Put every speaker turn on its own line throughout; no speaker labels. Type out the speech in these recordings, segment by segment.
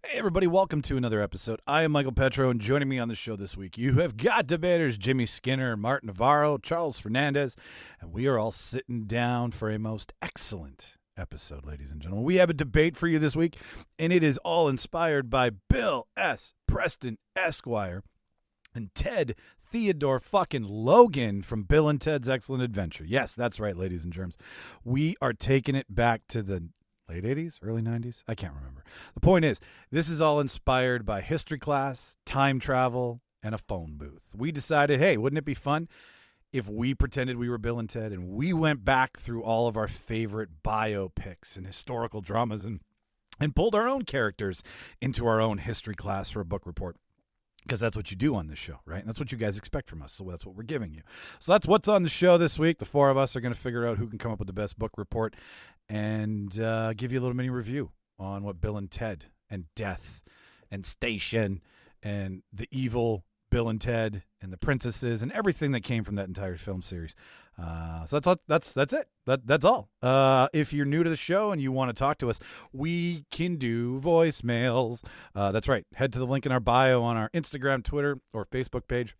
Hey everybody, welcome to another episode. I am Michael Petrow, and joining me on the show this week, you have got debaters Jimmy Skinner, Martin Navarro, Charles Fernandez, and we are all sitting down for a most excellent episode, ladies and gentlemen. We have a debate for you this week, and it is all inspired by Bill S. Preston Esquire and Ted Theodore fucking Logan from Bill and Ted's Excellent Adventure. Yes, that's right, ladies and germs. We are taking it back to the late 80s, early 90s? I can't remember. The point is, this is all inspired by history class, time travel, and a phone booth. We decided, hey, wouldn't it be fun if we pretended we were Bill and Ted and we went back through all of our favorite biopics and historical dramas and pulled our own characters into our own history class for a book report. Because that's what you do on this show, right? And that's what you guys expect from us, so that's what we're giving you. So that's what's on the show this week. The four of us are going to figure out who can come up with the best book report and give you a little mini review on what Bill and Ted and death and station and the evil Bill and Ted and the princesses and everything that came from that entire film series. So that's it. That's all. If you're new to the show and you want to talk to us, we can do voicemails. That's right. Head to the link in our bio on our Instagram, Twitter, or Facebook page.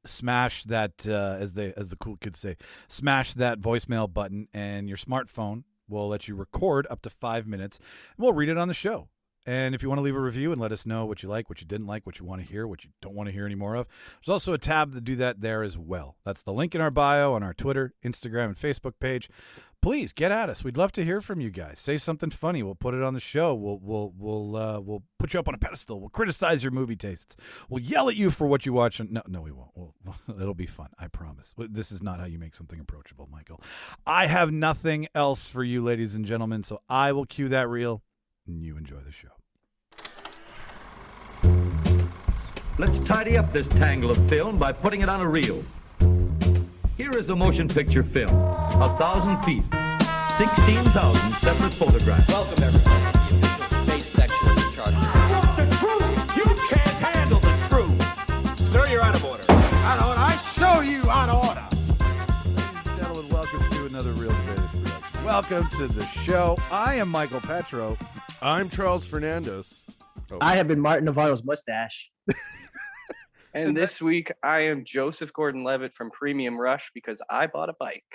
Smash that, as the cool kids say, smash that voicemail button, and your smartphone will let you record up to 5 minutes, and we'll read it on the show. And if you want to leave a review and let us know what you like, what you didn't like, what you want to hear, what you don't want to hear any more of, there's also a tab to do that there as well. That's the link in our bio on our Twitter, Instagram, and Facebook page. Please get at us. We'd love to hear from you guys. Say something funny. We'll put it on the show. We'll put you up on a pedestal. We'll criticize your movie tastes. We'll yell at you for what you watch. No, we won't. It'll be fun. I promise. This is not how you make something approachable, Michael. I have nothing else for you, ladies and gentlemen, so I will cue that reel, and you enjoy the show.
Let's tidy up this tangle of film by putting it on a reel. Here is a motion picture film, 1,000 feet, 16,000 separate photographs.
Welcome, everyone, to the official space section of the chart.
The truth! You can't handle the truth! Sir, you're out of order. Out of order? I show you out of order!
Ladies and gentlemen, welcome to another Reel Debaters production. Welcome to the show. I am Michael Petrow.
I'm Charles Fernandez.
I have been Martin Navarro's mustache.
And this week, I am Joseph Gordon-Levitt from Premium Rush because I bought a bike.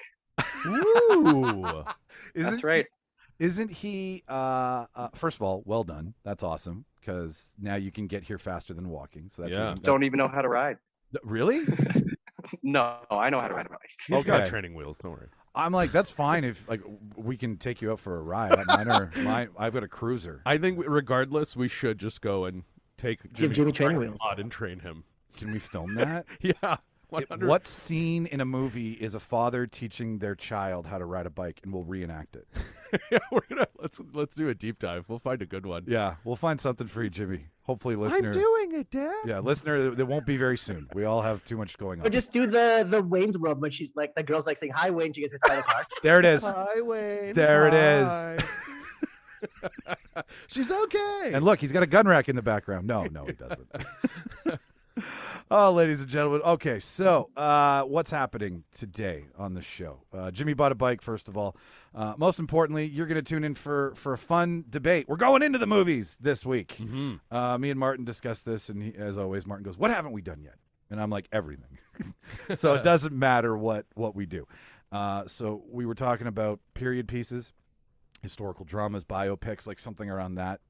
Ooh.
That's right.
Isn't he, first of all, well done. That's awesome, because now you can get here faster than walking. So that's
Don't even know how to ride.
Really?
No, I know how to ride a bike.
He's got training wheels, don't worry.
I'm like, that's fine if we can take you out for a ride. I've got a cruiser.
I think regardless, we should just go and take
Jimmy training wheels
and train him.
Can we film that?
Yeah. 100.
What scene in a movie is a father teaching their child how to ride a bike, and we'll reenact it?
Yeah, let's do a deep dive. We'll find a good one.
Yeah, we'll find something for you, Jimmy. Hopefully, listener.
I'm doing it, Dad.
Yeah, listener. It won't be very soon. We all have too much going on.
Or just do the Wayne's World when she's like, the girl's like saying hi Wayne, she gets hit by the car.
There it is.
Hi, Wayne.
There it
is. She's okay.
And look, he's got a gun rack in the background. No, he doesn't. Oh, ladies and gentlemen. Okay, so what's happening today on the show? Jimmy bought a bike, first of all. Most importantly, you're going to tune in for a fun debate. We're going into the movies this week.
Mm-hmm.
Me and Martin discussed this, and as always, Martin goes, what haven't we done yet? And I'm like, everything. So it doesn't matter what we do. So we were talking about period pieces, historical dramas, biopics, like something around that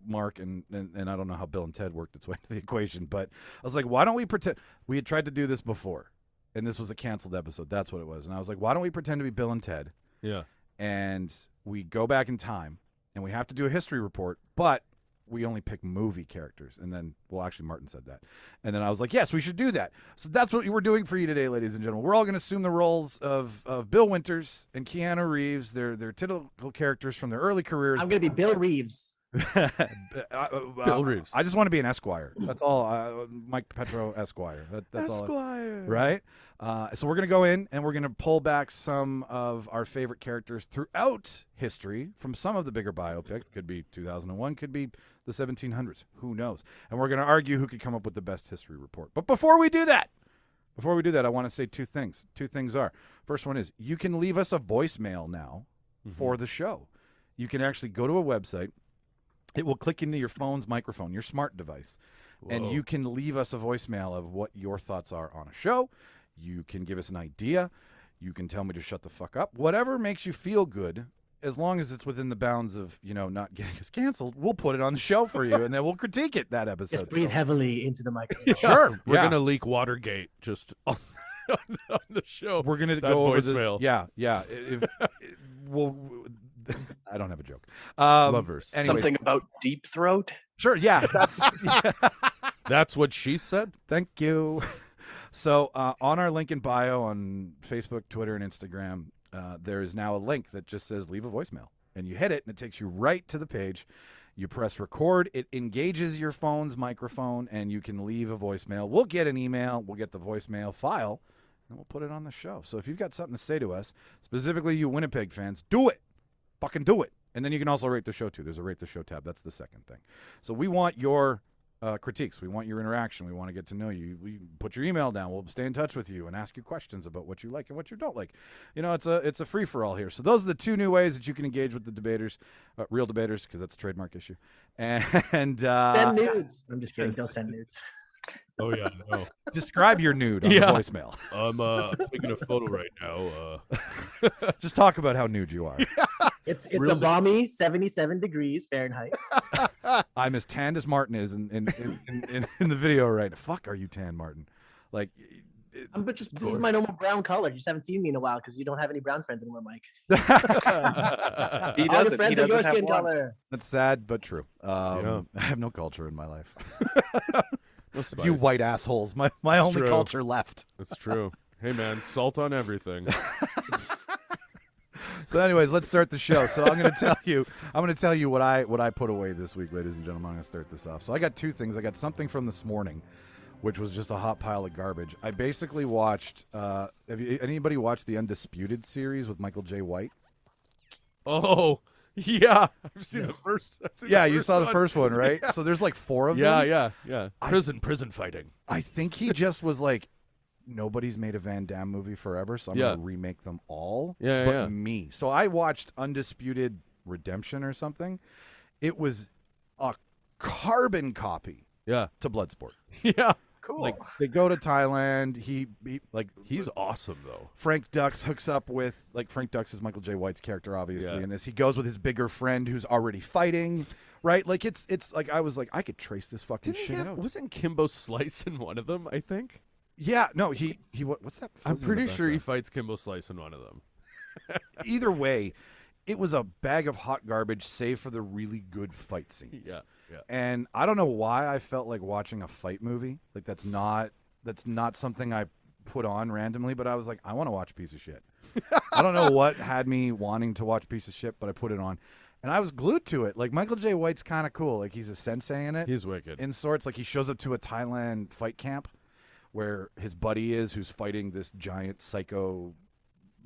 mark, and I don't know how Bill and Ted worked its way into the equation, but I was like, why don't we pretend? We had tried to do this before, and this was a canceled episode. That's what it was. And I was like, why don't we pretend to be Bill and Ted?
Yeah.
And we go back in time, and we have to do a history report, but we only pick movie characters. And then, well, actually, Martin said that. And then I was like, yes, we should do that. So that's what we're doing for you today, ladies and gentlemen. We're all going to assume the roles of Bill Winters and Keanu Reeves. They're typical characters from their early careers.
I'm going to be Bill Reeves.
Bill Reeves. I just want to be an Esquire. That's all. Mike Petrow Esquire. That's
Esquire.
All. Right? So we're going to go in and we're going to pull back some of our favorite characters throughout history from some of the bigger biopics. Could be 2001, could be the 1700s. Who knows? And we're going to argue who could come up with the best history report. But before we do that, I want to say two things. Two things are, first one is you can leave us a voicemail now for the show. You can actually go to a website It will click into your phone's microphone, your smart device, and
Whoa.
you can leave us a voicemail of what your thoughts are on a show. You can give us an idea. You can tell me to shut the fuck up. Whatever makes you feel good, as long as it's within the bounds of, not getting us canceled, we'll put it on the show for you, and then we'll critique it that episode.
Just breathe heavily into the microphone.
Sure.
We're
yeah.
gonna leak Watergate just on the show.
We're gonna
That
go over
voicemail.
Yeah. We'll. I don't have a joke.
Lovers.
Anyways,
Something about deep throat.
Sure. Yeah.
That's what she said.
Thank you. So on our link in bio on Facebook, Twitter, and Instagram, there is now a link that just says leave a voicemail. And you hit it, and it takes you right to the page. You press record. It engages your phone's microphone, and you can leave a voicemail. We'll get an email. We'll get the voicemail file, and we'll put it on the show. So if you've got something to say to us, specifically you Winnipeg fans, do it. Fucking do it. And then you can also rate the show, too. There's a rate the show tab. That's the second thing. So we want your critiques. We want your interaction. We want to get to know you. We put your email down. We'll stay in touch with you and ask you questions about what you like and what you don't like. It's a free for all here. So those are the two new ways that you can engage with the debaters, Reel Debaters, because that's a trademark issue. And
Send nudes. I'm just kidding. Don't send nudes.
Oh yeah, no.
describe your nude on the voicemail.
I'm taking a photo right now.
Just talk about how nude you are.
It's a balmy 77 degrees Fahrenheit.
I'm as tanned as Martin is in the video right now. Fuck, are you tan, Martin? Like,
This is my normal brown color. You just haven't seen me in a while because you don't have any brown friends anymore, Mike.
He
All your
doesn't. He
friends are your
doesn't have
skin
one.
color.
that's sad but true.
Yeah.
I have no culture in my life.
No
You
spice.
white assholes. My only
true.
culture left.
It's true. Hey man, salt on everything.
So, anyways, let's start the show. So I'm going to tell you what I put away this week, ladies and gentlemen. I'm going to start this off. So I got two things. I got something from this morning, which was just a hot pile of garbage. I basically watched. Anybody watched the Undisputed series with Michael J. White?
Oh yeah, I've seen the first.
Yeah, you saw the first one, right?
Yeah.
So there's like 4 of them.
Yeah. Prison fighting.
I think he just was like, nobody's made a Van Damme movie forever, so I'm
Yeah.
going to remake them all.
Yeah,
but
yeah.
me. So I watched Undisputed Redemption or something. It was a carbon copy
Yeah,
to Bloodsport.
yeah.
Cool.
Like, they go to Thailand.
He's awesome though.
Frank Dux hooks up with, Frank Dux is Michael J. White's character, obviously,
Yeah.
in this. He goes with his bigger friend who's already fighting, right? Like, it's like, I was like, I could trace this fucking
Didn't
shit
he have,
out.
wasn't Kimbo Slice in one of them? I think.
Yeah, no, what's that?
I'm
fuzzy in the
pretty sure he
background?
fights Kimbo Slice in one of them.
Either way, it was a bag of hot garbage, save for the really good fight scenes.
Yeah.
And I don't know why I felt like watching a fight movie. Like, that's not something I put on randomly, but I was like, I want to watch a piece of shit. I don't know what had me wanting to watch a piece of shit, but I put it on. And I was glued to it. Like, Michael J. White's kind of cool. Like, he's a sensei in it.
He's wicked.
In sorts. Like, he shows up to a Thailand fight camp where his buddy is, who's fighting this giant psycho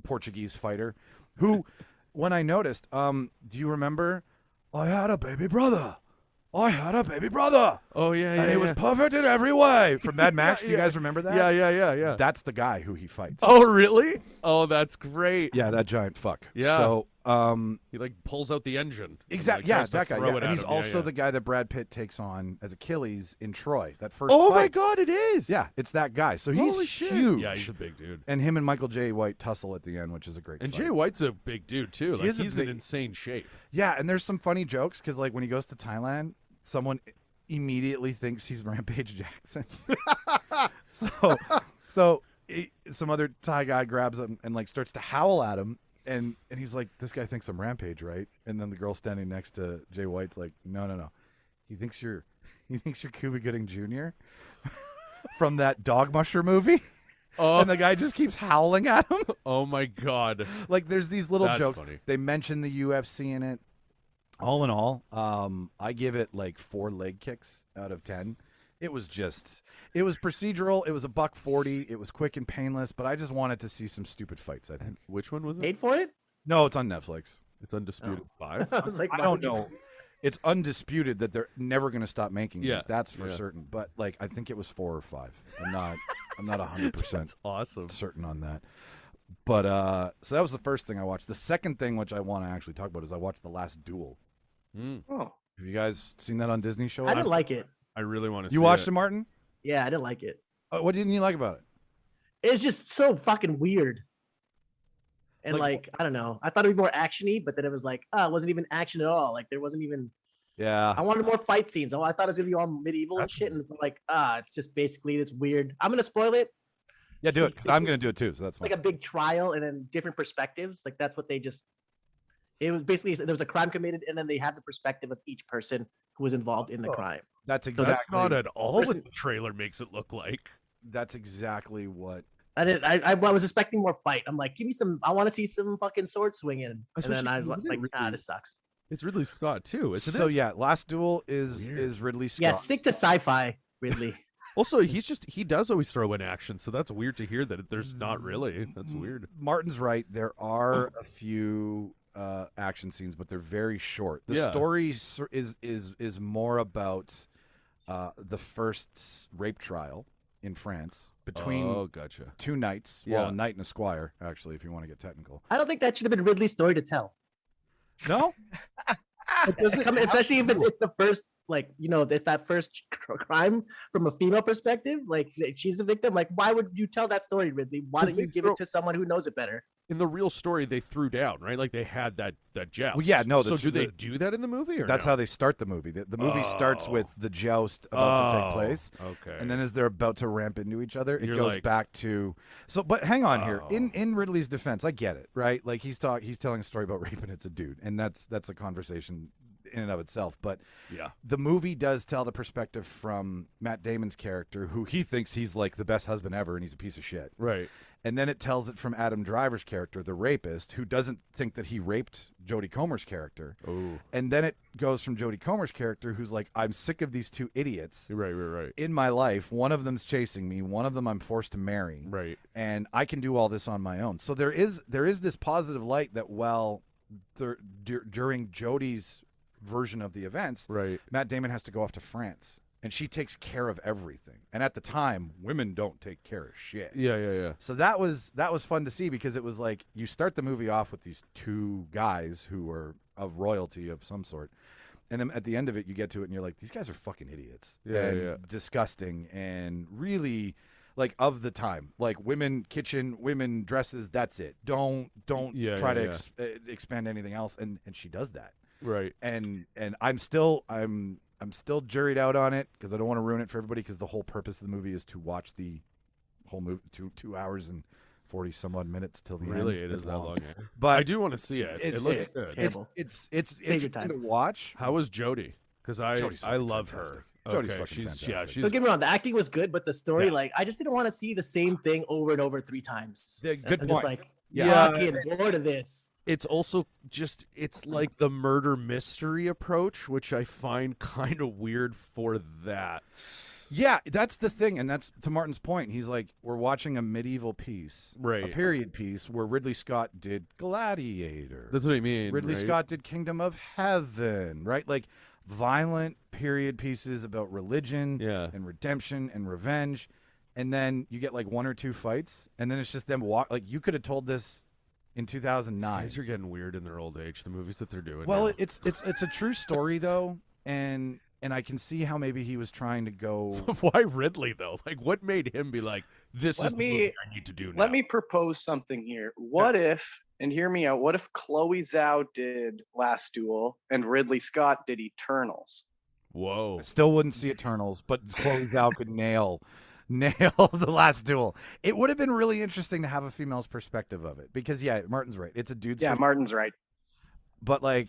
Portuguese fighter, who, when I noticed, do you remember? I had a baby brother. Oh yeah, and he was perfect in every way. From Mad Max, do you guys remember that?
Yeah.
That's the guy who he fights.
Oh really? Oh, that's great.
Yeah, that giant fuck.
Yeah.
So,
He like pulls out the engine.
exactly.
And,
Yeah,
tries to
that guy.
throw
Yeah.
it
And
at
he's
him.
also
Yeah.
the guy that Brad Pitt takes on as Achilles in Troy. That first.
Oh my
fight.
God, it is.
Yeah, it's that guy. So he's
Holy shit.
huge.
Yeah, he's a big dude.
And him and Michael J. White tussle at the end, which is a great.
And
fight.
Jay White's a big dude too. Like
is a
he's
big-
in insane shape.
Yeah, and there's some funny jokes because, like, when he goes to Thailand, someone immediately thinks he's Rampage Jackson. Some other Thai guy grabs him and like starts to howl at him, and he's like, "This guy thinks I'm Rampage, right?" And then the girl standing next to Jay White's like, "No. He thinks you're Cuba Gooding Jr. from that Dog Musher movie."
Oh,
And the guy just keeps howling at him.
oh my God.
Like, there's these little
That's
jokes.
funny.
They mention the UFC in it. All in all, I give it like 4 leg kicks out of 10. It was procedural. It was $1.40. It was quick and painless, but I just wanted to see some stupid fights, I think.
Which one was it?
Paid for it?
No, it's on Netflix.
It's Undisputed 5.
I was like,
I don't know. It's undisputed that they're never going to stop making
Yeah,
these. That's for
yeah.
certain. But like, I think it was 4 or 5. I'm not 100%
Awesome.
certain on that. But so that was the first thing I watched. The second thing, which I want to actually talk about, is I watched The Last Duel.
Mm.
Oh,
Have you guys seen that on Disney show?
I didn't like it.
I really want to see
You watched it, Martin?
Yeah, I didn't like it.
What didn't you like about it?
It's just so fucking weird. And
Like-
I don't know. I thought it'd be more actiony, but then it was like, it wasn't even action at all. Like there wasn't even.
Yeah.
I wanted more fight scenes. I thought it was gonna be all medieval and
That's
shit, and it's like, it's just basically this weird. I'm gonna spoil it.
Yeah, do it. I'm going to do it too, so that's
It's
fine.
like a big trial, and then different perspectives. Like that's what they just. It was basically there was a crime committed, and then they have the perspective of each person who was involved in the crime.
That's exactly.
That's not at all
Person-
what the trailer makes it look like.
That's exactly what.
I was expecting more fight. I'm like, give me some. I want to see some fucking sword swinging. And then
Especially
I was
because
like,
Ridley-
this sucks.
It's Ridley Scott too, isn't
So
it?
yeah, Last Duel is
Weird.
Ridley Scott.
Yeah, stick to sci-fi, Ridley.
Also, he does always throw in action, so that's weird to hear that there's not really. That's weird.
Martin's right. There are a few action scenes, but they're very short. The
Yeah.
story is more about the first rape trial in France between
Oh, gotcha.
two knights.
Yeah.
Well, a knight and a squire, actually, if you want to get technical.
I don't think that should have been Ridley's story to tell.
No,
Especially if it's the first, like, if that first crime from a female perspective, like she's the victim. Like, why would you tell that story, Ridley? Why
'Cause
don't you
they
give
throw-
it to someone who knows it better?
In the real story, they threw down, right? Like they had that joust.
Well, yeah, no,
So
the-
do they
the-
do that in the movie? Or
that's
no?
how they start the movie. The movie starts
Oh.
with the joust about to take place.
Okay.
And then as they're about to ramp into each other, it
You're
goes
like-
back to but hang on here.
Oh.
In Ridley's defense, I get it, right? Like he's telling a story about rape and it's a dude, and that's a conversation in and of itself. But
yeah,
the movie does tell the perspective from Matt Damon's character, who he thinks he's like the best husband ever, and he's a piece of shit.
right.
And then it tells it from Adam Driver's character, the rapist, who doesn't think that he raped Jodie Comer's character.
Oh,
And then it goes from Jodie Comer's character, who's like, I'm sick of these two idiots
right.
in my life. One of them's chasing me. One of them I'm forced to marry.
Right.
And I can do all this on my own. So there is this positive light that during Jodie's version of the events,
Right.
Matt Damon has to go off to France, and she takes care of everything. And at the time, women don't take care of shit.
Yeah.
So that was fun to see, because it was like you start the movie off with these two guys who are of royalty of some sort. And then at the end of it, you get to it and you're like, these guys are fucking idiots.
Yeah,
and
yeah.
disgusting and really like of the time. Like women kitchen, women dresses, that's it. Don't
Yeah,
try
yeah,
to expand anything else. And she does that.
Right.
And I'm still juried out on it because I don't want to ruin it for everybody, because the whole purpose of the movie is to watch the whole movie, 2 hours and 40 some odd minutes till the
Really,
end.
it
It's
is that long. Yeah.
But
I do want to see it.
it's-
It looks
it's
good.
terrible.
it's
Save your
fun
time.
to watch.
How was Jodie? Because I
Jodie's
I
fucking
love
fantastic.
her.
Jodie's
Okay,
fucking
she's
fantastic.
Don't get me wrong, the acting was good, but the story,
Yeah.
like, I just didn't want to see the same thing over and over 3 times.
Yeah, good
I'm
point.
just like,
Yeah.
fucking bored of this.
It's also just it's like the murder mystery approach, which I find kind of weird for that.
Yeah, that's the thing, and that's to Martin's point. He's like, we're watching a medieval piece, a
Right.
period piece, where Ridley Scott did Gladiator.
That's what I mean.
Ridley
right?
Scott did Kingdom of Heaven, right? Like violent period pieces about religion
Yeah.
and redemption and revenge. And then you get like 1 or 2 fights, and then it's just them like you could have told this in
These
2009.
guys are getting weird in their old age. The movies that they're doing.
Well,
now.
it's a true story though, and I can see how maybe he was trying to go.
Why Ridley though? Like, what made him be like, "This
Let
is the
me-
movie I need to do now"?
Let me propose something here. What if, and hear me out, what if Chloe Zhao did Last Duel and Ridley Scott did Eternals?
Whoa.
I still wouldn't see Eternals, but Chloe Zhao could nail the Last Duel. It would have been really interesting to have a female's perspective of it, because yeah, Martin's right. It's a dude's
Yeah, Martin's right.
but like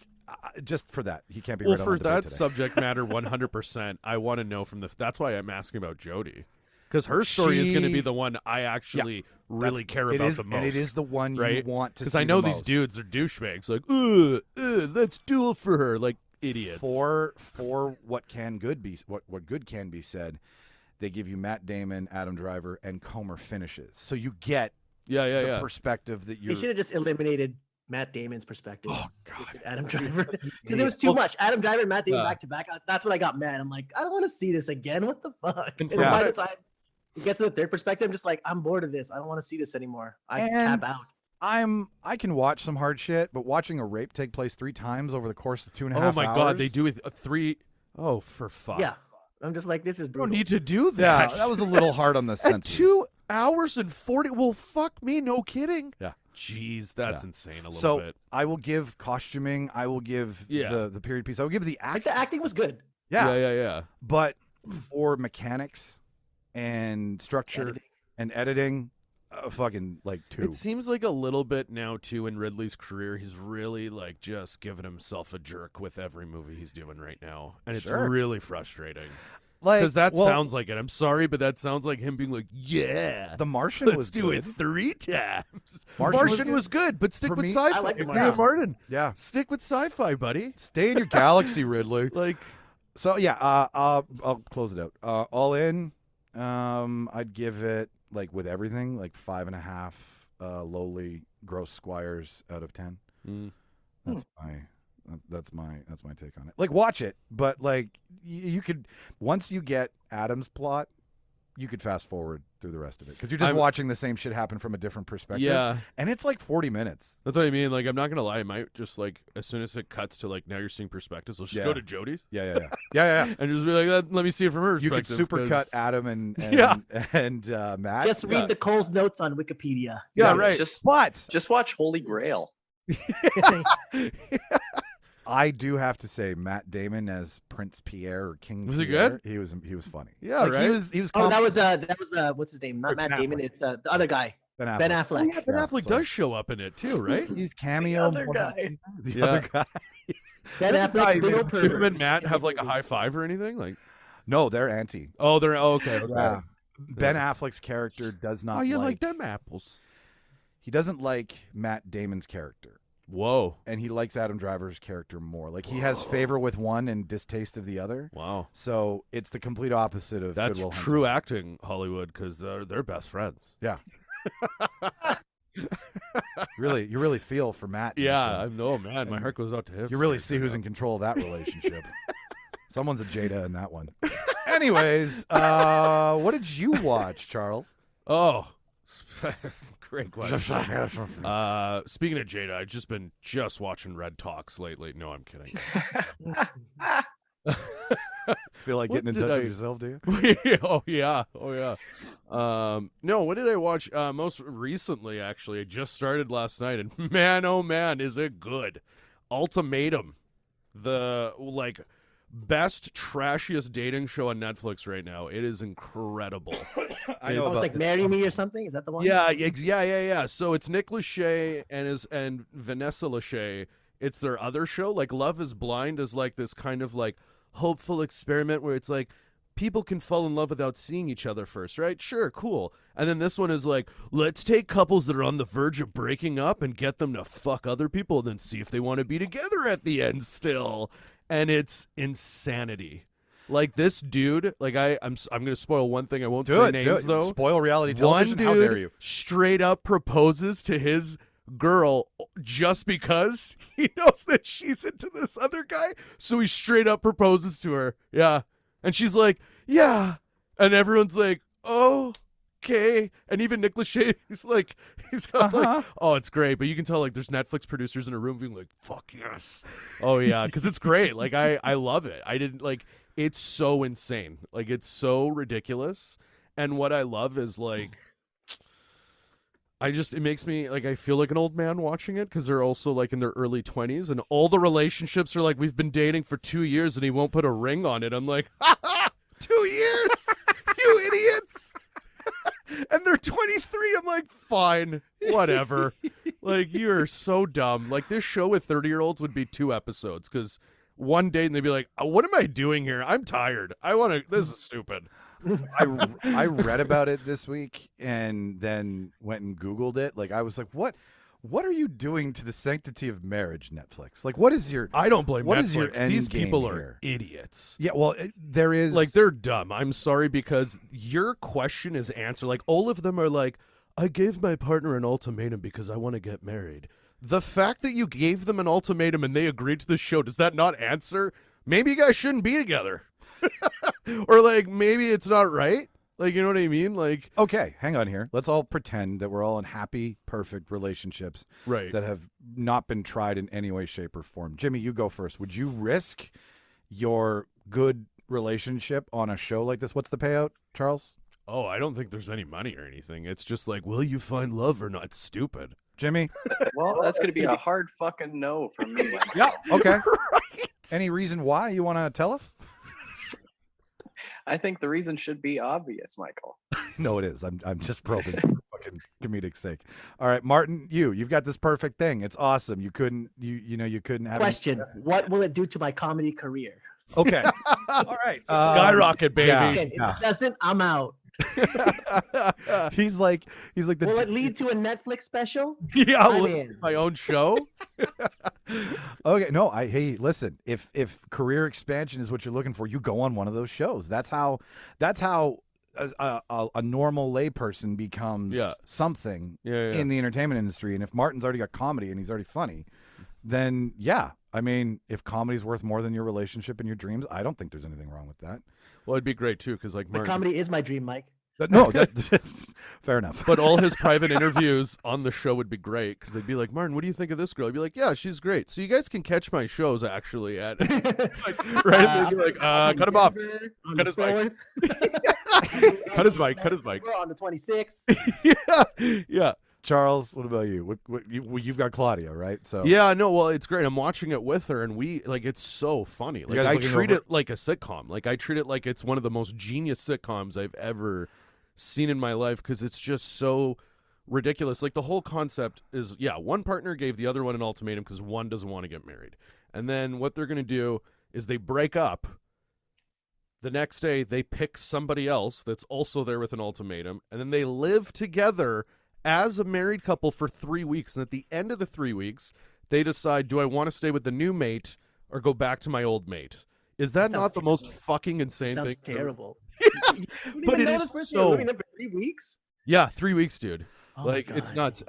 just for that, he can't be
Well,
right on
for
the debate
that
today.
subject matter, 100%. I want to know from the. That's why I'm asking about Jodie, because her story is going to be
She-
the one I actually really
That's-
care
it
about
is-
the most.
and it is the one you
right?
want to see.
Because I know
the
these
most.
dudes are douchebags. Like, let's duel for her, like idiots.
For what good can be said, they give you Matt Damon, Adam Driver, and Comer finishes, so you get
yeah,
the perspective that
They
you're.
should have just eliminated Matt Damon's perspective.
Oh God.
with Adam Driver, because it was too much. Adam Driver and Matt Damon
Yeah.
back to back. That's when I got mad. I'm like, I don't want to see this again. What the fuck? And
Yeah.
by the time it gets to the third perspective, I'm just like, I'm bored of this. I don't want to see this anymore. I
And-
tap out.
I can watch some hard shit, but watching a rape take place 3 times over the course of 2.5 hours.
Oh my God, they do it 3. Oh, for fuck.
Yeah, I'm just like, this is
You
brutal.
don't need to do
Yeah,
that.
that was a little hard on the
At
senses.
2 hours and 40. Well, fuck me, no kidding.
Yeah.
Jeez, that's
Yeah.
insane a little
So
bit.
I will give costuming. I will give
Yeah.
the period piece. I will give the
Like
act.
the acting was good.
Yeah.
But for mechanics and structure
Editing.
and editing, fucking like 2.
It seems like a little bit now too in Ridley's career. He's really like just giving himself a jerk with every movie he's doing right now, and it's
Sure.
really frustrating
Like
because that
well,
sounds like it. I'm sorry, but that sounds like him being like, "Yeah,
The Martian
let's
was
do
good.
it 3 times."
Martian was
was good, but stick
For
with
me-
sci-fi.
I like The
Yeah,
Martian.
Martin,
Yeah.
stick with sci-fi, buddy.
Stay in your galaxy, Ridley.
Like,
So yeah, I'll close it out. All in, I'd give it like with everything like 5.5 lowly gross squires out of 10. That's my take on it. Like watch it, but like you could once you get Adam's plot, you could fast forward through the rest of it because you're just watching the same shit happen from a different perspective.
yeah,
and it's like 40 minutes.
that's what I mean. Like, I'm not gonna lie, I might just like as soon as it cuts to like now you're seeing perspectives, let's just
Yeah.
go to Jody's.
Yeah.
And just be like, let me see it from her
You could
perspective.
supercut
'cause-
Adam and Matt.
Just read Nicole's notes on Wikipedia.
Yeah, right.
Just
But
watch Holy Grail.
I do have to say, Matt Damon as Prince Pierre or King.
Was he
Pierre,
good?
He was funny.
Yeah,
Like,
right?
He was.
Oh, that was what's his name? Not
Ben
Matt Damon.
Affleck.
It's the other guy,
Ben Affleck.
Ben Affleck.
Oh, yeah, Ben
Yeah,
Affleck
sorry.
does show up in it too, right?
He's cameo.
The other guy.
The
Yeah.
other guy.
Ben
That's the guy
Affleck, big old
Did him
pervert.
and Matt have like a high five or anything? Like,
No, they're anti.
oh, they're okay.
Yeah. Ben Affleck's character does not.
Oh, you
like
them apples?
He doesn't like Matt Damon's character,
Whoa,
and he likes Adam Driver's character more. Like he has favor with one and distaste of the other.
wow,
So it's the complete opposite of
that's
Good Will Hunting.
true acting, Hollywood, because they're best friends.
Yeah. You really feel for Matt. in this
Yeah,
one.
I know, man. My
And
heart goes out to him.
You really see who's in control of that relationship. Someone's a Jada in that one. Anyways, what did you watch, Charles?
Oh, great question. Speaking of Jada, I've just been watching Red Talks lately. No, I'm kidding.
Feel like
What
getting in
did
touch
I-
with yourself, do you?
Oh yeah. No, what did I watch most recently? Actually, I just started last night, and man, oh man, is it good! Ultimatum, the like best trashiest dating show on Netflix right now. It is incredible.
I know
Oh, it's
about
like Marry Me or something. Is that the one?
Yeah. So it's Nick Lachey and Vanessa Lachey. It's their other show. Like Love is Blind is like this kind of like hopeful experiment where it's like people can fall in love without seeing each other first, right? Sure, cool. And then this one is like, let's take couples that are on the verge of breaking up and get them to fuck other people and then see if they want to be together at the end still. And it's insanity. Like this dude, like I'm going to spoil one thing. I won't say names though.
Spoil reality
One
television.
dude
How dare you?
straight up proposes to his girl just because he knows that she's into this other guy. So he straight up proposes to her. Yeah. And she's like, yeah. And everyone's like, oh, okay. And even Nick Lachey, he's got like, oh, it's great. But you can tell like there's Netflix producers in a room being like, fuck yes. Oh yeah. Cause it's great. Like I love it. I didn't like, it's so insane. Like it's so ridiculous. And what I love is like, it makes me like I feel like an old man watching it because they're also like in their early 20s and all the relationships are like we've been dating for 2 years and he won't put a ring on it. I'm like, 2 years, you idiots! And they're 23. I'm like, fine, whatever. Like you're so dumb. Like this show with 30-year-olds would be 2 episodes because one day and they'd be like, what am I doing here? I'm tired. This is stupid.
I read about it this week and then went and Googled it. Like I was like, what are you doing to the sanctity of marriage, Netflix? Like what is your
I don't blame
what
Netflix.
is your end
These
game
people are
here?
idiots.
Yeah, well, there is
Like they're dumb. I'm sorry because your question is answered. Like all of them are like, I gave my partner an ultimatum because I want to get married. The fact that you gave them an ultimatum and they agreed to the show, does that not answer? Maybe you guys shouldn't be together. Or like maybe it's not right. Like, you know what I mean? Like,
Okay, hang on here. Let's all pretend that we're all in happy, perfect relationships
right.
that have not been tried in any way, shape, or form. Jimmy, you go first. Would you risk your good relationship on a show like this? What's the payout, Charles?
Oh, I don't think there's any money or anything. It's just like, will you find love or not? It's stupid.
Jimmy?
Well, that's going to be a hard fucking no from me.
Yeah, okay.
Right.
Any reason why you want to tell us?
I think the reason should be obvious, Michael.
No, it is. I'm just probing for fucking comedic sake. All right, Martin, you've got this perfect thing. It's awesome. You couldn't have
Question: what will it do to my comedy career?
Okay. All right.
Skyrocket, baby.
yeah.
Okay, if it doesn't, I'm out.
He's like the
Will it lead to a Netflix special?
Yeah,
I'm in.
my own show.
Okay, no, hey, listen. If career expansion is what you're looking for, you go on one of those shows. That's how a normal layperson becomes something in the entertainment industry. And if Martin's already got comedy and he's already funny, then yeah. I mean, if comedy's worth more than your relationship and your dreams, I don't think there's anything wrong with that.
Well, it'd be great too, because like
But
Martin,
comedy is my dream, Mike.
No, fair enough.
but all his private interviews on the show would be great because they'd be like, Martin, what do you think of this girl? I'd be like, yeah, she's great. So you guys can catch my shows actually at right. They'd be like, cut him off. Cut his mic. Cut his mic. Cut his mic.
We're on the 26th.
Yeah.
Charles, what about you? You've got Claudia, right? So
Yeah, no, well, it's great. I'm watching it with her, and it's so funny. Like,
guys
I
looking
treat
over-
it like a sitcom. Like, I treat it like it's one of the most genius sitcoms I've ever seen in my life because it's just so ridiculous. Like, the whole concept is, one partner gave the other one an ultimatum because one doesn't want to get married. And then what they're going to do is they break up. The next day, they pick somebody else that's also there with an ultimatum, and then they live together as a married couple for 3 weeks. And at the end of the 3 weeks, they decide, do I want to stay with the new mate or go back to my old mate? Is that not the most fucking insane
Sounds
thing?
terrible.
But it is
this person
so-
living there for 3 weeks.
Yeah, 3 weeks, dude.
Oh my
Like, it's
God.
nuts.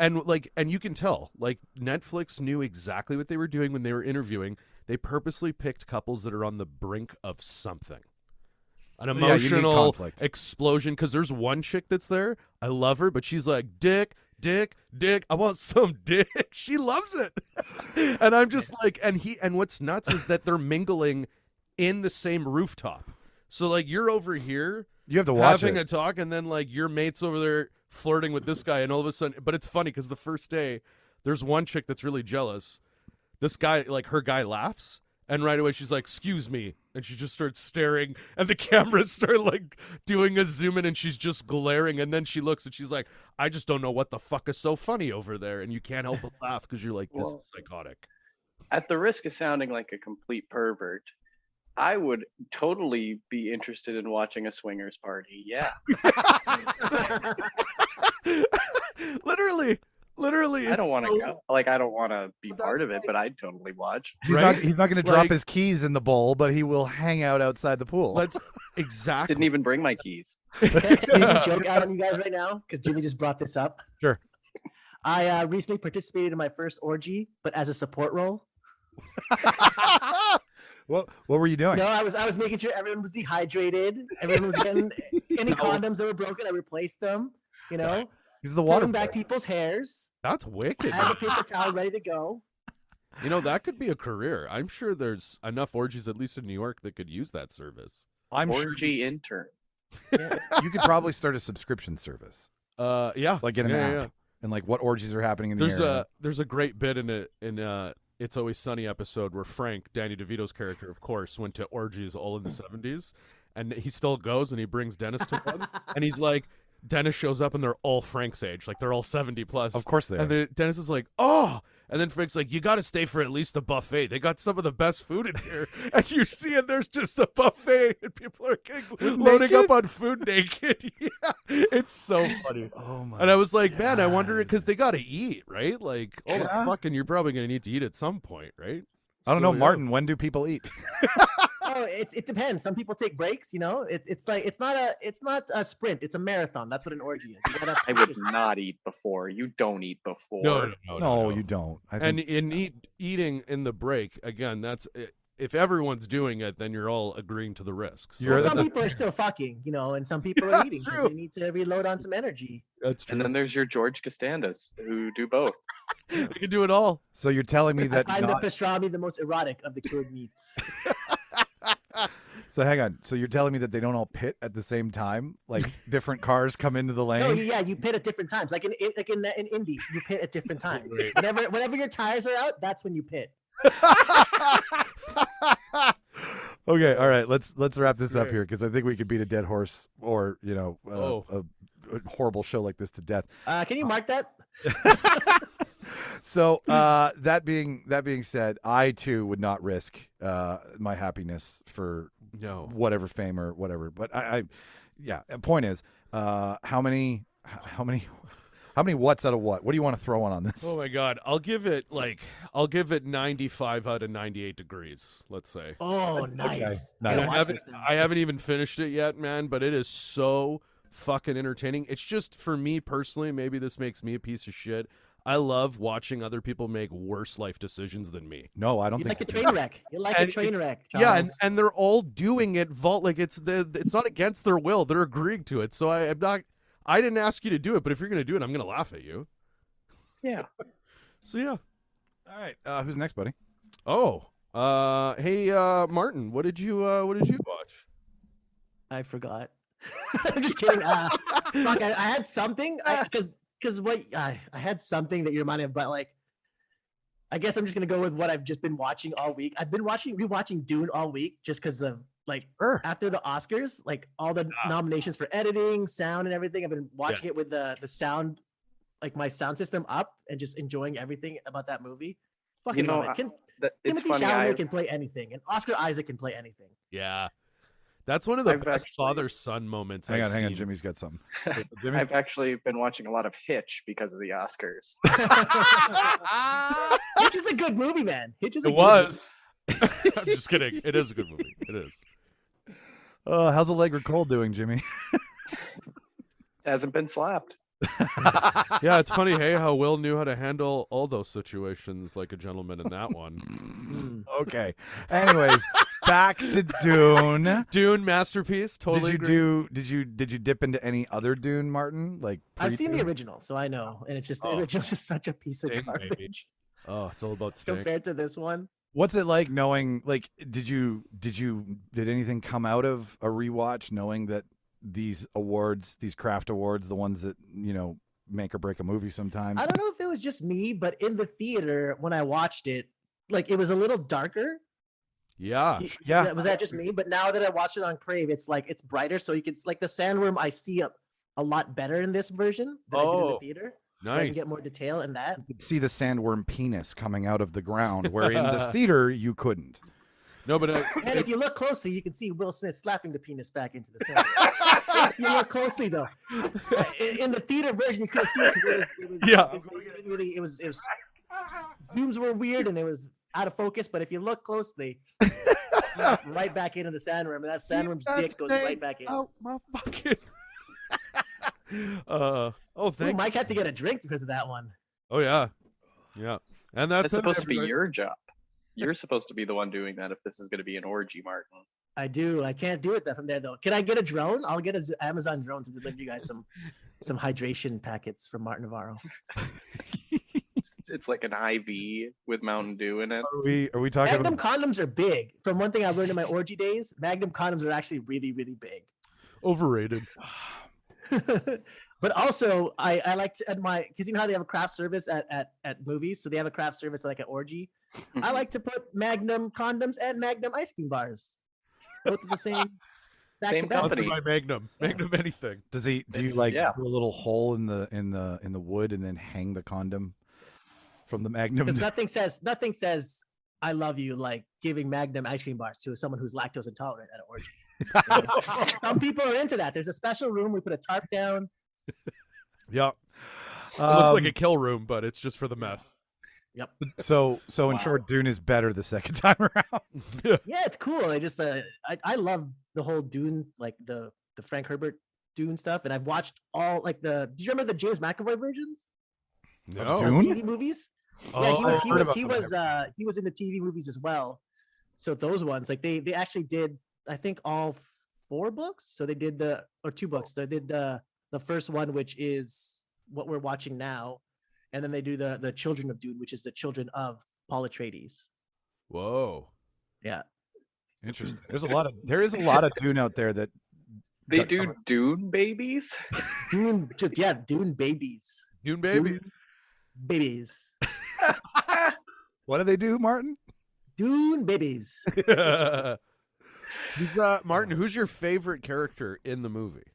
And you can tell, like, Netflix knew exactly what they were doing when they were interviewing. They purposely picked couples that are on the brink of something. An
Yeah, you need
emotional
conflict.
explosion. Because there's one chick that's there. I love her, but she's like, dick, dick, dick. I want some dick. She loves it. And I'm just like, and what's nuts is that they're mingling in the same rooftop. So, like, you're over here.
you have to watch
having
it.
a talk, and then like your mate's over there flirting with this guy, and all of a sudden, but it's funny because the first day there's one chick that's really jealous. This guy, like her guy, laughs, and right away she's like, "Excuse me," and she just starts staring, and the cameras start like doing a zoom in, and she's just glaring, and then she looks and she's like, "I just don't know what the fuck is so funny over there," and you can't help but laugh because you're like, "This is psychotic."
At the risk of sounding like a complete pervert, I would totally be interested in watching a swingers party. Yeah.
Literally.
I don't want to
so-
go. Like, I don't want to be
But
part
that's
of it, but I'd totally watch.
He's
right?
not going to drop
Like-
his keys in the bowl, but he will hang out outside the pool.
That's exactly.
Didn't even bring my keys.
Can I take a joke out on you guys right now? Because Jimmy just brought this up.
Sure.
I recently participated in my first orgy, but as a support role.
What were you doing?
No, I was making sure everyone was dehydrated. Everyone was getting any condoms that were broken. I replaced them. You know,
He's the water
pulling back
boy.
people's hairs.
That's wicked.
I had a paper towel ready to go.
You know, that could be a career. I'm sure there's enough orgies, at least in New York, that could use that service.
I'm sure
Orgy intern.
you could probably start a subscription service,
Yeah.
like get an
Yeah,
app, and like what orgies are happening in the
There's
area.
a great bit in It's Always Sunny episode where Frank, Danny DeVito's character, of course, went to orgies all in the 70s, and he still goes and he brings Dennis to one, and he's like, Dennis shows up and they're all Frank's age, like they're all 70 plus.
Of course they are.
And Dennis is like, oh, and then Frank's like, you got to stay for at least the buffet. They got some of the best food in here. And you see, and there's just a buffet, and people are loading up on food naked. Yeah, it's so funny.
Oh my!
And I was like, man, I wonder, because they got to eat, right? Like, all the fucking, you're probably going to need to eat at some point, right?
I don't
So,
know, Martin. When do people eat?
Oh, it depends. Some people take breaks. You know, it's not a sprint. It's a marathon. That's what an orgy is. You gotta
I would not eat before. You don't eat before.
No,
No, you don't. I think,
And eating in the break, again, if everyone's doing it, then you're all agreeing to the risks.
Well, some people are still fucking, and some people are eating.
true.
They need to reload on some energy.
That's true.
And then there's your George Costandas who do both.
They can do it all.
So you're telling me that
I find the pastrami the most erotic of the cured meats.
So hang on. So you're telling me that they don't all pit at the same time? Like different cars come into the lane?
No, yeah, you pit at different times. Like in Indy, you pit at different times. Whenever your tires are out, that's when you pit.
Okay, all right. Let's wrap this up here because I think we could beat a dead horse or a horrible show like this to death.
Can you mark that?
So that being said, I too would not risk my happiness for whatever fame or whatever. But I point is, how many what's out of what? What do you want to throw on this?
Oh my God, I'll give it 95 out of 98 degrees. Let's say.
Oh, nice.
Okay.
I haven't even finished it yet, man. But it is so fucking entertaining. It's just for me personally. Maybe this makes me a piece of shit. I love watching other people make worse life decisions than me.
No, I don't
You
think
like a train wreck. You like a train wreck. Charles.
Yeah, and they're all doing it. It's not against their will. They're agreeing to it. So I didn't ask you to do it, but if you're going to do it, I'm going to laugh at you.
Yeah.
So yeah.
All right. Who's next, buddy?
Oh. Hey, Martin, what did you watch?
I forgot. I'm just kidding. Fuck, I had something because I had something that you reminded me of, but I guess I'm just gonna go with what I've just been watching all week. I've been rewatching Dune all week just because of after the Oscars, all the nominations for editing, sound, and everything. I've been watching it with the sound, my sound system up, and just enjoying everything about that movie. Fucking love it.
It's
Timothy
funny.
Chalamet can play anything, and Oscar Isaac can play anything.
Yeah. That's one of the best father-son moments.
Hang on. Jimmy's got something. Jimmy?
I've actually been watching a lot of Hitch because of the Oscars.
Hitch is a good movie, man. Hitch is a
It
good
was. I'm just kidding. It is a good movie. It is.
How's Allegra Cole doing, Jimmy?
Hasn't been slapped.
Yeah, it's funny, hey, how Will knew how to handle all those situations like a gentleman in that one.
Okay. Anyways, back to Dune.
Dune masterpiece. Totally.
Did you dip into any other Dune, Martin?
I've seen the original, so I know, and it's just the original's just such a piece of
Stink,
garbage
baby. Oh, it's all about stink.
compared to this one.
What's it like knowing? Did anything come out of a rewatch knowing that these awards, these craft awards, the ones that make or break a movie sometimes?
I don't know if it was just me, but in the theater when I watched it, it was a little darker.
Yeah.
Was that just me? But now that I watched it on Crave, it's it's brighter, so you can the sandworm. I see a lot better in this version than I did in the theater.
Nice.
So I can get more detail in that.
You could see the sandworm penis coming out of the ground, where in the theater you couldn't.
No, but
And if you look closely, you can see Will Smith slapping the penis back into the sandworm. You look closely though. In the theater version, you couldn't see it because it was zooms were weird and it was out of focus. But if you look closely, right back into the sandworm, and that sandworm's dick goes right back in.
Oh my fucking. Thank
Mike had to get a drink because of that one.
Oh yeah. And
That's supposed to be your job. You're supposed to be the one doing that if this is going to be an orgy, Martin.
I do. I can't do it from there though. Can I get a drone? I'll get an Amazon drone to deliver you guys some hydration packets from Martin Navarro.
It's like an IV with Mountain Dew in it.
Are we talking
Magnum
about?
condoms are big. From one thing I learned in my orgy days, Magnum condoms are actually really, really big.
Overrated.
But also, I like to because you know how they have a craft service at movies, so they have a craft service like an orgy. I like to put Magnum condoms and Magnum ice cream bars, both of the same.
Same company.
By Magnum. Magnum anything.
Do you do a little hole in the wood and then hang the condom from the Magnum?
Because nothing says I love you like giving Magnum ice cream bars to someone who's lactose intolerant at an orgy. Some people are into that. There's a special room. We put a tarp down.
Yeah.
It looks like a kill room, but it's just for the mess.
Yep.
So in short, Dune is better the second time around.
Yeah, it's cool. I love the whole Dune, like the Frank Herbert Dune stuff, and I've watched all Did you remember the James McAvoy versions?
No.
Dune?
TV movies.
Oh,
Yeah,
I heard about
he was in the TV movies as well. So those ones, like they actually did, I think all 4 books. So they did 2 books. They did the first one, which is what we're watching now, and then they do the Children of Dune, which is the children of Paul Atreides.
Whoa.
Yeah.
Interesting. There is a lot of Dune out there that
They do Dune babies?
Dune babies.
Dune babies.
Babies.
What do they do, Martin?
Dune babies.
Martin, who's your favorite character in the movie?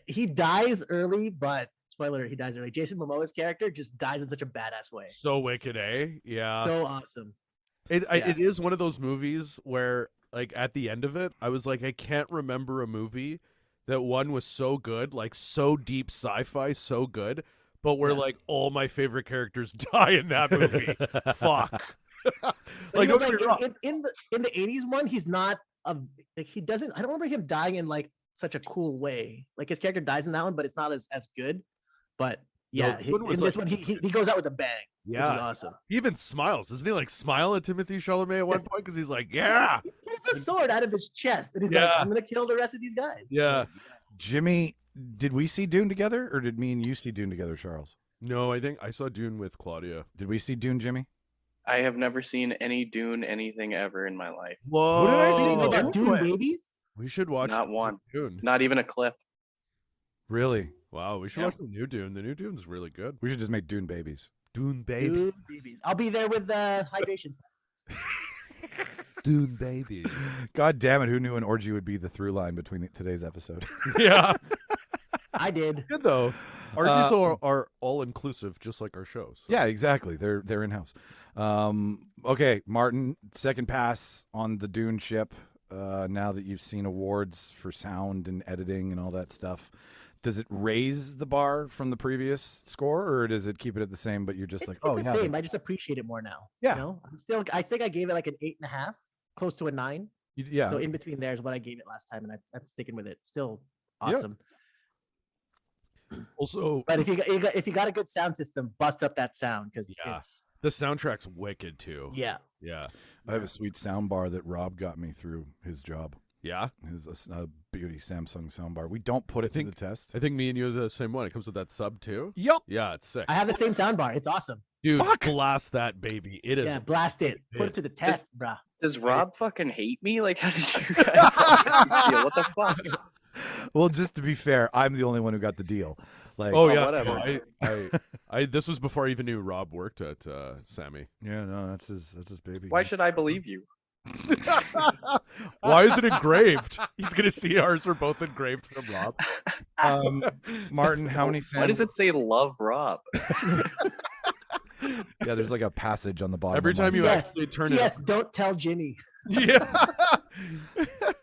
He dies early, but spoiler, he dies early. Jason Momoa's character just dies in such a badass way.
So wicked, eh? Yeah.
So awesome.
It is one of those movies where, like, at the end of it, I was like, I can't remember a movie that one was so good, like so deep sci-fi, so good, but where like all my favorite characters die in that movie. Fuck.
Like, in the 80s one, he's not he doesn't. I don't remember him dying in like such a cool way. Like his character dies in that one, but it's not as good. But yeah, in this one, he goes out with a bang.
Yeah,
which is awesome.
He even smiles. Doesn't he like smile at Timothée Chalamet at one point because he's like, yeah.
He pulls a sword out of his chest and he's like, I'm gonna kill the rest of these guys.
Yeah.
Jimmy, did we see Dune together, or did me and you see Dune together, Charles?
No, I think I saw Dune with Claudia.
Did we see Dune, Jimmy?
I have never seen any Dune anything ever in my life.
Whoa.
What did I see?
About Dune babies?
We should watch
Not one.
Dune.
Not even a clip.
Really?
Wow, we should watch the new Dune. The new Dune's really good.
We should just make Dune babies.
Dune baby.
Dune babies. I'll be there with the hydration stuff.
Dune baby.
God damn it! Who knew an orgy would be the through line between today's episode?
Yeah.
I did.
Good though. Our are all inclusive, just like our shows. So.
Yeah, exactly. They're in house. Okay, Martin, second pass on the Dune ship. Now that you've seen awards for sound and editing and all that stuff, does it raise the bar from the previous score, or does it keep it at the same? But you're just like,
it's the same. I just appreciate it more now.
Yeah.
You know? I think I gave it like an 8.5, close to a 9.
Yeah.
So in between there is what I gave it last time, and I'm sticking with it. Still awesome.
Yeah.
Also,
but if you got a good sound system, bust up that sound because it's
the soundtrack's wicked too.
Yeah.
Yeah.
I have a sweet sound bar that Rob got me through his job.
Yeah,
his beauty Samsung soundbar. We don't put it to the test.
I think me and you are the same one. It comes with that sub too.
Yep.
Yeah, it's sick.
I have the same soundbar. It's awesome.
Dude, blast that baby. It is.
Yeah, blast it. Put it to the test, bruh.
Does Rob fucking hate me? Like, how did you guys get this deal? What the fuck?
Well, just to be fair, I'm the only one who got the deal. Like,
whatever.
I this was before I even knew Rob worked at Sammy.
Yeah, no, that's his baby.
Why should I believe you?
Why is it engraved? He's gonna see ours are both engraved from Rob.
Martin, how many?
Why does it say "Love Rob"?
Yeah, there's like a passage on the bottom.
Every time you actually turn it.
Yes, don't tell Jimmy.
Yeah.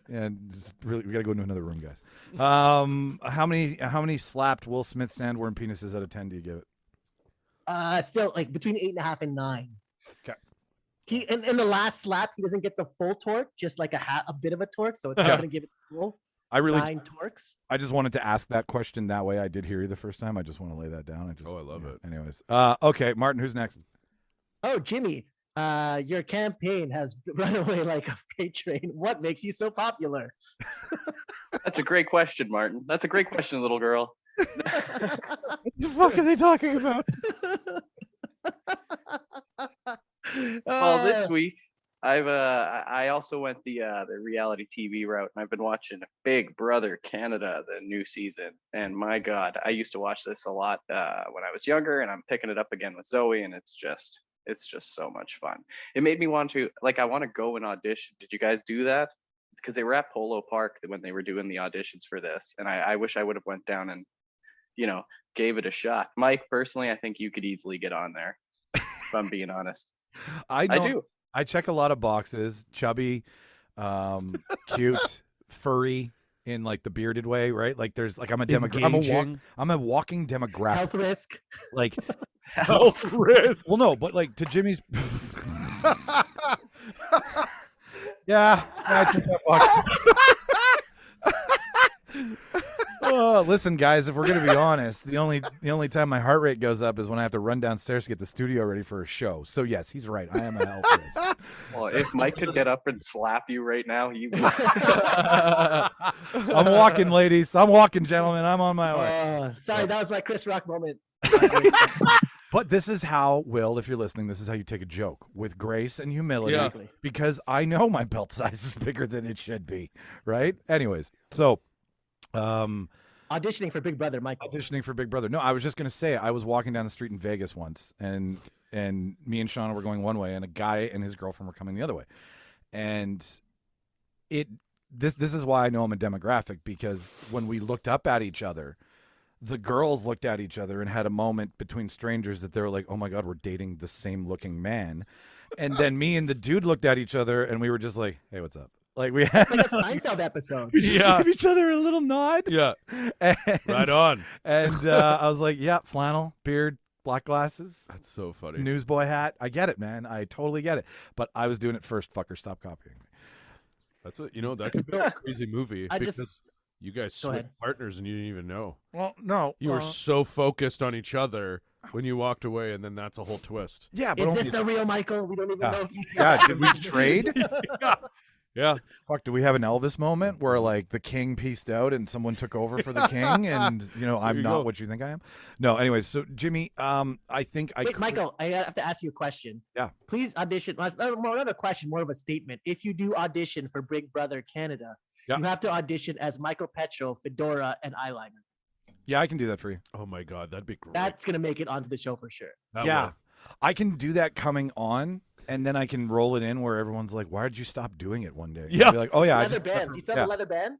And really, we gotta go into another room, guys. How many slapped Will Smith sandworm penises out of 10 do you give it?
Still like between 8.5 and 9.
Okay.
He in the last slap, he doesn't get the full torque, just like a bit of a torque, so it's not gonna give it full. 9 torques.
I just wanted to ask that question that way. I did hear you the first time. I just want to lay that down.
I love it.
Anyways, okay, Martin, who's next?
Oh, Jimmy, your campaign has run away like a freight train. What makes you so popular?
That's a great question, Martin. That's a great question, little girl.
What the fuck are they talking about?
Well, this week I also went the reality TV route, and I've been watching Big Brother Canada, the new season. And my God, I used to watch this a lot when I was younger, and I'm picking it up again with Zoe, and it's just so much fun. It made me want to I want to go and audition. Did you guys do that? Because they were at Polo Park when they were doing the auditions for this, and I wish I would have went down and gave it a shot. Mike, personally, I think you could easily get on there. If I'm being honest.
I
do.
I check a lot of boxes: chubby, cute, furry, in like the bearded way, right? Like there's like I'm a walking demographic.
Health risk.
Like
health risk.
Well, no, but like to Jimmy's. Yeah, I check that box. Oh, listen, guys, if we're gonna be honest, the only time my heart rate goes up is when I have to run downstairs to get the studio ready for a show. So yes, he's right. I am a health risk.
Well, if Mike could get up and slap you right now, he would.
I'm walking, ladies. I'm walking, gentlemen. I'm on my way.
Sorry, that was my Chris Rock moment.
But this is how, Will, if you're listening, this is how you take a joke with grace and humility.
Yeah.
Because I know my belt size is bigger than it should be, right? Anyways, so
Auditioning for Big Brother, Michael.
auditioning for Big Brother. No, I was just gonna say I was walking down the street in Vegas once, and me and Shauna were going one way, and a guy and his girlfriend were coming the other way, and this is why I know I'm a demographic, because when we looked up at each other, the girls looked at each other and had a moment between strangers that they were like, "Oh my God, we're dating the same looking man," and then me and the dude looked at each other and we were just like, "Hey, what's up?" Like we had
It's like a Seinfeld episode.
we just gave each other a little nod.
Yeah.
And,
Right on.
And I was like, "Yeah, flannel, beard, black glasses,
That's so funny.
newsboy hat. I get it, man. I totally get it." But I was doing it first. Fucker, stop copying me.
That's a, that could be a crazy movie
I
because
just-
you guys
Go
switched
ahead.
partners and you didn't even know.
Well, no,
You were so focused on each other when you walked away, and then that's a whole twist.
yeah, but
Is
only,
this the real Michael? We don't even
Yeah.
know if you
yeah. Did we trade?
Yeah.
Fuck, do we have an Elvis moment where like the king pieced out and someone took over for the king, and I'm
you
not
go.
what you think I am? No, anyways, so Jimmy, I think I
Wait,
could-
Michael, I have to ask you a question.
Yeah.
Please audition. Not a question, more of a statement. If you do audition for Big Brother Canada,
Yeah.
you have to audition as Michael Petrow, fedora, and eyeliner.
Yeah, I can do that for you.
Oh my God, that'd be great.
That's gonna make it onto the show for sure.
That
Yeah,
would.
I can do that coming on, and then I can roll it in where everyone's like, "Why did you stop doing it one day?"
Yeah.
I'll be like, "Oh yeah, I
Leather
just
band. Do you still have a leather band?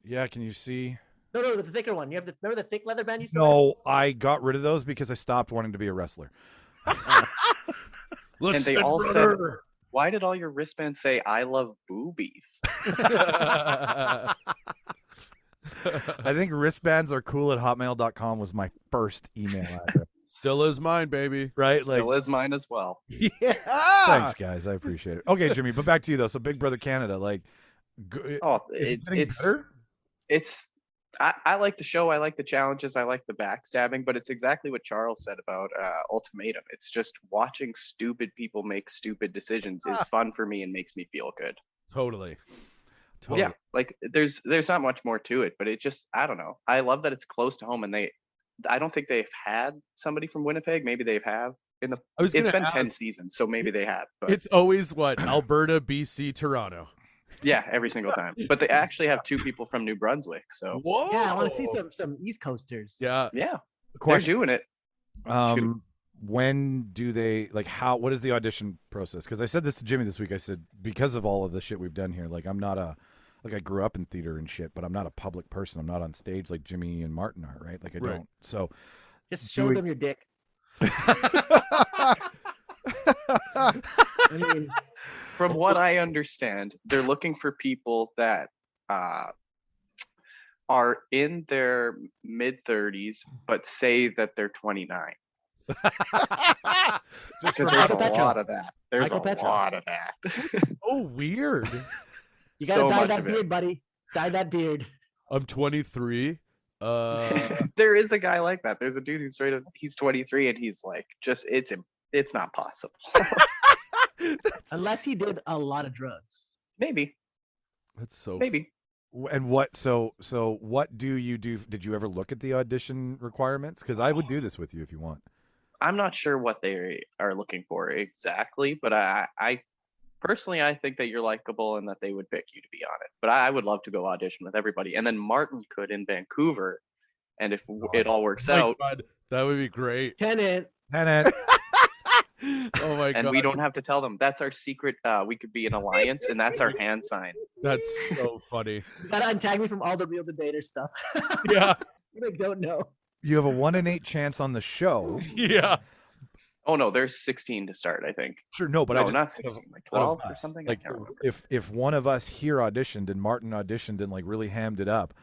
yeah." Can you see?
No, the thicker one. You have remember the thick leather band you still have?
No, I got rid of those because I stopped wanting to be a wrestler.
And they all said, "Why did all your wristbands say I love boobies?"
I think wristbands are cool at hotmail.com was my first email address.
Still is mine, baby.
Right?
Still is mine as well.
Yeah.
Thanks, guys. I appreciate it. Okay, Jimmy, but back to you though. So, Big Brother Canada, like,
Oh,
is it getting
it's
better?
it's I like the show. I like the challenges. I like the backstabbing. But it's exactly what Charles said about Ultimatum. It's just watching stupid people make stupid decisions is fun for me and makes me feel good.
Totally.
Yeah, like there's not much more to it, but it just I don't know. I love that it's close to home, and I don't think they've had somebody from Winnipeg. Maybe they have in the.
I was
It's
gonna
been 10
ask-
seasons, so maybe they have. But
It's always what? Alberta, BC, Toronto.
yeah, every single time. But they actually have 2 people from New Brunswick, so
Whoa.
Yeah, I want to see some East Coasters.
Yeah.
yeah, they're
Question.
doing it.
When do they what is the audition process? Because I said this to Jimmy this week. I said, because of all of the shit we've done here, like I'm not I grew up in theater and shit, but I'm not a public person. I'm not on stage like Jimmy and Martin are, right? Like I
Right.
don't. So
Just show them your dick. I mean,
From what I understand, they're looking for people that are in their mid-30s but say that they're 29.
just
Because
for-
there's
Michael
a
Petrow.
lot of that. There's
Michael
a
Petrow.
lot of that.
Oh, weird.
you gotta
So
dye
much
that
of it.
beard, buddy. Dye that beard.
I'm 23.
There is a guy like that. There's a dude who's straight up. He's 23 and he's like, just it's not possible.
Unless he did a lot of drugs.
Maybe,
That's so
maybe.
And what? So what do you do? Did you ever look at the audition requirements? Because I would do this with you if you want.
I'm not sure what they are looking for exactly, but I personally I think that you're likable and that they would pick you to be on it. But I would love to go audition with everybody, and then Martin could in Vancouver, and if it all works
my
out,
God, that would be great.
Tenant.
Tenet.
Oh my
and
God.
we don't have to tell them. That's our secret. We could be an alliance, and that's our hand sign.
That's so funny.
You gotta untag me from all the Real Debater stuff.
Yeah.
They don't know.
You have a 1 in 8 chance on the show.
Yeah.
Oh no, there's 16 to start, I think.
Sure, no, but
No,
I just,
not 16, like
one of
12 or
us.
something.
Like
I can't remember.
if one of us here auditioned and Martin auditioned and like really hammed it up,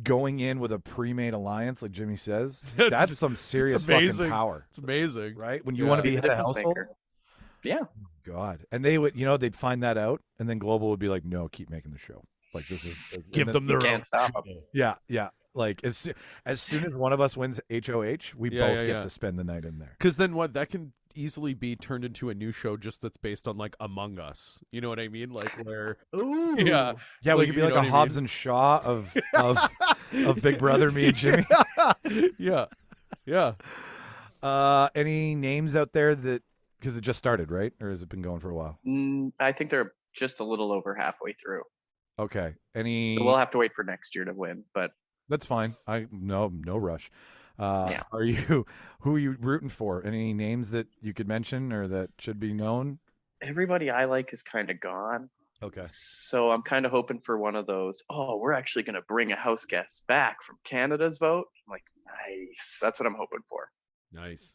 going in with a pre-made alliance, like Jimmy says, that's some serious fucking
amazing.
power,
It's amazing.
right? When you
Yeah.
want to
Be
be
the
head of
difference
household.
maker. Yeah.
God, and they would, they'd find that out, and then Global would be like, "No, keep making the show." Like this is
Give them their
can't
own
stop 'em.
show.
Yeah. Like as soon as one of us wins HOH, we
Yeah,
both
yeah,
get
yeah.
to spend the night in there.
Because then what? That can easily be turned into a new show just that's based on like Among Us. You know what I mean? Like where
Ooh.
yeah,
Yeah, we
Like,
could be
you
like
know
a
what I
Hobbs
mean?
and Shaw of Big Brother, me and Jimmy.
yeah, yeah.
Any names out there that because it just started, right? Or has it been going for a while?
I think they're just a little over halfway through.
Okay. Any
So we'll have to wait for next year to win. But
That's fine. No rush.
Yeah.
Are you who are you rooting for? Any names that you could mention or that should be known?
everybody I like is kind of gone.
Okay.
So I'm kind of hoping for one of those. Oh, we're actually going to bring a house guest back from Canada's vote. I'm like, nice. That's what I'm hoping for.
Nice.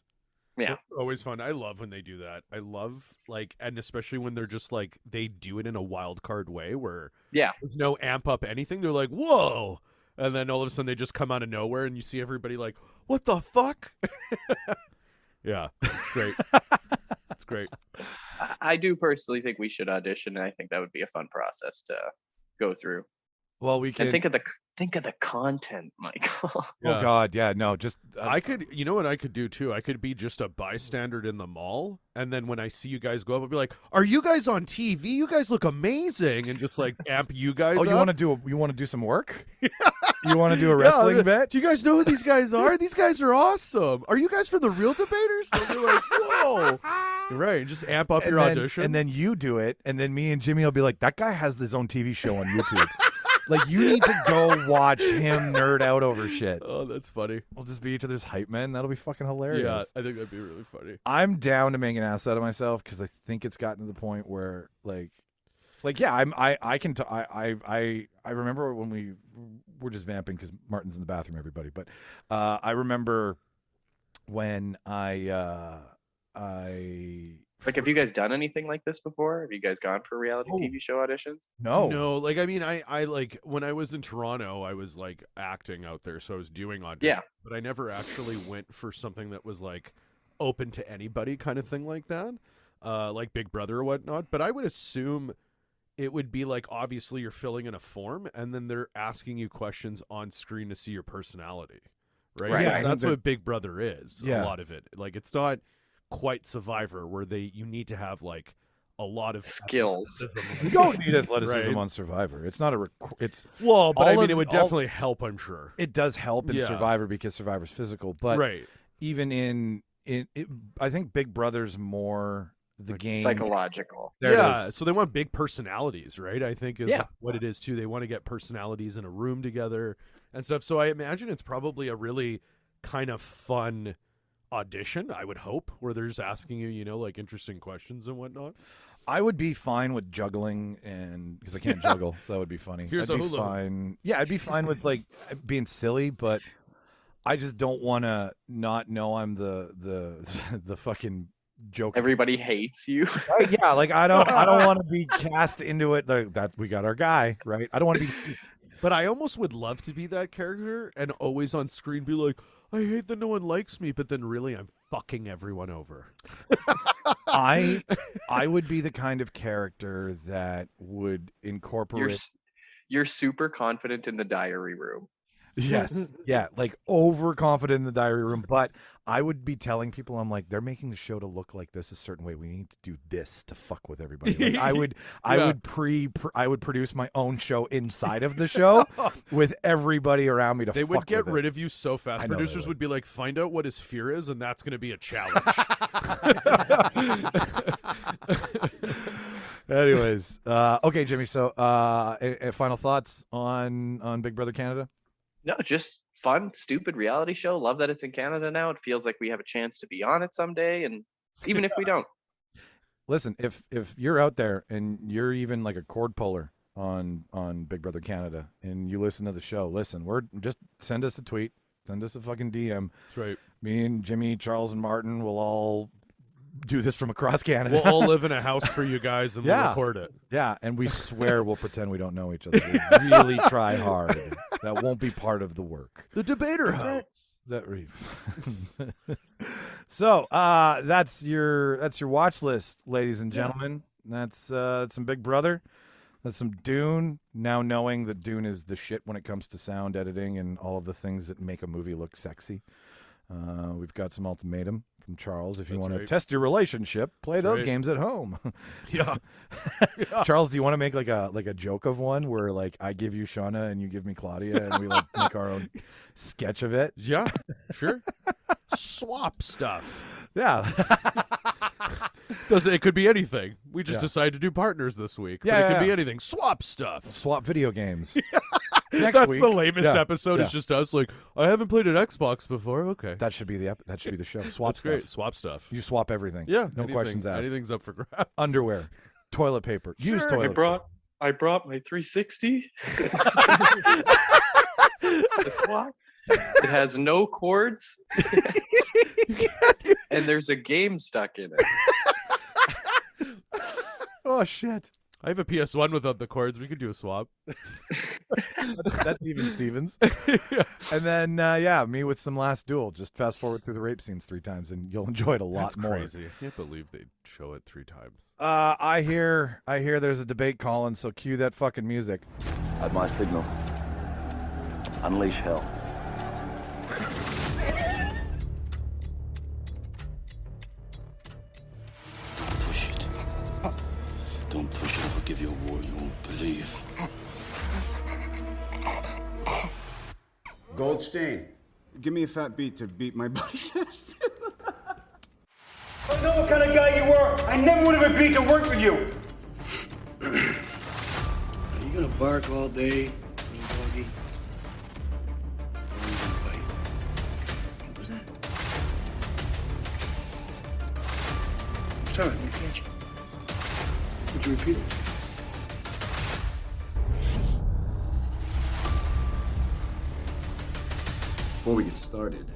Yeah.
Always fun. I love when they do that. I love and especially when they're just like they do it in a wild card way where
Yeah.
there's no amp up anything. They're like, whoa. And then all of a sudden they just come out of nowhere and you see everybody like, what the fuck? Yeah. It's great. It's great.
I do personally think we should audition, and I think that would be a fun process to go through.
Well, we can
And think of the content, Michael.
Oh
Yeah.
God, yeah, no, just
I could, you know what I could do too? I could be just a bystander in the mall, and then when I see you guys go up, I'll be like, "Are you guys on TV? You guys look amazing!" And just like amp you guys.
Oh,
up.
you want to do some work? You want to do a wrestling
Yeah,
bet?
Do you guys know who these guys are? These guys are awesome. Are you guys from the Reel Debaters? And they're like, "Whoa!" You're right. Just amp up your audition,
and then you do it, and then me and Jimmy will be like, "That guy has his own TV show on YouTube." Like, you need to go watch him nerd out over shit.
oh, that's funny.
We'll just be each other's hype men. That'll be fucking hilarious.
Yeah, I think that'd be really funny.
I'm down to make an ass out of myself because I think it's gotten to the point where, like yeah, I remember when we were just vamping because Martin's in the bathroom, everybody. But I remember when
Like, have you guys done anything like this before? Have you guys gone for reality
Oh.
TV show auditions?
No, like I mean, I like when I was in Toronto, I was like acting out there, so I was doing auditions.
Yeah.
But I never actually went for something that was like open to anybody kind of thing like that, like Big Brother or whatnot. But I would assume it would be like obviously you're filling in a form, and then they're asking you questions on screen to see your personality, right?
Right.
Yeah,
I think
that's
that-
what Big Brother is.
Yeah.
A lot of it, like it's not quite Survivor where you need to have like a lot of
Skills.
you don't need athleticism
Right.
on Survivor. It's not it's
Well, but I
all
mean,
of-
it would
all-
definitely help, I'm sure.
it does help in
Yeah.
Survivor because Survivor's physical, but
Right.
even in I think Big Brother's more the
Like
game.
Psychological.
There it
Yeah,
is.
so they want big personalities, right? I think is
Yeah.
what it is too. They want to get personalities in a room together and stuff. So I imagine it's probably a really kind of fun audition, I would hope, where they're just asking you, like interesting questions and whatnot.
I would be fine with juggling, and because I can't juggle, so that would be funny.
Here's
I'd
a
be
hula hoop.
fine. Yeah, I'd be fine with like being silly, but I just don't want to not know I'm the the fucking joke.
Everybody hates you.
Right, yeah, like I don't want to be cast into it. Like, that we got our guy, right? I don't want to be.
But I almost would love to be that character and always on screen be like, I hate that no one likes me, but then really I'm fucking everyone over.
I would be the kind of character that would incorporate.
You're super confident in the diary room.
Yeah, like overconfident in the diary room. But I would be telling people, I'm like, they're making the show to look like this a certain way. We need to do this to fuck with everybody. Like, I would produce my own show inside of the show with everybody around me to.
They
fuck
would get
with
rid
it.
of you so fast.
I know they
Producers would be like, find out what his fear is, and that's going to be a challenge.
Anyways, okay, Jimmy. So, final thoughts on Big Brother Canada?
No, just fun, stupid reality show. Love that it's in Canada now. It feels like we have a chance to be on it someday, and even if we don't.
Listen, if you're out there and you're even like a cord puller on Big Brother Canada and you listen to the show, listen, just send us a tweet, send us a fucking DM.
That's right.
Me and Jimmy, Charles, and Martin will all do this from across Canada.
We'll all live in a house for you guys and we'll
Yeah.
record it.
Yeah, and we swear we'll pretend we don't know each other. We really try hard. That won't be part of the work.
The debater house.
So that's your watch list, ladies and gentlemen. That's some Big Brother. There's some Dune. Now knowing that Dune is the shit when it comes to sound editing and all of the things that make a movie look sexy. We've got some Ultimatum from Charles. If you want to test your relationship, play those games at home.
Yeah.
Charles, do you want to make like a joke of one where like I give you Shauna and you give me Claudia and we like make our own sketch of it?
Yeah, sure. Swap stuff.
Yeah.
It could be anything. We just decided to do partners this week.
Yeah,
but it could be anything. Swap stuff.
Swap video games.
That's
week.
the lamest episode.
Yeah.
It's just us like, I haven't played an Xbox before. Okay.
That should be the show. Swap
That's
stuff.
great. Swap stuff.
You swap everything.
Yeah.
No questions asked.
Anything's up for grabs.
Underwear, toilet paper. Use toilet paper.
I brought my 360. The swap. It has no cords. And there's a game stuck in it.
Oh shit.
I have a PS1 without the cords. We could do a swap.
That's even Stevens. And then, me with some Last Duel. Just fast forward through the rape scenes 3 times, and you'll enjoy it a lot more.
Crazy. I can't believe they show it 3 times.
I hear there's a debate calling, so cue that fucking music.
At my signal, unleash hell.
Push it. Don't push it. I'll give you a war you won't believe.
Goldstein, give me a fat beat to beat my buddy's ass.
I know what kind of guy you were. I never would have agreed to work with you.
Are you gonna bark all day, little doggy? Or are you gonna bite? What was that? Sorry, I didn't catch you. Would you repeat it?
Before we get started,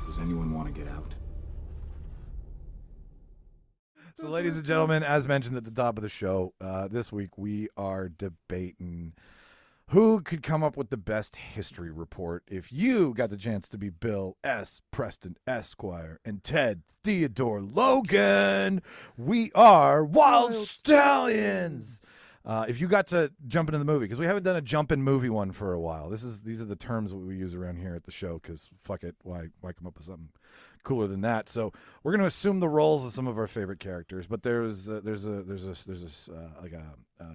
does anyone want to get out?
So, ladies and gentlemen, as mentioned at the top of the show, this week we are debating who could come up with the best history report if you got the chance to be Bill S. Preston Esquire and Ted Theodore Logan. We are Wild Stallions. If you got to jump into the movie, because we haven't done a jump in movie one for a while. These are the terms that we use around here at the show. Because fuck it, why come up with something cooler than that? So we're going to assume the roles of some of our favorite characters, but there's a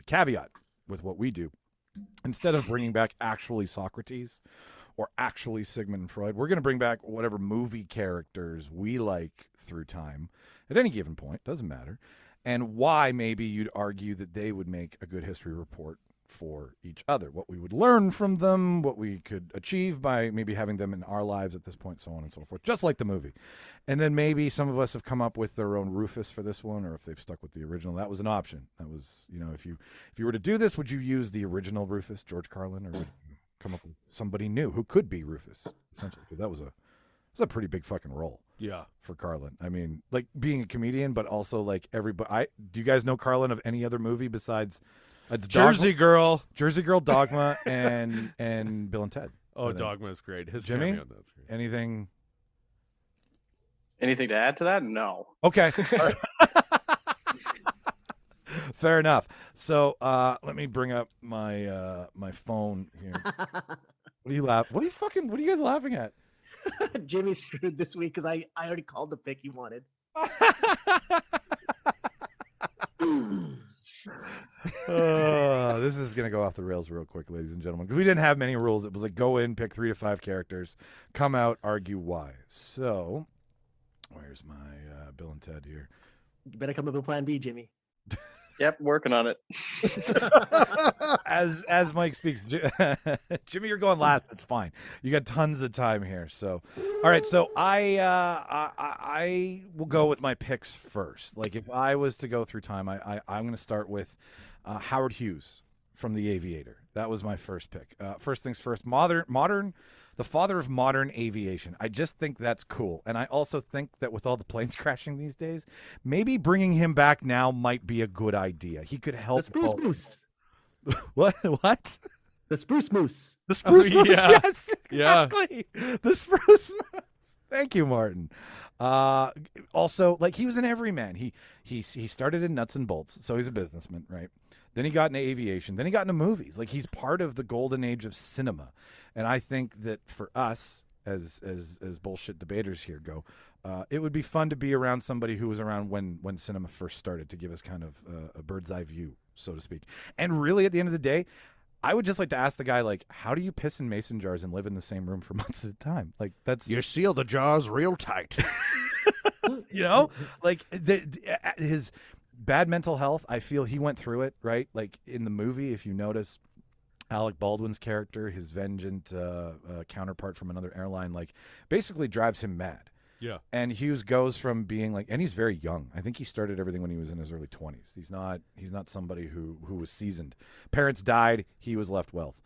caveat with what we do. Instead of bringing back actually Socrates or actually Sigmund Freud, we're going to bring back whatever movie characters we like through time at any given point. Doesn't matter. And why maybe you'd argue that they would make a good history report for each other, what we would learn from them, what we could achieve by maybe having them in our lives at this point, so on and so forth, just like the movie. And then maybe some of us have come up with their own Rufus for this one, or if they've stuck with the original. That was an option. That was, if you were to do this, would you use the original Rufus, George Carlin, or would you come up with somebody new who could be Rufus, essentially? Because that was a pretty big fucking role.
Yeah,
for Carlin. I mean, like being a comedian, but also like everybody. Do you guys know Carlin of any other movie besides
Jersey Girl,
Dogma, and Bill and Ted?
Oh, Dogma is great. His
Jimmy,
cameo, that's great.
Anything
to add to that? No.
Okay. Fair enough. So let me bring up my my phone here. What are you What are you guys laughing at?
Jimmy screwed this week because I already called the pick he wanted.
This is going to go off the rails real quick, ladies and gentlemen, because we didn't have many rules. It was like go in, pick 3 to 5 characters, come out, argue why. So where's my Bill and Ted here?
You better come up with plan B, Jimmy.
Yep, working on it.
As Mike speaks, Jimmy, you're going last. That's fine. You got tons of time here. So, all right. So I will go with my picks first. Like if I was to go through time, I'm going to start with Howard Hughes from The Aviator. That was my first pick. First things first. Modern. The father of modern aviation. I just think that's cool. And I also think that with all the planes crashing these days, maybe bringing him back now might be a good idea. He could help.
The Spruce Moose.
What?
The Spruce Moose.
The Spruce Moose,
yeah.
yes, exactly. Yeah. The Spruce Moose. Thank you, Martin. Also, like he was an everyman. He started in nuts and bolts, so he's a businessman, right? Then he got into aviation. Then he got into movies. Like, he's part of the golden age of cinema. And I think that for us, as bullshit debaters here go, it would be fun to be around somebody who was around when cinema first started, to give us kind of a bird's eye view, so to speak. And really, at the end of the day, I would just like to ask the guy, like, how do you piss in mason jars and live in the same room for months at a time? Like, that's...
You seal the jars real tight.
You know? Like, his bad mental health, I feel he went through it, right? Like, in the movie, if you notice, Alec Baldwin's character, his vengeant counterpart from another airline, like, basically drives him mad.
Yeah.
And Hughes goes from being like, and he's very young. I think he started everything when he was in his early 20s. He's not somebody who was seasoned. Parents died. He was left wealth.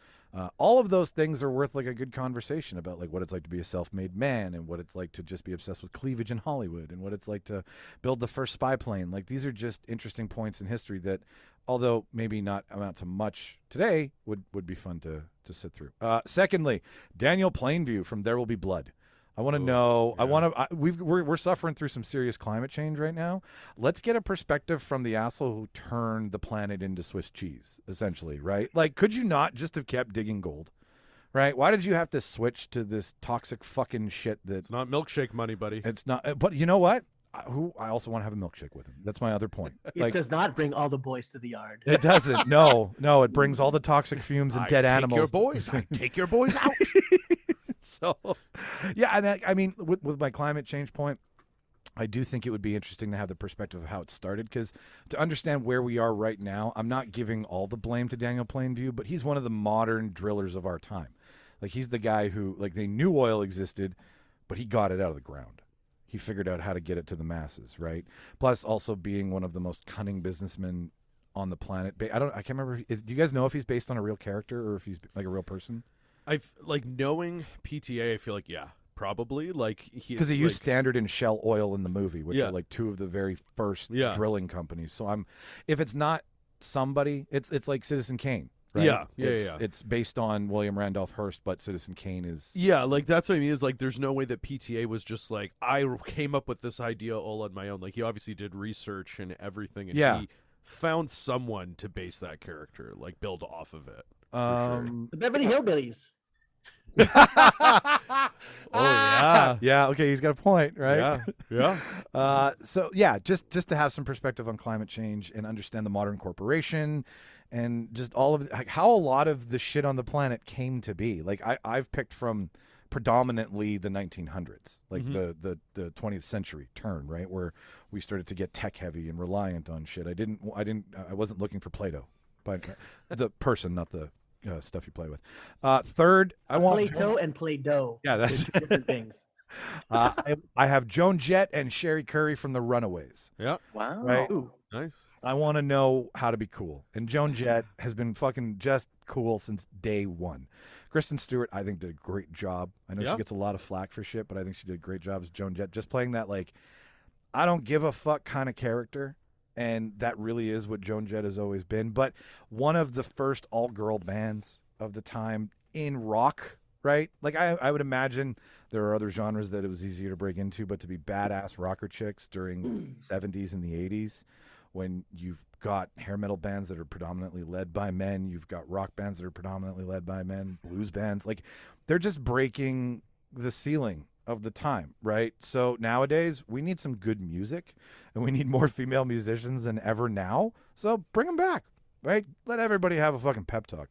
All of those things are worth like a good conversation about like what it's like to be a self-made man, and what it's like to just be obsessed with cleavage in Hollywood, and what it's like to build the first spy plane. Like, these are just interesting points in history that, although maybe not amount to much today, would be fun to sit through. Secondly, Daniel Plainview from There Will Be Blood. I want to know. Yeah. We're suffering through some serious climate change right now. Let's get a perspective from the asshole who turned the planet into Swiss cheese, essentially, right? Like, could you not just have kept digging gold, right? Why did you have to switch to this toxic fucking shit? That's
not milkshake money, buddy.
It's not. But you know what? I also want to have a milkshake with him. That's my other point.
It does not bring all the boys to the yard.
It doesn't. No. It brings all the toxic fumes and dead animals.
I take your boys out.
So, yeah, and I mean, with my climate change point, I do think it would be interesting to have the perspective of how it started, because to understand where we are right now, I'm not giving all the blame to Daniel Plainview, but he's one of the modern drillers of our time. Like, he's the guy who, like, they knew oil existed, but he got it out of the ground. He figured out how to get it to the masses, right? Plus, also being one of the most cunning businessmen on the planet. I can't remember. Do you guys know if he's based on a real character or if he's like a real person?
I've like knowing PTA. I feel like probably like
because he used Standard and Shell Oil in the movie, which are like two of the very first drilling companies. So if it's not somebody, it's like Citizen Kane. Right? It's based on William Randolph Hearst, but Citizen Kane is
like that's what I mean. Is like there's no way that PTA was just like I came up with this idea all on my own. Like he obviously did research and everything, and he found someone to base that character, like build off of it.
The Beverly Hillbillies.
Yeah. Okay, he's got a point, right?
Yeah.
So yeah, just to have some perspective on climate change and understand the modern corporation and just all of like how a lot of the shit on the planet came to be. Like I've picked from predominantly the 1900s, like the 20th century turn, right, where we started to get tech heavy and reliant on shit. I wasn't looking for Play-Doh, but the person, not the stuff you play with. Third, I want
Play-Doh and Play-Doh.
Yeah, that's
two different things.
I have Joan Jett and Sherry Curry from The Runaways.
Yeah.
Wow.
Right?
Ooh.
Nice.
I want to know how to be cool. And Joan Jett has been fucking just cool since day one. Kristen Stewart, I think, did a great job. I know she gets a lot of flack for shit, but I think she did a great job as Joan Jett. Just playing that, like, I don't give a fuck kind of character. And that really is what Joan Jett has always been. But one of the first all-girl bands of the time in rock, right? Like, I would imagine there are other genres that it was easier to break into, but to be badass rocker chicks during the 70s and the 80s, when you've got hair metal bands that are predominantly led by men, you've got rock bands that are predominantly led by men, blues bands, like, they're just breaking the ceiling of the time, right? So nowadays we need some good music and we need more female musicians than ever now. So bring them back, right? Let everybody have a fucking pep talk.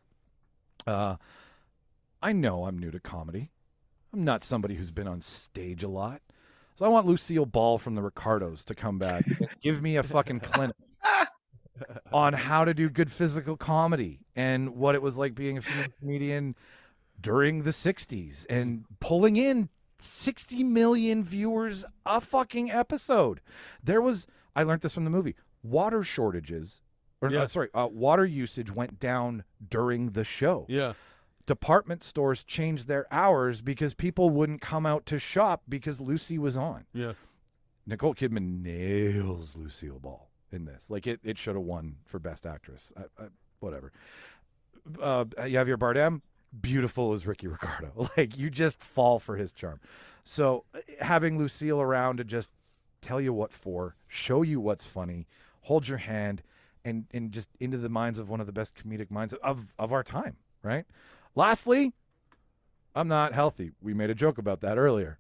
I know I'm new to comedy. I'm not somebody who's been on stage a lot. So I want Lucille Ball from the Ricardos to come back and give me a fucking clinic on how to do good physical comedy and what it was like being a female comedian during the 60s and pulling in 60 million viewers a fucking episode. I learned this from the movie. Water shortages, water usage went down during the show.
Yeah.
Department stores changed their hours because people wouldn't come out to shop because Lucy was on.
Yeah.
Nicole Kidman nails Lucille Ball in this. Like, it should have won for Best Actress. Whatever. Javier Bardem, beautiful as Ricky Ricardo. Like, you just fall for his charm. So having Lucille around to just tell you what for, show you what's funny, hold your hand, and just into the minds of one of the best comedic minds of our time, right? Lastly, I'm not healthy. We made a joke about that earlier.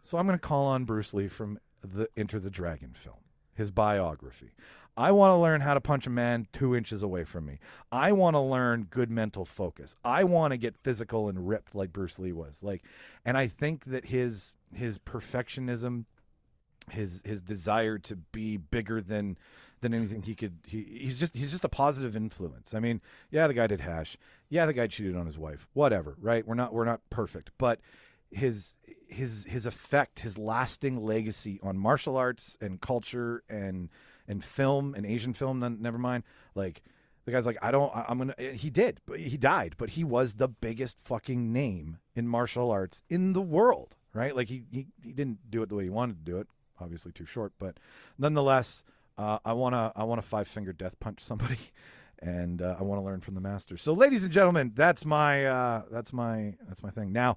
So I'm going to call on Bruce Lee from the Enter the Dragon film, his biography. I want to learn how to punch a man 2 inches away from me. I want to learn good mental focus. I want to get physical and ripped like Bruce Lee was. And I think that his perfectionism, his desire to be bigger than anything he's just a positive influence. I mean, yeah, the guy did hash. Yeah, the guy cheated on his wife. Whatever, right? We're not perfect, but his effect, his lasting legacy on martial arts and culture and film and Asian film, never mind. Like, the guy's like, he died, but he was the biggest fucking name in martial arts in the world, right? Like, he didn't do it the way he wanted to do it, obviously too short, but nonetheless, I want to 5-finger death punch somebody, and I want to learn from the master. So, ladies and gentlemen, that's my thing. Now,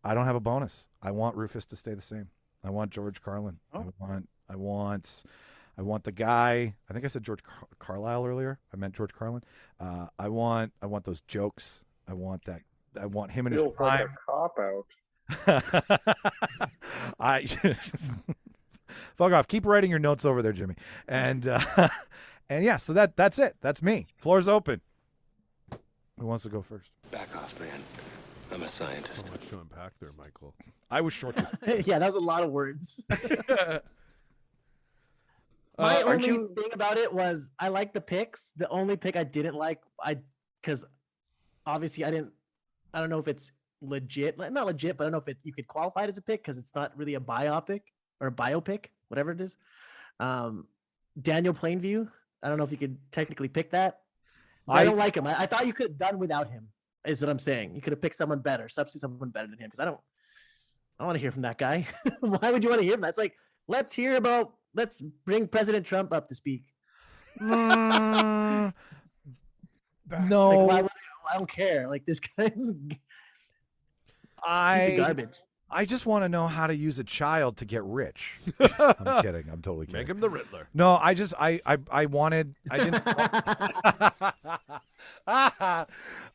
I don't have a bonus. I want Rufus to stay the same. I want George Carlin. Oh. I want the guy. I think I said George Carlisle earlier. I meant George Carlin. I want those jokes. I want that. I want him in his prime.
Like a cop out.
I fuck off. Keep writing your notes over there, Jimmy. And yeah. So that's it. That's me. Floor's open. Who wants to go first?
Back off, man. I'm a scientist.
So much to unpack there, Michael.
I was short.
Yeah, that was a lot of words. My only thing about it was I like the picks. The only pick I didn't like, because obviously I don't know if it's legit, not legit, but I don't know if you could qualify it as a pick because it's not really a biopic or a biopic, whatever it is. Daniel Plainview, I don't know if you could technically pick that. I don't like him. I thought you could have done without him, is what I'm saying. You could have picked someone better, substitute someone better than him, because I don't want to hear from that guy. Why would you want to hear him? That's like, let's bring President Trump up to speak.
No.
Like, I don't care. Like, this guy's he's garbage.
I just want to know how to use a child to get rich. I'm kidding. I'm totally kidding.
Make him the Riddler.
No, I didn't.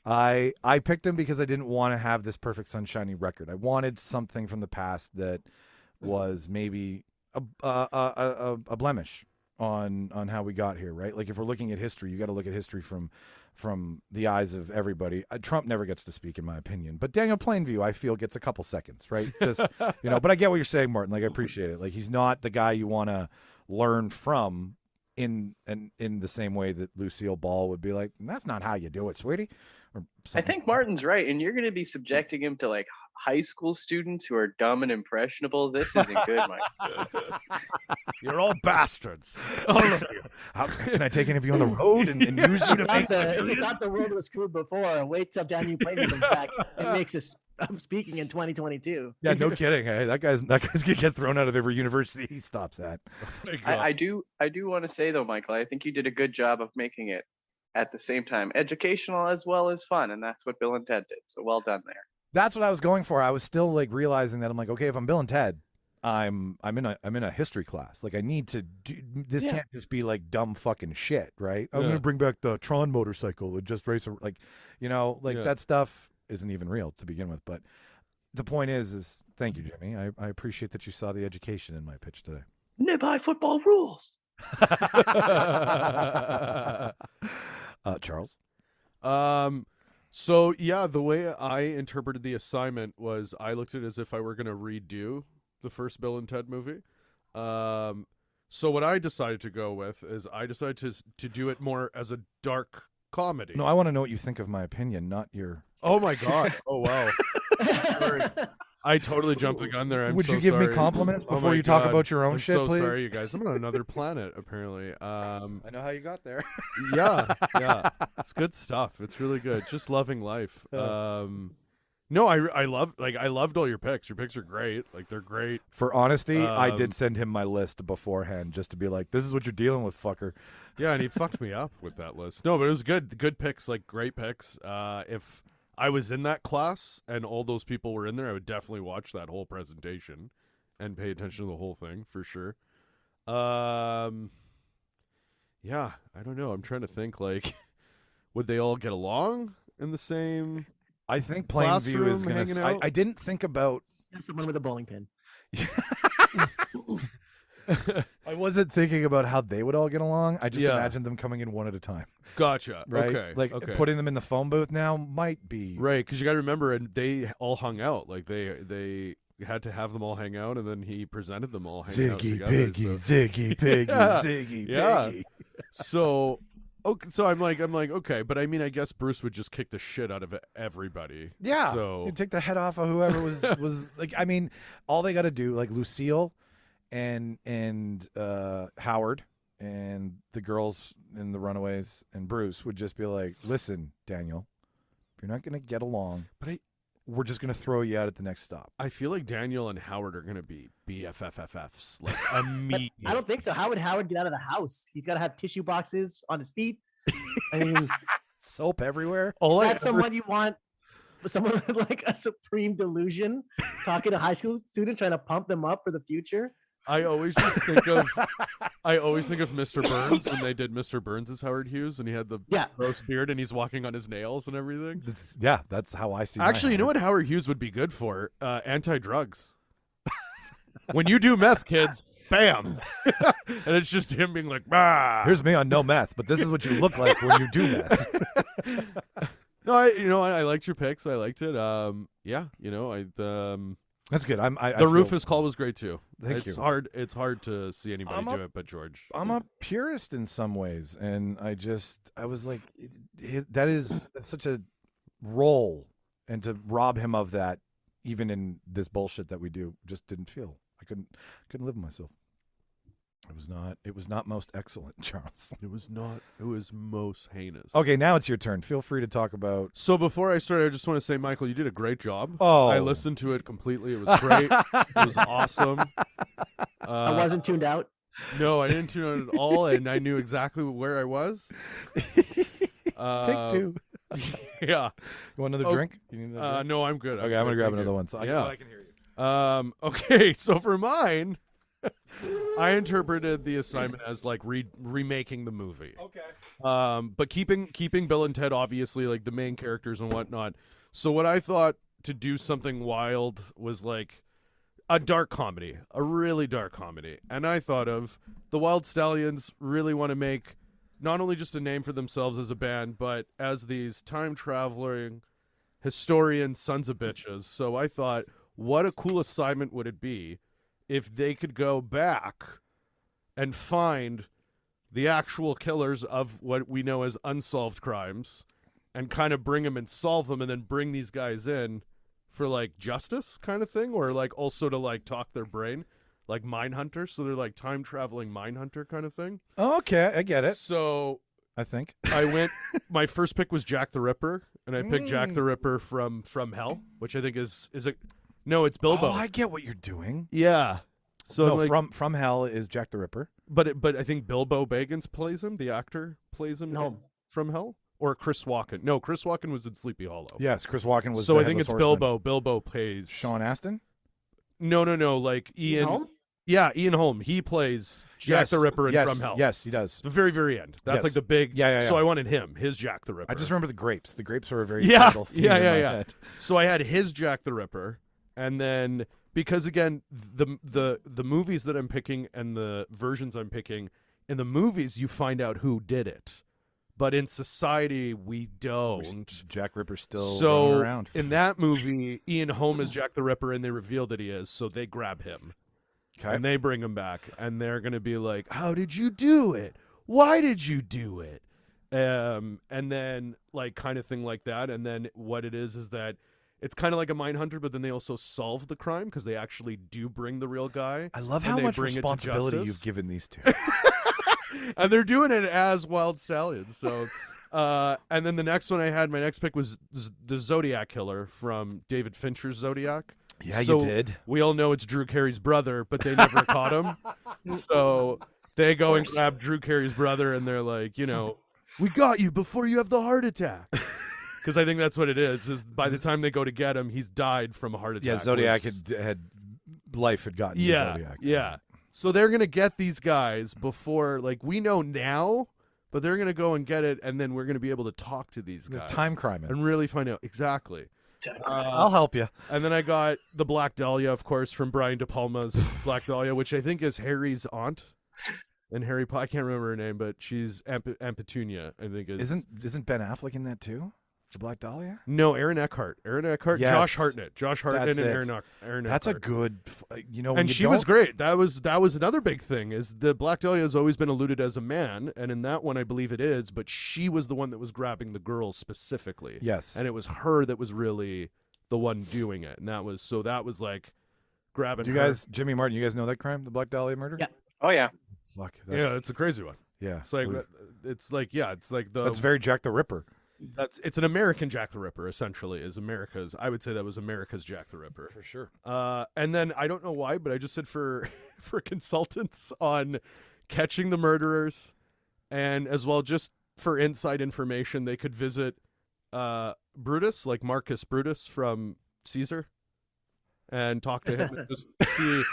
I picked him because I didn't want to have this perfect sunshiny record. I wanted something from the past that was maybe a blemish on how we got here, right? Like, if we're looking at history, you got to look at history from the eyes of everybody. Trump never gets to speak, in my opinion, but Daniel Plainview, I feel, gets a couple seconds, right? Just but I get what you're saying, Martin. Like, I appreciate it. Like, he's not the guy you want to learn from in the same way that Lucille Ball would be like, that's not how you do it, sweetie.
I think Martin's right, and you're going to be subjecting him to like high school students who are dumb and impressionable. This isn't good, Mike.
You're all bastards. All of you.
How can I take any of you on the road and use you to make
if you thought the world was screwed before, wait till Daniel Plainview comes back and makes us speaking in 2022.
Yeah, no kidding. Hey, that guy's gonna get thrown out of every university he stops at.
I do want to say though, Michael, I think you did a good job of making it at the same time educational as well as fun, and that's what Bill and Ted did. So well done there.
That's what I was going for. I was still like realizing that I'm like, okay, if I'm Bill and Ted, I'm in a history class. Like, I need to do this. Can't just be like dumb fucking shit, right? I'm gonna bring back the Tron motorcycle and just race that stuff isn't even real to begin with. But the point is thank you, Jimmy. I appreciate that you saw the education in my pitch today.
Nearby football rules.
Charles.
So yeah, the way I interpreted the assignment was I looked at it as if I were going to redo the first Bill and Ted movie. So what I decided to go with is I decided to do it more as a dark comedy.
No, I want to know what you think of my opinion, not your.
Oh my God! Oh wow! Sorry. I totally jumped the gun there.
Would you give me compliments before you talk about your own shit,
so
please?
Sorry, you guys. I'm on another planet, apparently.
I know how you got there.
yeah. It's good stuff. It's really good. Just loving life. No, I loved all your picks. Your picks are great. Like, they're great.
For honesty, I did send him my list beforehand just to be like, this is what you're dealing with, fucker.
Yeah, and he fucked me up with that list. No, but it was good. Good picks, like great picks. If I was in that class and all those people were in there, I would definitely watch that whole presentation and pay attention to the whole thing for sure. yeah, I don't know. I'm trying to think, like, would they all get along in the same
I think Plainview is going
hanging
to.
out?
I didn't think about.
Someone with a bowling pin.
I wasn't thinking about how they would all get along. I just
Yeah.
imagined them coming in one at a time.
Gotcha.
Right?
Okay.
Like
okay.
putting them in the phone booth now might be
Right, because you got to remember, and they all hung out. Like they had to have them all hang out, and then he presented them all hanging out
Ziggy
together.
Piggy,
so.
Ziggy Piggy,
Yeah.
Ziggy
Yeah.
Piggy.
So, okay, so I'm like, okay, but I mean, I guess Bruce would just kick the shit out of everybody.
Yeah.
So
You take the head off of whoever was like. I mean, all they got to do, like Lucille and Howard and the girls and the Runaways and Bruce would just be like, "Listen, Daniel, if you're not going to get along, we're just going to throw you out at the next stop."
I feel like Daniel and Howard are gonna be BFFFs like immediately.
I don't think so. How would Howard get out of the house? He's got to have tissue boxes on his feet. I mean,
soap everywhere.
Is that someone you want? Someone with like a supreme delusion, talking to high school students, trying to pump them up for the future.
I always just think of Mr. Burns when they did Mr. Burns as Howard Hughes, and he had the gross beard, and he's walking on his nails and everything.
That's how I see.
Actually, you know what Howard Hughes would be good for? Anti-drugs. When you do meth, kids, bam, and it's just him being like, "Bah."
Here's me on no meth, but this is what you look like when you do meth.
No, I liked your picks. I liked it. Yeah,
That's good.
The Rufus call was great too.
Thank
It's
you.
hard. It's hard to see anybody do it, but George.
I'm a purist in some ways, and I was like, that's such a role, and to rob him of that, even in this bullshit that we do, just didn't feel. I couldn't live with myself. It was not most excellent, Charles.
It was not. It was most heinous.
Okay, now it's your turn. Feel free to talk about.
So before I start, I just want to say, Michael, you did a great job.
Oh.
I listened to it completely. It was great. It was awesome.
I wasn't tuned out.
No, I didn't tune out at all, and I knew exactly where I was.
Take two.
Yeah.
You want another drink? You need another drink?
No, I'm good.
Okay, I'm gonna grab another one. So I can hear you.
Okay, so for mine, I interpreted the assignment as like remaking the movie.
Okay.
But keeping Bill and Ted obviously like the main characters and whatnot. So what I thought to do something wild was like a dark comedy, a really dark comedy. And I thought of the Wild Stallions really want to make not only just a name for themselves as a band, but as these time traveling historian sons of bitches. So I thought, what a cool assignment would it be if they could go back and find the actual killers of what we know as unsolved crimes and kind of bring them and solve them and then bring these guys in for like justice kind of thing, or like also to like talk their brain, like Mindhunter. So they're like time traveling Mindhunter kind of thing.
Okay, I get it.
So
I think
I went, my first pick was Jack the Ripper, and I picked Jack the Ripper from Hell, which I think is it. No, it's Bilbo.
Oh, I get what you're doing.
Yeah. So
no,
like,
from Hell is Jack the Ripper.
But I think Bilbo Baggins plays him. The actor plays him from Hell, or Chris Walken. No, Chris Walken was in Sleepy Hollow.
Yes, Chris Walken was.
So
the
I think it's
Headless Horseman.
Bilbo. Bilbo plays
Sean Astin.
No. Like Ian.
Holm?
Yeah, Ian Holm. He plays Jack the Ripper in From Hell.
Yes, he does.
The very, very end. That's
Yes.
like the big.
Yeah.
So I wanted him. His Jack the Ripper.
I just remember the grapes. The grapes were a very
Yeah.
vital scene in my head.
So I had his Jack the Ripper, and then because again the movies that I'm picking and the versions I'm picking, in the movies you find out who did it, but in society we don't.
Jack Ripper's still
so
running around.
In that movie, Ian Holm is Jack the Ripper, and they reveal that he is, so they grab him.
Okay.
And they bring him back, and they're going to be like, how did you do it? Why did you do it? And then, like, kind of thing like that. And then what it is that it's kind of like a Mindhunter, but then they also solve the crime because they actually do bring the real guy.
I love
and
how
they
much
bring it to
responsibility
justice.
you've given these two.
And they're doing it as Wild Stallions. So, and then the next one I had, my next pick was the Zodiac Killer from David Fincher's Zodiac.
Yeah,
So
you did.
We all know it's Drew Carey's brother, but they never caught him. So they go and grab Drew Carey's brother, and they're like, we got you before you have the heart attack. Because I think that's what it is by the time they go to get him, he's died from a heart attack.
Yeah, Zodiac had life had gotten to Zodiac.
Yeah. So they're going to get these guys before, like, we know now but they're going to go and get it, and then we're going to be able to talk to these
The
guys.
time crime.
And really find out. Exactly.
I'll help you.
And then I got the Black Dahlia, of course, from Brian De Palma's Black Dahlia, which I think is Harry's aunt. And Harry Potter, I can't remember her name, but she's Aunt Petunia, I think.
Isn't Ben Affleck in that too? The Black Dahlia?
No, Aaron Eckhart.
Yes.
Josh Hartnett. Josh Hartnett and Aaron Eckhart.
That's a good,
and she was great. That was another big thing, is the Black Dahlia has always been alluded as a man, and in that one I believe it is, but she was the one that was grabbing the girls specifically.
Yes.
And it was her that was really the one doing it. And that was like grabbing
Do you
her.
guys, Jimmy Martin, you guys know that crime, the Black Dahlia murder?
Yeah.
Oh yeah.
Fuck.
Yeah, it's a crazy one.
Yeah.
It's like
That's very Jack the Ripper.
It's an American Jack the Ripper, essentially, is America's. I would say that was America's Jack the Ripper.
For sure.
And then I don't know why, but I just said for consultants on catching the murderers, and as well just for inside information, they could visit Brutus, like Marcus Brutus from Caesar, and talk to him and just see,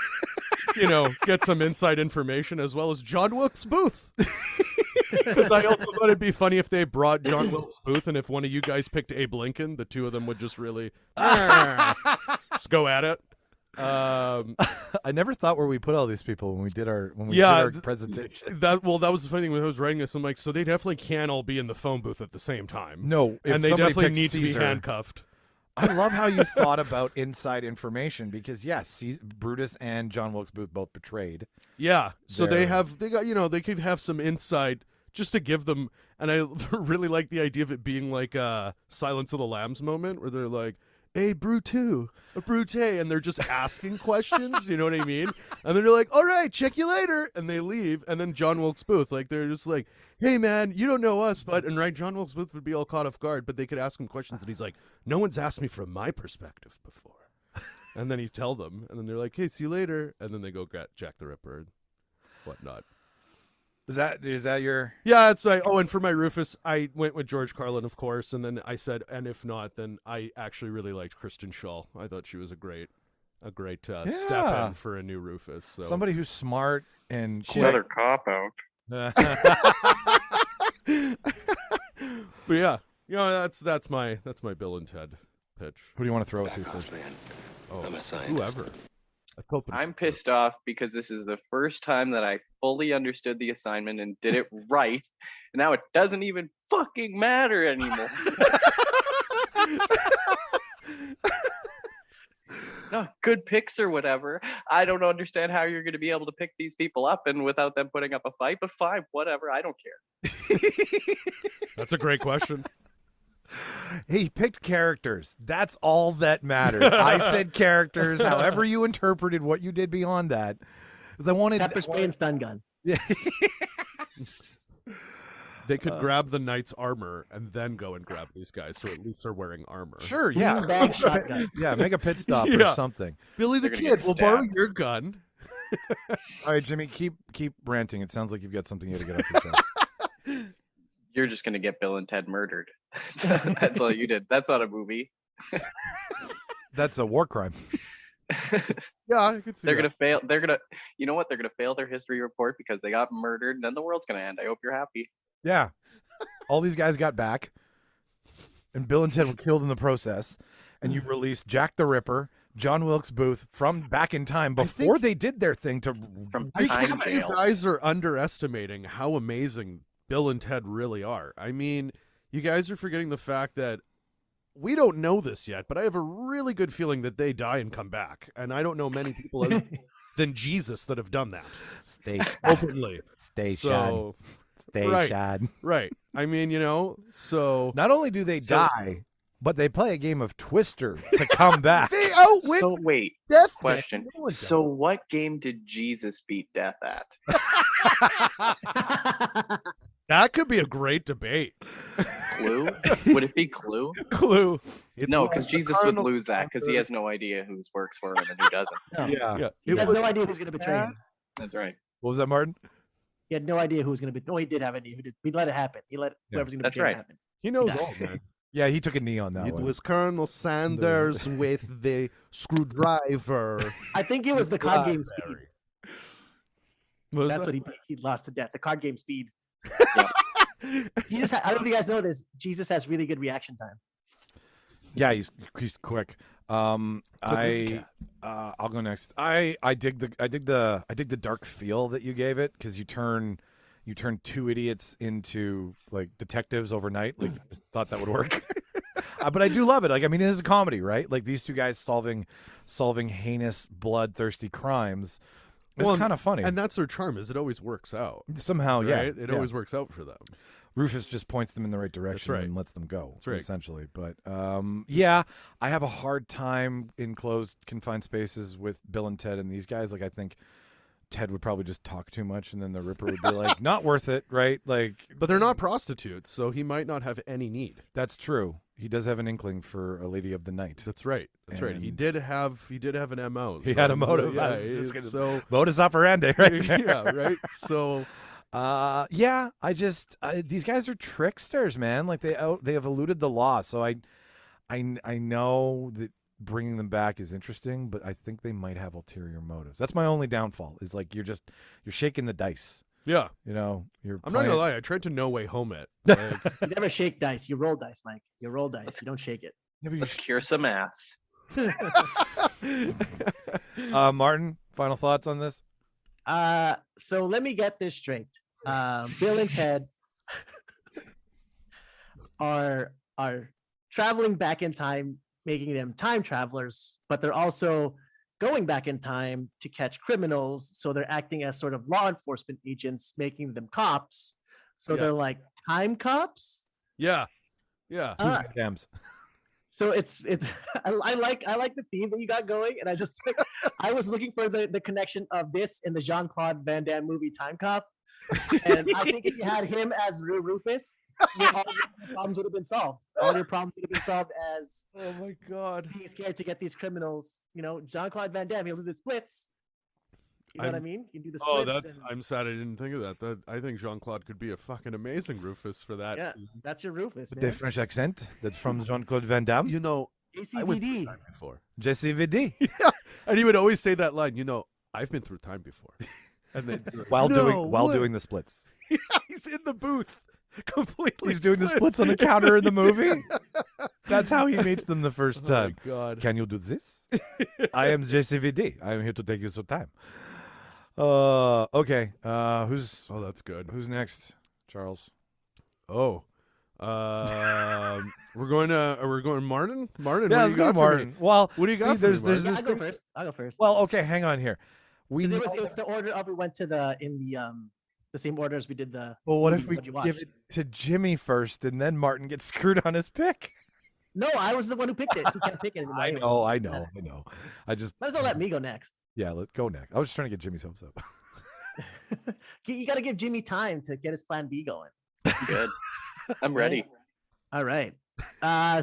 get some inside information, as well as John Wilkes Booth. Because I also thought it'd be funny if they brought John Wilkes Booth, and if one of you guys picked Abe Lincoln, the two of them would just really just go at it.
I never thought where we put all these people when we did our presentation.
That was the funny thing when I was writing this. I'm like, so they definitely can't all be in the phone booth at the same time.
No,
and they definitely need to be handcuffed.
I love how you thought about inside information, because yes, Brutus and John Wilkes Booth both betrayed.
Yeah, so they they could have some insight just to give them, and I really like the idea of it being like a Silence of the Lambs moment where they're like, "Hey, Brute, and they're just asking questions, you know what I mean? And then they're like, "All right, check you later," and they leave. And then John Wilkes Booth, like, they're just like, "Hey, man, you don't know us, but," and right, John Wilkes Booth would be all caught off guard, but they could ask him questions, and he's like, "No one's asked me from my perspective before." And then he'd tell them, and then they're like, "Hey, see you later," and then they go get Jack the Ripper and whatnot.
Is that your?
Yeah, it's like, and for my Rufus, I went with George Carlin, of course, and then I said, and if not, then I actually really liked Kristen Schaal. I thought she was a great step in for a new Rufus. So.
Somebody who's smart and
She's another cop out.
But yeah, that's my Bill and Ted pitch.
Who do you want to throw it to first?
I'm a scientist.
Whoever.
I'm pissed off because this is the first time that I fully understood the assignment and did it right, and now it doesn't even fucking matter anymore. No, good picks or whatever. I don't understand how you're going to be able to pick these people up and without them putting up a fight, but fine, whatever, I don't care.
That's a great question.
He picked characters. That's all that mattered. I said characters. However you interpreted what you did beyond that, because I wanted
pepper spray and stun gun.
Yeah.
They could grab the knight's armor and then go and grab these guys, so at least they're wearing armor.
Sure, yeah.
Bag shotgun.
Yeah, make a pit stop or something.
Billy the
They're gonna
Kid
get
will
stabbed.
borrow your gun.
All right, Jimmy, keep ranting. It sounds like you've got something you have to get off your chest.
You're just going to get Bill and Ted murdered. That's all you did. That's not a movie.
That's a war crime.
Yeah, I could see
They're
that.
going to fail. They're going to, you know what? They're going to fail their history report because they got murdered and then the world's going to end. I hope you're happy.
Yeah. All these guys got back, and Bill and Ted were killed in the process, and you released Jack the Ripper, John Wilkes Booth from back in time before they did their thing to
From
I
time
think you
jail.
guys are underestimating how amazing Bill and Ted really are. I mean, you guys are forgetting the fact that we don't know this yet, but I have a really good feeling that they die and come back. And I don't know many people other than Jesus that have done that.
stay
Openly.
Stay
So,
Stay
right.
shad.
Right. I mean, so
Not only do they die, but they play a game of Twister to come back.
they outwit
So wait,
death.
question.
Man. No one
So what game did Jesus beat death at?
that could be a great debate.
Clue? Would it be Clue?
Clue.
No,
was
because
the
Jesus would
Cardinals
lose that because he has no idea who works for him and who doesn't.
No.
Yeah.
He has no idea who's going to betray him.
That's right.
What was that, Martin?
He had no idea who was going to be. No, he did have any. He let it happen. He let whoever's going to
That's
betray
right.
it happen.
He knows
Yeah.
all, man.
Yeah, he took a knee on that
It
one.
was Colonel Sanders with the screwdriver.
I think it was the card game speed.
What was
That's
that?
what he lost to death. The card game speed. I don't know if you guys know this. Jesus has really good reaction time.
Yeah, he's quick. I'll go next. I dig the dark feel that you gave it, because you turn two idiots into like detectives overnight. Like, I just thought that would work. But I do love it. Like, I mean, it is a comedy, right? Like, these two guys solving heinous, bloodthirsty crimes. It's kind of funny,
and that's their charm. Is it always works out
somehow?
Right?
Yeah,
it always works out for them.
Rufus just points them in the right direction
right.
and lets them go,
right.
essentially. But yeah, I have a hard time in closed, confined spaces with Bill and Ted and these guys. Like, I think Ted would probably just talk too much, and then the Ripper would be like, "Not worth it," right? Like,
but they're not prostitutes, so he might not have any need.
That's true. He does have an inkling for a lady of the night.
That's right. That's right. He did have an MO.
He had a motive.
Yeah, so
modus operandi, right?
Yeah, right. So.
Yeah, these guys are tricksters, man. Like, they have eluded the law. So I know that bringing them back is interesting, but I think they might have ulterior motives. That's my only downfall, is like, you're shaking the dice.
Yeah.
You know,
I'm not gonna lie, I tried to No Way Home it.
Like, you never shake dice. You roll dice, Mike. You roll dice. You don't shake it.
Let's cure some ass.
Martin, final thoughts on this?
So let me get this straight. Bill and Ted are traveling back in time, making them time travelers, but they're also going back in time to catch criminals. So they're acting as sort of law enforcement agents, making them cops. So they're like time cops.
Yeah.
So it's I like the theme that you got going, and I was looking for the connection of this in the Jean-Claude Van Damme movie Time Cop, and I think if you had him as Rufus, all your problems would have been solved. All your problems would have been solved as,
oh my god,
being scared to get these criminals. You know, Jean-Claude Van Damme, he'll do the splits. You know what I mean? You do the splits.
I'm sad I didn't think of that. I think Jean-Claude could be a fucking amazing Rufus for that.
Yeah, that's your Rufus, man.
The French accent that's from Jean-Claude Van Damme.
You know,
JCVD.
JCVD.
Yeah, and he would always say that line. You know, I've been through time before. And then
while doing the splits.
Yeah, he's in the booth. Completely.
He's doing the splits on the counter in the movie. That's how he meets them the first time.
Oh my god.
Can you do this? I am JCVD. I am here to take you some time. Okay.
Oh, that's good.
Who's next, Charles?
Oh. We're going Martin? Martin,
yeah,
what do you got
Martin.
Well, what do you got for
there's
me,
this
I'll go first. I'll go first.
Well, okay, hang on here.
It was the order of we went to the same order as we did the.
Well, what if we
you
give
watched.
it to Jimmy first, and then Martin gets screwed on his pick?
No, I was the one who picked it. You can't pick it anymore.
I know. I just
might as well let me go next.
Yeah, let's go next. I was just trying to get Jimmy's hopes up.
You got to give Jimmy time to get his plan B going.
Good. I'm ready.
All right.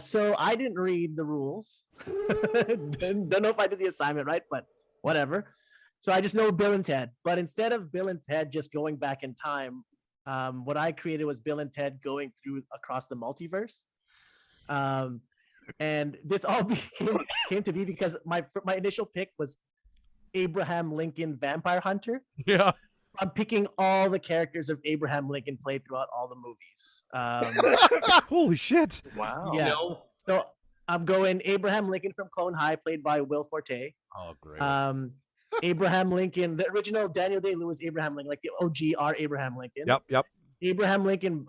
So I didn't read the rules. Don't know if I did the assignment right, but whatever. So I just know Bill and Ted. But instead of Bill and Ted just going back in time, what I created was Bill and Ted going through across the multiverse. And this all came to be because my initial pick was Abraham Lincoln Vampire Hunter.
Yeah.
I'm picking all the characters of Abraham Lincoln played throughout all the movies.
Holy shit.
Wow.
Yeah. So I'm going Abraham Lincoln from Clone High, played by Will Forte.
Oh, great.
Abraham Lincoln, the original Daniel Day-Lewis Abraham Lincoln, like the OG Abraham Lincoln.
Yep.
Abraham Lincoln,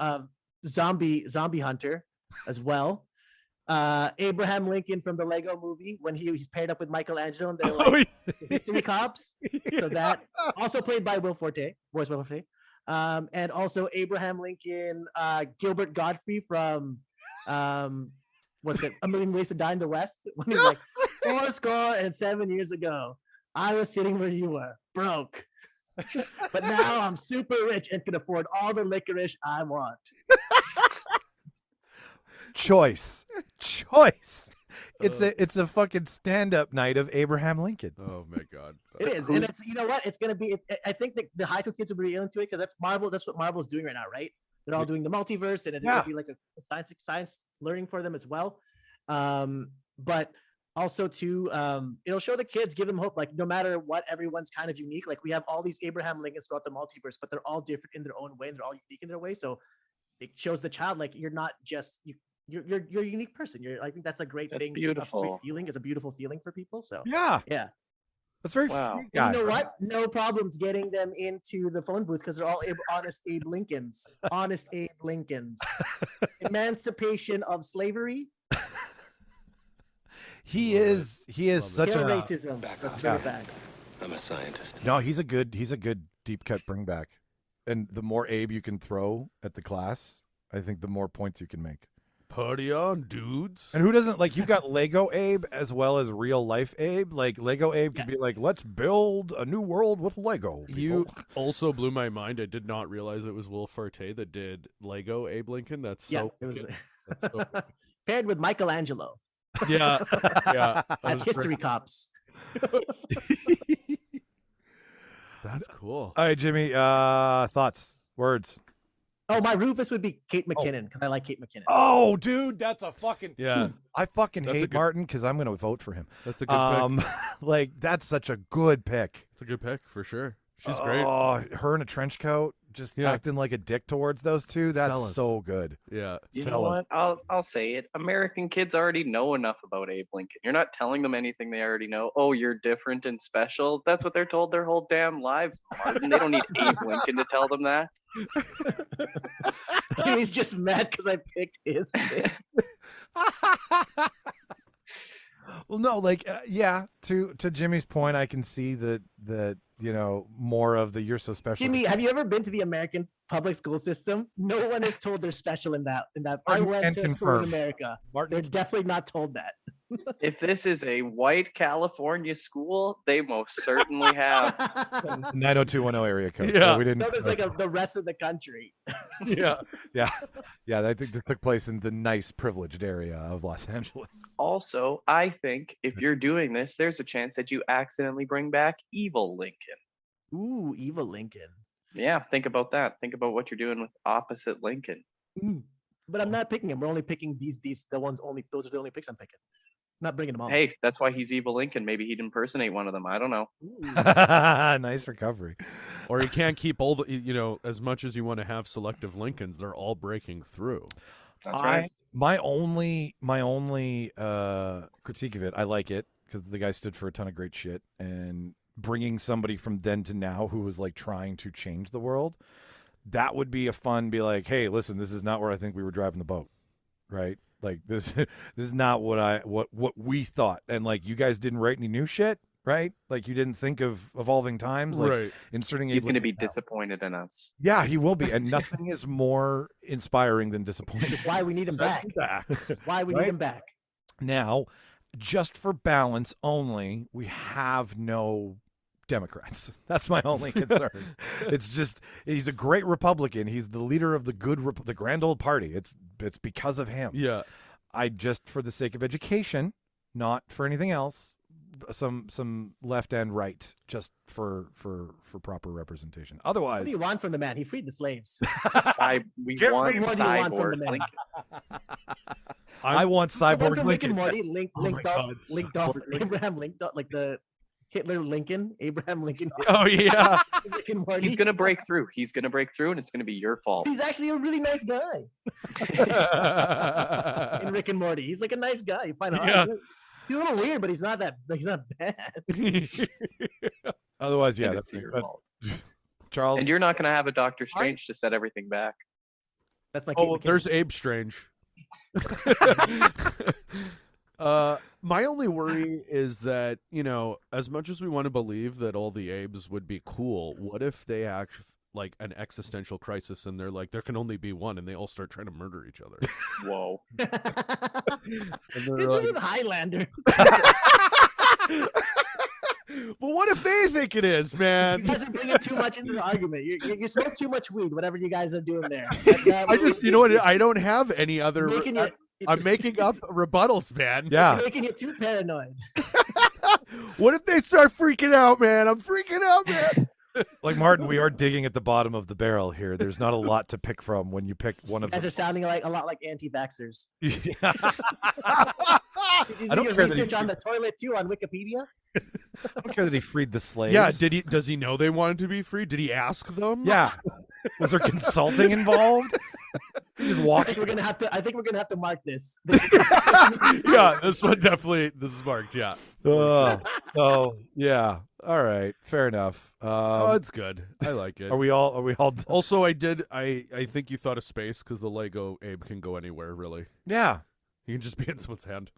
zombie hunter as well. Abraham Lincoln from the Lego movie when he's paired up with Michelangelo and they're like history cops. So that also played by Will Forte, voice Will Forte. And also Abraham Lincoln, Gilbert Godfrey from what's it? A Million Ways to Die in the West. When he's like 407 years ago, I was sitting where you were, broke. But now I'm super rich and can afford all the licorice I want.
Choice. It's a fucking stand-up night of Abraham Lincoln.
Oh my god.
It is, and it's, you know what, it's gonna be. I think that the high school kids will be into it because that's Marvel. That's what Marvel's doing right now, right? They're all doing the multiverse, and it'll be like a science learning for them as well. But also too, it'll show the kids, give them hope. Like no matter what, everyone's kind of unique. Like we have all these Abraham Lincolns throughout the multiverse, but they're all different in their own way, and they're all unique in their way. So it shows the child like you're not just you're a unique person. I think that's a great
That's
thing.
beautiful.
A great feeling. It's a beautiful feeling for people. So
Yeah. That's very
Wow.
sweet
And
guy.
you know what? No problems getting them into the phone booth because they're all honest Abe Lincolns. Honest Abe Lincolns. Emancipation of slavery.
He is such
Kill
a
racism. Let's bring it back.
I'm a scientist.
No, he's a good deep cut bring back. And the more Abe you can throw at the class, I think the more points you can make.
Party on, dudes.
And who doesn't like? You've got Lego Abe as well as real life Abe. Like Lego Abe could be like, let's build a new world with Lego. People.
You also blew my mind. I did not realize it was Will Forte that did Lego Abe Lincoln. That's so good. That's so good.
Paired with Michelangelo.
Yeah.
As history cops.
That's cool.
All right, Jimmy. Thoughts, words.
Oh, my Rufus would be Kate McKinnon because I like Kate McKinnon.
Oh, dude, that's a fucking I fucking
That's a
hate
good-
Martin because I'm going to vote for him.
That's a good pick.
Like that's such a good pick.
It's a good pick for sure. She's great.
Oh, her in a trench coat, just acting like a dick towards those two. That's
Fellas.
so good.
Yeah.
You know what? I'll say it. American kids already know enough about Abe Lincoln. You're not telling them anything they already know. Oh, you're different and special. That's what they're told their whole damn lives, Martin. They don't need Abe Lincoln to tell them that.
He's just mad because I picked his pick.
Well, no, like to Jimmy's point, I can see that more of the you're so special.
Jimmy, have you ever been to the American public school system? No one is told they're special in that. I went to school in America. They're definitely not told that.
If this is a white California school, they most certainly have.
90210 area code.
Yeah.
We didn't.
No, there's like the rest of the country.
Yeah. I think that took place in the nice, privileged area of Los Angeles.
Also, I think if you're doing this, there's a chance that you accidentally bring back evil Lincoln.
Ooh, evil Lincoln.
Yeah, think about that. Think about what you're doing with opposite Lincoln.
But I'm not picking him. We're only picking these the ones only. Those are the only picks I'm picking. Not bringing them all.
Hey, that's why he's evil Lincoln. Maybe he'd impersonate one of them. I don't know.
Nice recovery.
Or you can't keep all the, as much as you want to have selective Lincolns, they're all breaking through.
That's right.
My only critique of it, I like it because the guy stood for a ton of great shit, and bringing somebody from then to now who was like trying to change the world, that would be a fun. Be like, hey, listen, this is not where I think we were driving the boat, right? Like this is not what we thought, and like you guys didn't write any new shit, right? Like you didn't think of evolving times, like
right.
Inserting.
He's going to be disappointed in us.
Yeah, he will be, and nothing is more inspiring than disappointment.
That's why we need him back. Why we need him back.
Now, just for balance only, we have no Democrats. That's my only concern. It's just he's a great Republican. He's the leader of the the grand old party. It's because of him.
Yeah.
I just, for the sake of education, not for anything else, some left and right, just for proper representation. Otherwise,
What do you want from the man? He freed the slaves.
We
Give
want
me
what do you want from
cyborg
the man?
Lincoln.
I want
The one
cyborg
from Rick
Lincoln.
and Morty, linked off,
Cyborg
Abraham linked off, like the Hitler Lincoln, Abraham Lincoln.
Oh yeah.
Rick and Morty.
He's going to break through. He's going to break through, and it's going to be your fault.
He's actually a really nice guy. In Rick and Morty, he's like a nice guy. You find out.
Yeah.
He's a little weird, but he's not bad.
Otherwise, yeah,
And
that's
it's your
but-
fault.
Charles.
And you're not going to have a Doctor Strange to set everything back.
That's my.
Oh, there's Abe Strange. My only worry is that, as much as we want to believe that all the Abes would be cool, what if they actually like an existential crisis and they're like, there can only be one, and they all start trying to murder each other.
Whoa.
This isn't Highlander.
But what if they think it is, man?
You guys are bringing too much into the argument. You smoke too much weed, whatever you guys are doing there.
I just, you know what? I don't have any other.
Making it-
I'm making up rebuttals, man.
Yeah.
You're making it too paranoid.
What if they start freaking out, man? I'm freaking out, man.
Like Martin, we are digging at the bottom of the barrel here. There's not a lot to pick from when you pick one of
You guys
them.
are sounding like a lot like anti-vaxxers. Did you
I
do
don't
your
care that
research
he-
on the toilet too on Wikipedia?
I don't care that he freed the slaves.
Yeah. Does he know they wanted to be free? Did he ask them?
Yeah. Was there consulting involved? just
I
walk.
think we're gonna have to mark this.
Yeah, this one definitely. This is marked. Yeah.
Oh, yeah. All right, fair enough.
Oh, it's good. I like it.
Are we all?
Also, I think you thought of space because the Lego Abe can go anywhere. Really,
Yeah,
he can just be in someone's hand.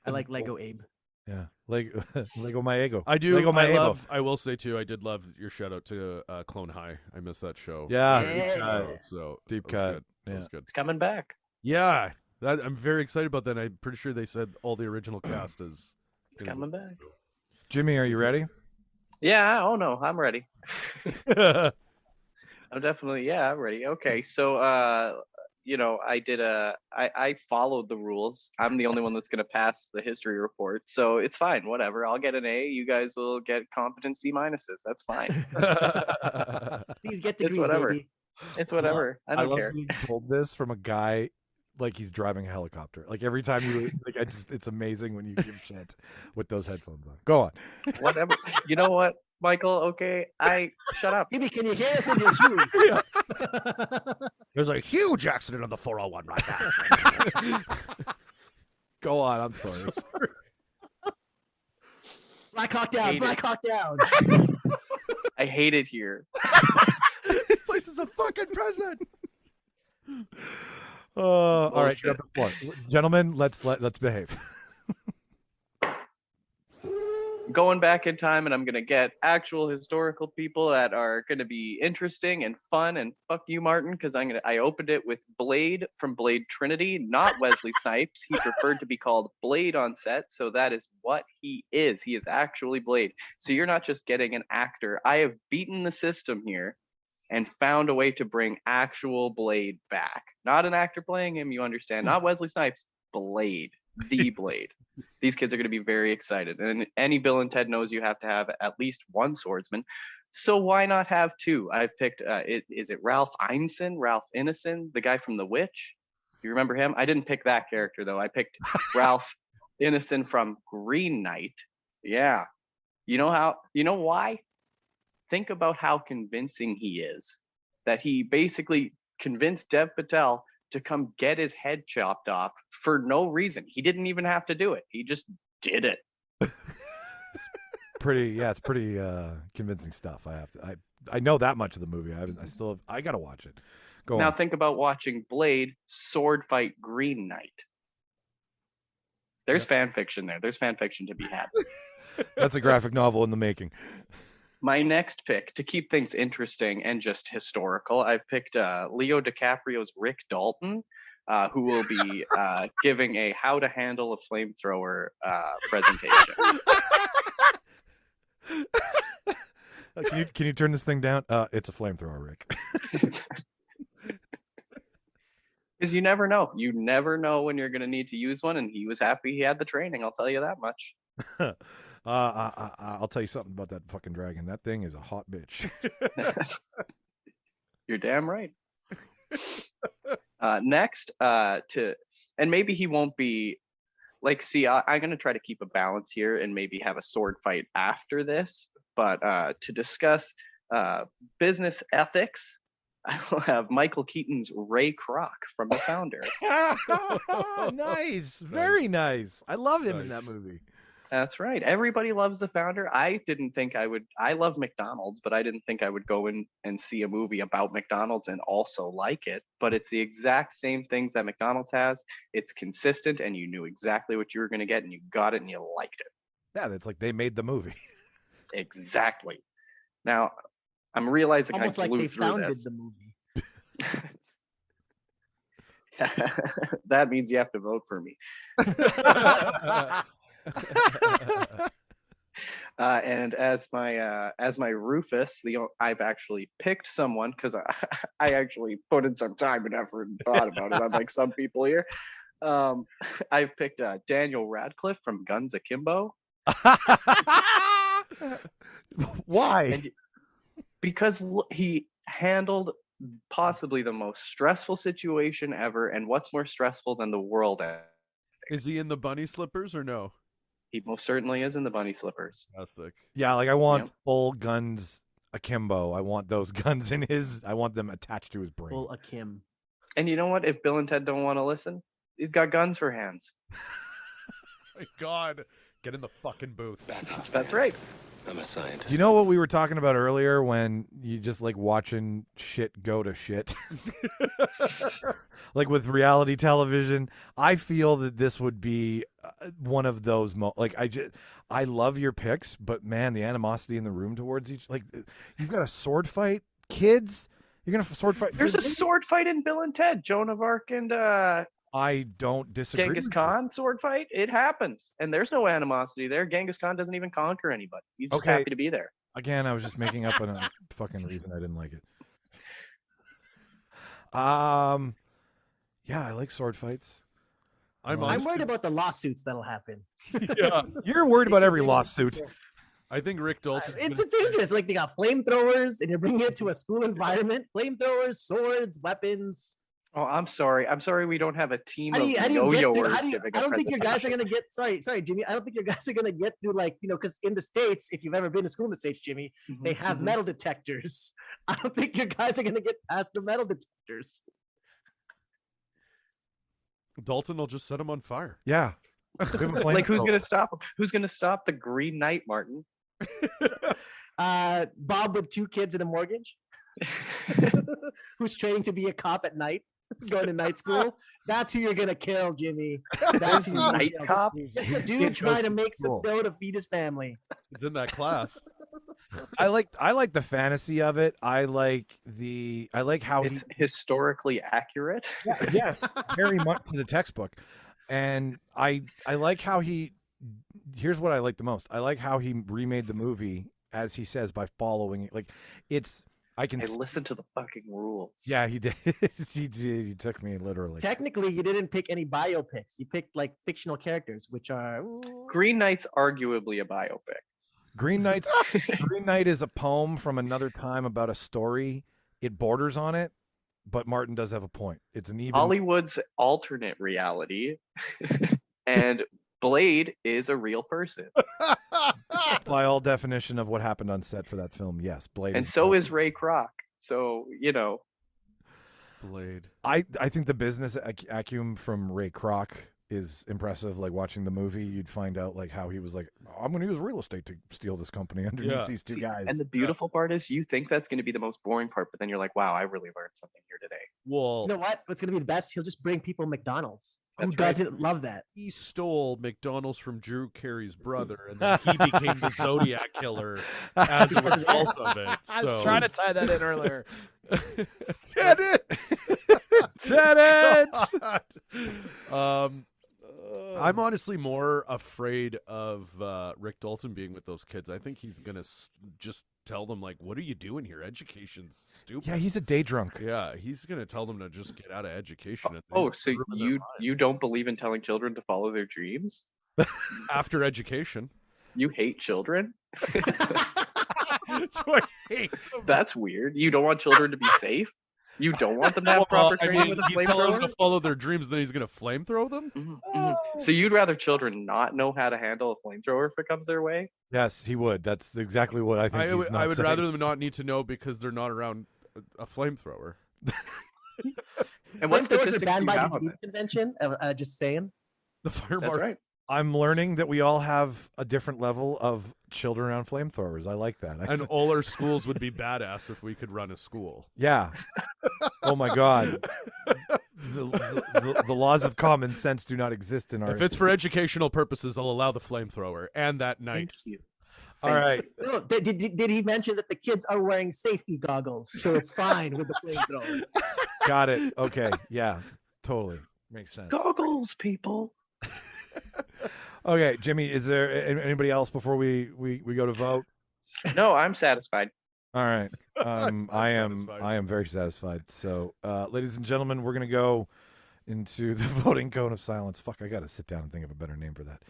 I like Lego Abe.
yeah. Lego my ego.
I do.
Lego my ego.
I will say too. I did love your shout out to Clone High. I missed that show.
Yeah.
So
Deep
that was
cut.
good. That
Yeah.
was good.
It's coming back.
Yeah, I'm very excited about that. I'm pretty sure they said all the original cast is.
It's coming back.
Jimmy, are you ready?
Yeah. Oh no, I'm ready. I'm definitely. Yeah, I'm ready. Okay, so I followed the rules. I'm the only one that's gonna pass the history report, so it's fine. Whatever. I'll get an A. You guys will get competent C minuses. That's fine.
Please get degrees,
It's whatever.
baby.
It's whatever. I don't
love
care.
being told this from a guy like he's driving a helicopter. Like every time you like, it's amazing when you give shit with those headphones on. Go on.
Whatever. You know what, Michael? Okay, shut up.
Baby, can you hear us in your shoes?
There's a huge accident on the 401 right now.
Go on. I'm sorry.
Black Hawk down.
Hate
Black
it.
Hawk down.
I hate it here.
This place is a fucking prison.
All right,
Bullshit.
get up the floor. Gentlemen, let's behave.
Going back in time, and I'm gonna get actual historical people that are gonna be interesting and fun. And fuck you, Martin, because I opened it with Blade from Blade Trinity, not Wesley Snipes. He preferred to be called Blade on set, so that is what he is. He is actually Blade. So you're not just getting an actor. I have beaten the system here and found a way to bring actual Blade back. Not an actor playing him, you understand. Not Wesley Snipes, Blade, the Blade. These kids are going to be very excited. And any Bill and Ted knows you have to have at least one swordsman. So why not have two? I've picked, is it Ralph Ineson, the guy from The Witch? You remember him? I didn't pick that character, though. I picked Ralph Ineson from Green Knight. Yeah. You know why? Think about how convincing he is. That he basically convinced Dev Patel to come get his head chopped off for no reason. He didn't even have to do it. He just did it.
It's pretty convincing stuff. I know that much of the movie. I gotta watch it. Go
Now
on.
think about watching Blade sword fight Green Knight. There's fan fiction there. There's fan fiction to be had.
That's a graphic novel in the making.
My next pick, to keep things interesting and just historical, I've picked Leo DiCaprio's Rick Dalton, who will be giving a how to handle a flamethrower presentation.
Can you turn this thing down? It's a flamethrower, Rick.
Because you never know. You never know when you're going to need to use one, and he was happy he had the training. I'll tell you that much.
I'll tell you something about that fucking dragon. That thing is a hot bitch.
You're damn right. Next, and maybe he won't be like. See, I'm going to try to keep a balance here, and maybe have a sword fight after this. But to discuss business ethics, I will have Michael Keaton's Ray Kroc from The Founder.
Nice, very nice. I love him in that movie.
That's right. Everybody loves The Founder. I didn't think I would. I love McDonald's, but I didn't think I would go in and see a movie about McDonald's and also like it. But it's the exact same things that McDonald's has. It's consistent, and you knew exactly what you were going to get, and you got it, and you liked it.
Yeah, that's like they made the movie.
Exactly. Now, I'm realizing
Almost
I
like
blew
they
through
founded
this.
the movie.
That means you have to vote for me. And as my Rufus, I've actually picked someone because I actually put in some time and effort and thought about it. Unlike some people here, I've picked Daniel Radcliffe from Guns Akimbo.
Why?
Because he handled possibly the most stressful situation ever, and what's more stressful than the world ending?
Is he in the bunny slippers or no?
He most certainly is in the bunny slippers.
That's sick.
Yeah, like I want full guns akimbo. I want those guns in his. I want them attached to his brain.
Full Akim.
And you know what? If Bill and Ted don't want to listen, he's got guns for hands.
My God, get in the fucking booth.
That's right.
I'm a scientist.
Do you know what we were talking about earlier when you just like watching shit go to shit? Like with reality television, I feel that this would be one of those I love your picks, but man, the animosity in the room towards each, like, you've got a sword fight, kids. You're gonna sword fight.
There's a sword fight in Bill and Ted. Joan of Arc and
I don't disagree.
Genghis Khan sword fight. It happens, and there's no animosity there. Genghis Khan doesn't even conquer anybody. He's just happy to be there.
Again, I was just making up a fucking reason I didn't like it. Yeah, I like sword fights.
I'm worried about the lawsuits that'll happen.
Yeah,
you're worried about every lawsuit.
I think Rick Dalton.
It's dangerous. Like, they got flamethrowers, and you're bringing it to a school environment. Flamethrowers, swords, weapons.
Oh, I'm sorry. I'm sorry we don't have a team of
I
yo-yoers
don't
giving a
think your guys are
presentation.
gonna get. Sorry, Jimmy. I don't think your guys are gonna get through, like, because in the States, if you've ever been to school in the States, Jimmy, they have metal detectors. I don't think your guys are gonna get past the metal detectors.
Dalton will just set him on fire.
Yeah.
Like, who's gonna stop him? Who's gonna stop the Green Knight, Martin?
Bob with 2 kids and a mortgage, who's training to be a cop at night, going to night school. That's who you're gonna kill, Jimmy. That's who you're gonna
Night
kill.
cop?
Just a dude trying to make some dough to feed his family.
It's in that class.
I like the fantasy of it. I like how
It's historically accurate.
yes, very much to the textbook. And I like how here's what I like the most. I like how he remade the movie, as he says, by following it. Like, I
listen to the fucking rules.
Yeah, he did. He took me literally.
Technically, you didn't pick any biopics. You picked, like, fictional characters, which are
Green Knight's arguably a biopic.
Green Knight is a poem from another time about a story. It borders on it, but Martin does have a point. It's an even
Hollywood's alternate reality, and Blade is a real person.
by all definition of what happened on set for that film. Yes, Blade.
And so is Ray Kroc. So,
Blade.
I think the business acumen from Ray Kroc is impressive. Like, watching the movie, you'd find out like how he was like, I'm going to use real estate to steal this company underneath these two guys.
And the beautiful part is, you think that's going to be the most boring part, but then you're like, wow, I really learned something here today.
Well,
you know what? What's going to be the best? He'll just bring people McDonald's. Who
That's right.
doesn't love that?
He stole McDonald's from Drew Carey's brother, and then he became the Zodiac killer as a result of it.
I
So.
was trying to tie that in earlier. Did it? Did it?
I'm honestly more afraid of Rick Dalton being with those kids. I think he's gonna just tell them, like, "What are you doing here? Education's stupid."
Yeah, he's a day drunk.
Yeah, he's gonna tell them to just get out of education.
Oh, so you don't believe in telling children to follow their dreams?
After education,
you hate children?
I hate them?
That's weird. You don't want children to be safe? You don't want them to have proper training with a
he's telling them
flamethrower?
to follow their dreams, then he's gonna flamethrow them.
So you'd rather children not know how to handle a flamethrower if it comes their way?
Yes, he would. That's exactly what I think.
I would
saying.
rather them not need to know because they're not around a flamethrower.
And what
Flamethrowers are
statistics do
banned
you
by
have
the
on
Geneva
this?
Convention. Just saying.
The fire
That's
marshal.
right.
I'm learning that we all have a different level of children around flamethrowers. I like that.
And all our schools would be badass if we could run a school.
Yeah. Oh my God. The laws of common sense do not exist in our.
If it's for educational purposes, I'll allow the flamethrower and that night.
Thank you.
All right.
No, did he mention that the kids are wearing safety goggles, so it's fine with the flamethrower?
Got it. Okay. Yeah. Totally makes sense.
Goggles, people.
Okay, Jimmy. Is there anybody else before we go to vote?
No, I'm satisfied.
All right. I am
satisfied.
I am very satisfied. So, ladies and gentlemen, we're gonna go into the voting cone of silence. Fuck, I gotta sit down and think of a better name for that.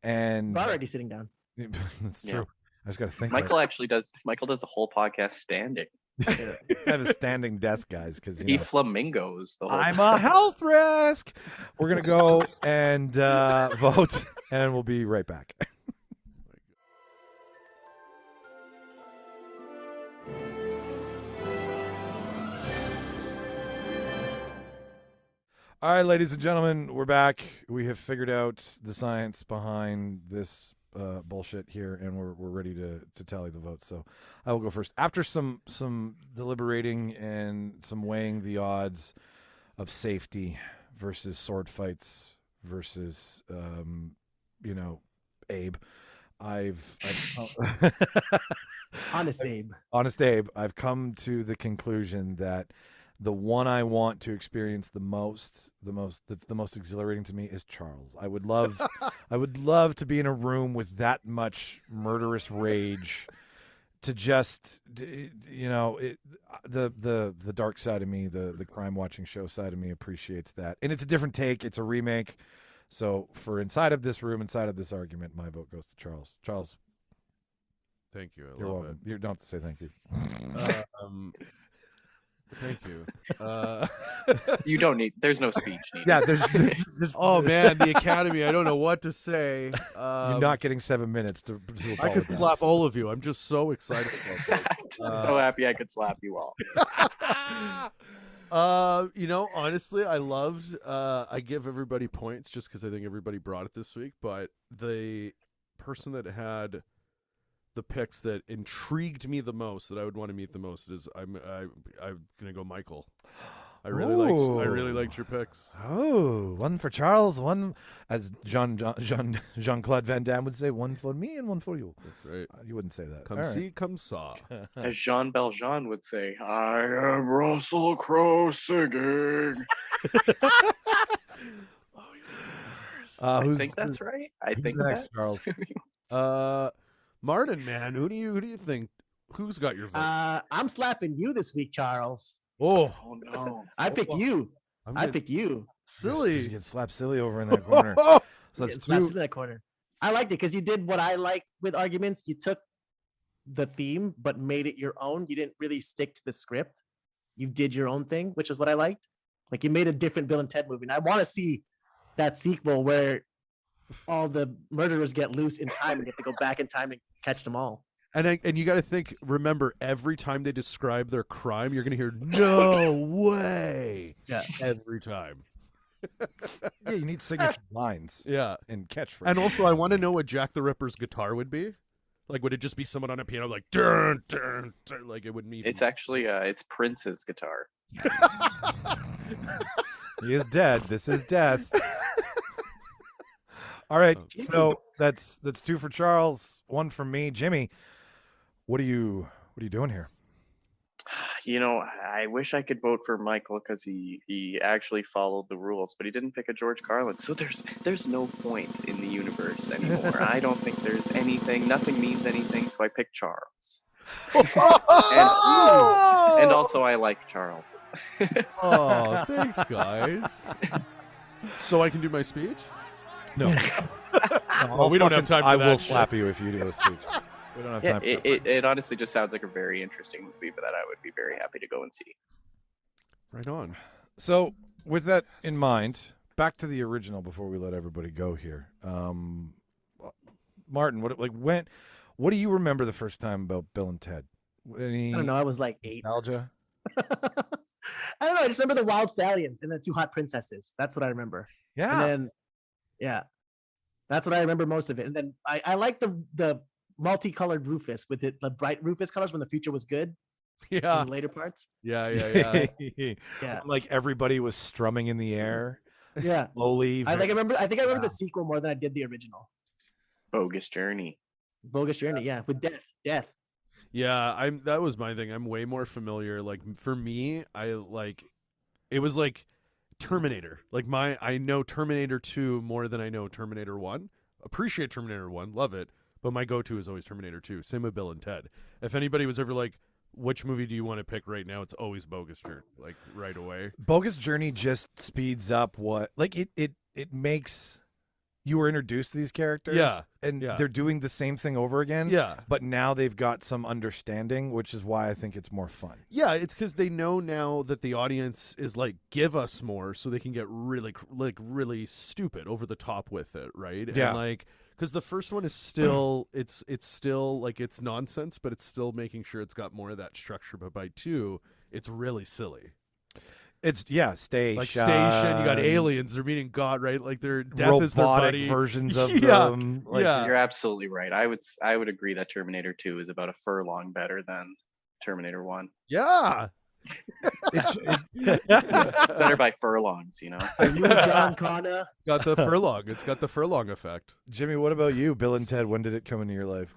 And
We're already sitting down.
that's
Yeah.
true. I just gotta think.
Michael does the whole podcast standing.
I have a standing desk, guys, because
He flamingos the whole
I'm
time.
a health risk. We're gonna go and vote, and we'll be right back. All right, ladies and gentlemen, we're back. We have figured out the science behind this bullshit here, and we're ready to tally the votes. So I will go first. After some deliberating and some weighing the odds of safety versus sword fights versus Abe, I've
Honest Abe.
Honest Abe, I've come to the conclusion that the one I want to experience the most that's the most exhilarating to me is Charles. I would love to be in a room with that much murderous rage to just the dark side of me, the crime watching show side of me appreciates that. And it's a different take, it's a remake. So for inside of this room, inside of this argument, my vote goes to Charles. Charles,
thank you.
You're welcome. You don't have to say thank you.
Thank you.
You don't need. There's no speech needed.
Yeah, there's
oh man, the Academy. I don't know what to say.
You're not getting 7 minutes to apologize.
I could slap all of you. I'm just so excited about that.
I'm just so happy I could slap you all.
Honestly, I loved. I give everybody points just because I think everybody brought it this week. But the person that had the picks that intrigued me the most, that I would want to meet the most, is I'm gonna go Michael. I really liked your picks.
Oh, one for Charles, one, as Jean-Claude Van Damme would say, one for me and one for you.
That's right.
You wouldn't say that.
Come
All
see,
right.
come saw.
As Jean Valjean would say, I am Russell Crowe singing. I think that's right. I think
next,
that's
Charles.
Martin, man, who do you think? Who's got your vote?
I'm slapping you this week, Charles.
Oh
no!
I picked you. I picked you.
Silly.
You get slapped silly over in that corner. So that's
slapped in that corner. I liked it because you did what I like with arguments. You took the theme but made it your own. You didn't really stick to the script. You did your own thing, which is what I liked. Like you made a different Bill and Ted movie. And I want to see that sequel where all the murderers get loose in time and you have to go back in time and catch them all.
And you got to remember, every time they describe their crime, you're going to hear, no way.
Yeah.
Every time.
Yeah, you need signature lines.
Yeah.
And catchphrases.
And also, I want to know what Jack the Ripper's guitar would be. Like, would it just be someone on a piano like, dun, dun, dun, like it wouldn't even...
It's actually, it's Prince's guitar.
He is dead. This is death. All right, so that's 2 for Charles, 1 for me. Jimmy, what are you doing here?
You know, I wish I could vote for Michael because he actually followed the rules, but he didn't pick a George Carlin. So there's no point in the universe anymore. I don't think there's anything. Nothing means anything. So I picked Charles. and also I like Charles.
Oh, thanks, guys. So I can do my speech?
No.
Well, we don't have time for
I
that
will
shit.
slap you if you do a speech. We don't have time.
It honestly just sounds like a very interesting movie, but that I would be very happy to go and see.
Right on.
So, with that in mind, back to the original before we let everybody go here. Martin, what do you remember the first time about Bill and Ted?
I don't know. I was like 8.
Nostalgia?
I don't know. I just remember the Wild Stallions and the 2 Hot Princesses. That's what I remember.
Yeah.
And then, yeah, that's what I remember most of it. And then I like the multicolored Rufus with the bright Rufus colors when the future was good.
Yeah.
In the later parts.
Yeah.
Yeah.
Like everybody was strumming in the air.
Yeah.
Slowly.
I think I remember the sequel more than I did the original.
Bogus Journey.
Yeah, with death.
Yeah, that was my thing. I'm way more familiar. Like for me, it was like Terminator. Like I know Terminator 2 more than I know Terminator 1. Appreciate Terminator 1, love it, but my go-to is always Terminator 2. Same with Bill and Ted. If anybody was ever like, which movie do you want to pick right now? It's always Bogus Journey, like right away.
Bogus Journey just speeds up it makes you were introduced to these characters, and they're doing the same thing over again, but now they've got some understanding, which is why I think it's more fun.
Yeah, it's because they know now that the audience is like, give us more, so they can get really stupid, over the top with it, right?
Yeah,
and because the first one is still it's still like it's nonsense, but it's still making sure it's got more of that structure. But by 2, it's really silly.
It's station.
Like Station, you got aliens. They're meeting God, right? Like their death is their
robotic
buddy.
versions of
Yeah.
them.
You're absolutely right. I would agree that Terminator 2 is about a furlong better than Terminator 1.
Yeah.
Better by furlongs, you know.
Are you John Connor?
Got the furlong. It's got the furlong effect.
Jimmy, what about you? Bill and Ted, when did it come into your life?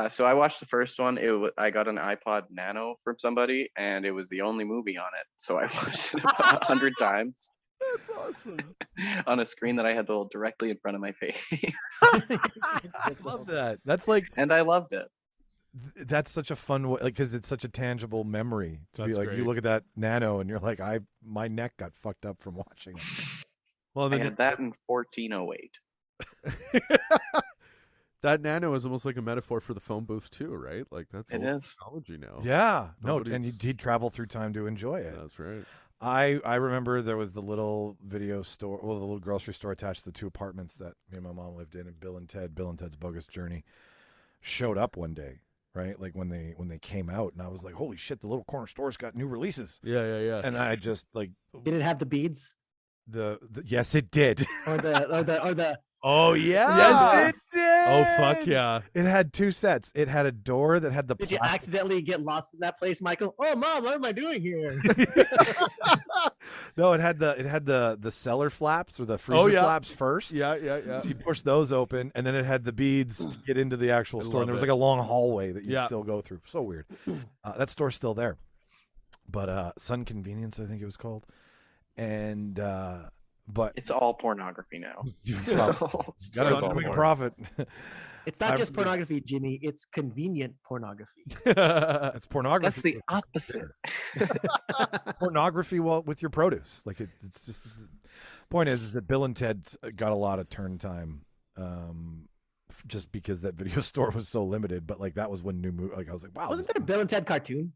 So I watched the first one. I got an iPod Nano from somebody, and it was the only movie on it. So I watched it about 100 times.
That's awesome.
On a screen that I had held directly in front of my face.
I love that. That's like,
and I loved it.
That's such a fun way, like, because it's such a tangible memory to
That's
be like,
great.
you look at that Nano and you're like, my neck got fucked up from watching it.
Well,
I
then
had that in 1408.
that Nano is almost like a metaphor for the phone booth too, right? Like that's
It
old
is.
technology now.
Yeah, no, and
Nobody's-
he'd travel through time to enjoy it.
That's right.
I remember there was the little video store, the little grocery store attached to the 2 apartments that me and my mom lived in, and Bill and Ted's Bogus Journey showed up one day, right? Like when they came out, and I was like, holy shit, the little corner store's got new releases.
Yeah.
And I just like
Did it have the beads?
the yes, it did.
Or the
Oh yeah,
Yes,
it did.
Oh fuck yeah.
It had 2 sets. It had a door that had the.
Did you
plastic-
accidentally get lost in that place, Michael? Oh, Mom, what am I doing here?
No, it had the cellar flaps or the freezer flaps first.
Yeah.
So you push those open, and then it had the beads to get into the actual
I
store. And there
love
was
it.
like a long hallway that you'd
Yeah.
still go through. So weird. That store's still there, but Sun Convenience, I think it was called, and but
It's all pornography now.
got
Stores
to
all
make a
porn.
profit.
It's not
I
just
remember-
pornography, Jimmy. It's convenient pornography.
It's pornography.
That's the opposite.
Pornography with your produce. Like it's just. Point is that Bill and Ted got a lot of turn time, just because that video store was so limited. But like that was when new movie. Like I was like, wow.
Wasn't there a Bill and Ted cartoon?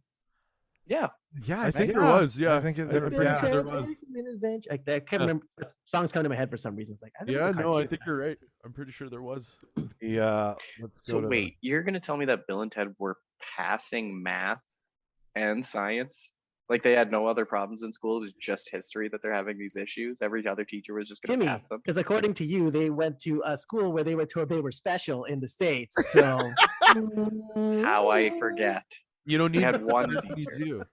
Yeah.
Yeah,
I think there was. Yeah,
I think it,
Bill
yeah,
and
there
Ted's
was.
Excellent Adventure. Like I can't remember. That song's coming to my head for some reason. It's like I think it was a
no, I
cartoon.
think you're right. I'm pretty sure there was.
Let's
So
go.
wait, you're gonna tell me that Bill and Ted were passing math and science? Like they had no other problems in school. It was just history that they're having these issues. Every other teacher was just gonna
Jimmy,
pass them.
because according to you, they went to a school where they were told they were special in the States. So
How I forget.
You don't
They
need
had one
what you
teacher.
do.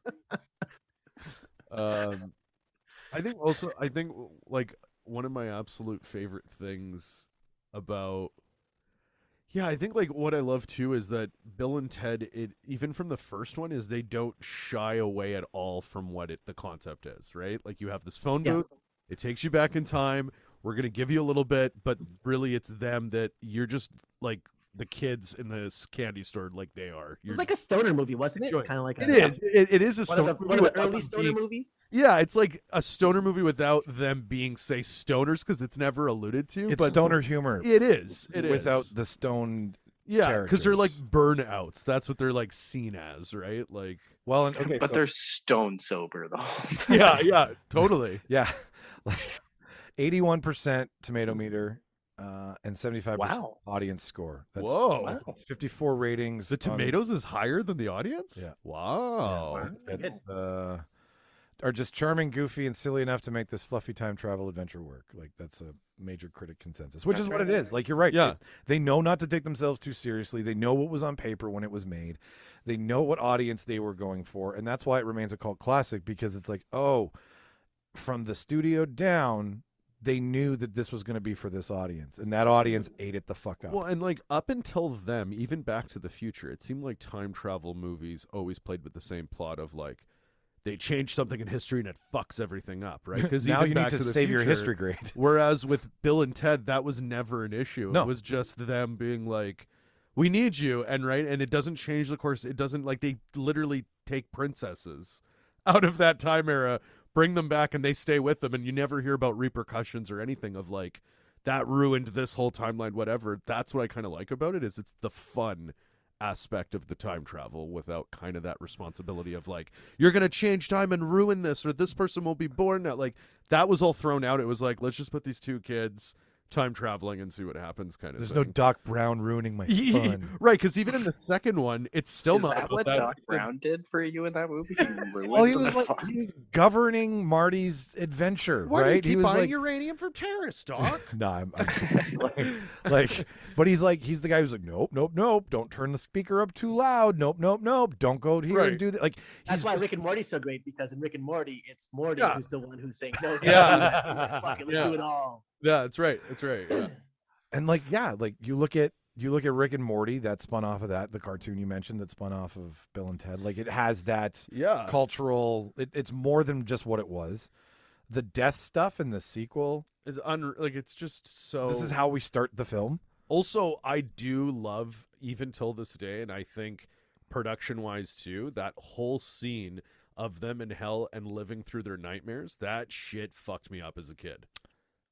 I think like one of my absolute favorite things about I think like what I love too is that Bill and Ted, even from the first one, is they don't shy away at all from what the concept is, right? Like you have this phone booth, it takes you back in time. We're gonna give you a little bit, but really it's them that you're just like the kids in this candy store, like they are.
it was like a stoner movie, wasn't it?
Enjoy it.
Kind of like
It is. It is a
one
stoner
of the,
movie
one of the
without
early
them
stoner
being-
movies.
Yeah, it's like a stoner movie without them being, say, stoners, because it's never alluded to.
It's
but
stoner humor.
It is. It is.
without the stoned.
Yeah, because they're like
characters.
burnouts. That's what they're like seen as, right? Like,
Well, and, okay,
But
so-
they're stone sober the whole time.
yeah, totally.
yeah, 81% tomato meter, and 75%
Wow.
audience score. That's
Whoa.
54 ratings.
The
on-
tomatoes is higher than the audience?
Yeah.
Wow.
Are just charming, goofy, and silly enough to make this fluffy time travel adventure work. Like that's a major critic consensus, which is what it is. Like you're right.
Yeah.
They know not to take themselves too seriously. They know what was on paper when it was made. They know what audience they were going for, and that's why it remains a cult classic, because it's like, oh, from the studio down, they knew that this was going to be for this audience, and that audience ate it the fuck up.
Well, and like up until them, even Back to the Future, it seemed like time travel movies always played with the same plot of like, they change something in history and it fucks everything up, right? Because
now
even
you
Back
need to
the
save your
Future-
history grade.
Whereas with Bill and Ted, that was never an issue.
No.
It was just them being like, we need you. And and it doesn't change the course. It doesn't, like, they literally take princesses out of that time era, bring them back, and they stay with them. And you never hear about repercussions or anything of like, that ruined this whole timeline, whatever. That's what I kind of like about it, is it's the fun aspect of the time travel without kind of that responsibility of like, you're going to change time and ruin this, or this person won't be born now. Like, that was all thrown out. It was like, let's just put these two kids, time traveling and see what happens kind of
There's
thing.
no Doc Brown ruining my fun.
Right, because even in the second one, it's still
Is
not
that
about
what
that.
Doc Brown did for you in that movie? He ruined
Well, he
the
was, like,
fun.
he was governing Marty's adventure,
Why
right?
do you keep
he was
buying
like,
uranium from terrorists, Doc?
no, I'm but he's the guy who's like, nope, don't turn the speaker up too loud. Nope, don't go here and do that. Like
That's why Rick and Morty's so great, because in Rick and Morty, it's Morty who's the one who's saying no. Don't do
Yeah.
that. He's like, fuck it, let's do it all.
Yeah, that's right. Yeah.
And like you look at Rick and Morty, that spun off of that, the cartoon you mentioned that spun off of Bill and Ted. Like it has that cultural. It's more than just what it was. The death stuff in the sequel
is it's just so.
This is how we start the film.
Also, I do love, even till this day, and I think production-wise too, that whole scene of them in hell and living through their nightmares. That shit fucked me up as a kid.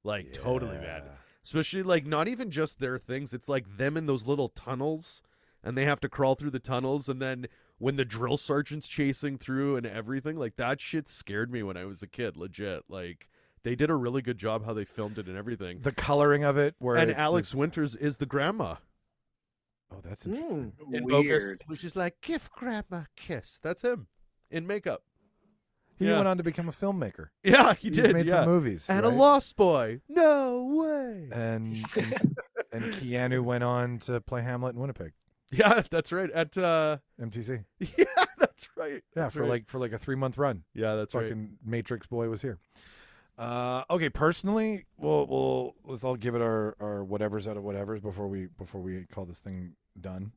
Like, totally, man. Especially, like, not even just their things. It's like them in those little tunnels, and they have to crawl through the tunnels, and then when the drill sergeant's chasing through and everything, like, that shit scared me when I was a kid, legit. Like, they did a really good job how they filmed it and everything.
The coloring of it, where
and
it's
Alex Winters is the grandma.
Oh, that's interesting.
In
Weird.
Bogus, which is like, give grandma a kiss. That's him in makeup.
He went on to become a filmmaker.
Yeah, he
He's
did.
made some movies.
And
right?
a Lost Boy. No way.
And Keanu went on to play Hamlet in Winnipeg.
Yeah, that's right. At
MTC.
Yeah, that's right.
Yeah,
That's
for
right.
like a 3-month run.
Yeah, that's right.
Fucking Matrix boy was here. Okay, personally, we'll let's all give it our whatevers out of whatevers before we call this thing done.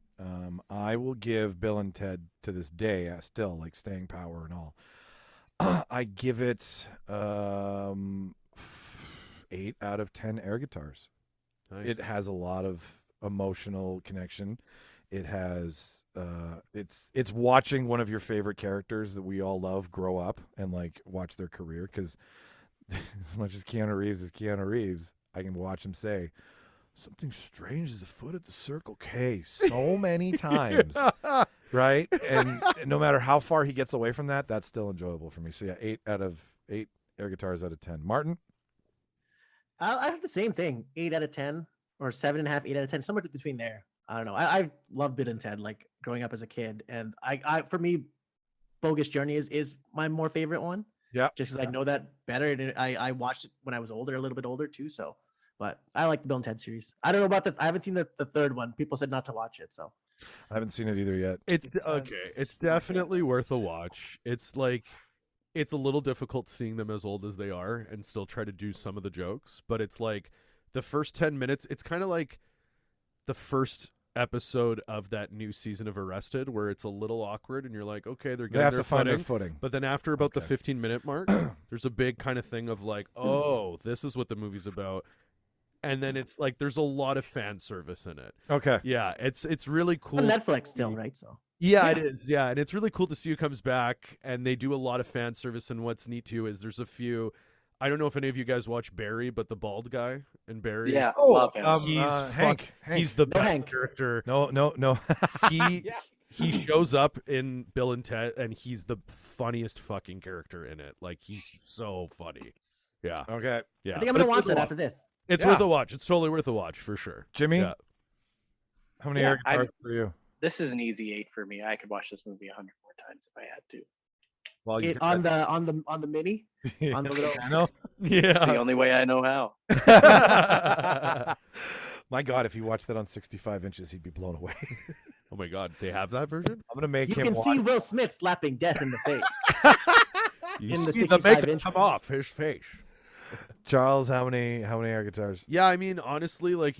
I will give Bill and Ted to this day still like staying power and all. I give it 8 out of 10 air guitars.
Nice.
It has a lot of emotional connection. It has it's watching one of your favorite characters that we all love grow up and like watch their career, because as much as Keanu Reeves, I can watch him say something strange is afoot at the Circle K so many times. Right? And no matter how far he gets away from that, that's still enjoyable for me. So yeah, 8 air guitars out of 10. Martin?
I have the same thing. 8 out of 10 or 7.5, 8 out of 10, somewhere between there. I don't know. I love Bill and Ted, like growing up as a kid. And I for me, Bogus Journey is my more favorite one.
Yeah.
Just because I know that better. And I watched it when I was older, a little bit older too. So, but I like the Bill and Ted series. I don't know about I haven't seen the third one. People said not to watch it. So
I haven't seen it either yet.
It's okay. It's definitely worth a watch. It's like, it's a little difficult seeing them as old as they are and still try to do some of the jokes, but it's like the first 10 minutes, it's kind of like the first episode of that new season of Arrested, where it's a little awkward and you're like, okay, they're
They
getting
have
their
to find their
footing.
footing.
But then after about the 15-minute mark, there's a big kind of thing of like, oh, this is what the movie's about. And then it's like there's a lot of fan service in it.
Okay.
Yeah, it's really cool.
on Netflix still, right? So
Yeah, it is. Yeah, and it's really cool to see who comes back, and they do a lot of fan service. And what's neat too is there's a few. I don't know if any of you guys watch Barry, but the bald guy in Barry.
Yeah, love him.
He's
Hank.
He's the best
Hank.
character.
No.
He shows up in Bill and Ted, and he's the funniest fucking character in it. Like, he's so funny. Yeah.
Okay.
Yeah.
I think I'm gonna watch that after this.
It's
Yeah.
worth a watch. It's totally worth a watch for sure.
Jimmy?
Yeah.
How many
Yeah,
air guitars for you?
This is an easy 8 for me. I could watch this movie 100 more times if I had to.
Well,
It, on the mini, on the little.
It's the only way I know how.
My God, if he watched that on 65 inches, he'd be blown away.
Oh my God, they have that version?
I'm gonna make
You
him
can
watch.
see Will Smith slapping death in the face.
You
In the
see the
65
makeup
inch
come
version.
off his face.
Charles, how many air guitars?
Yeah, I mean, honestly, like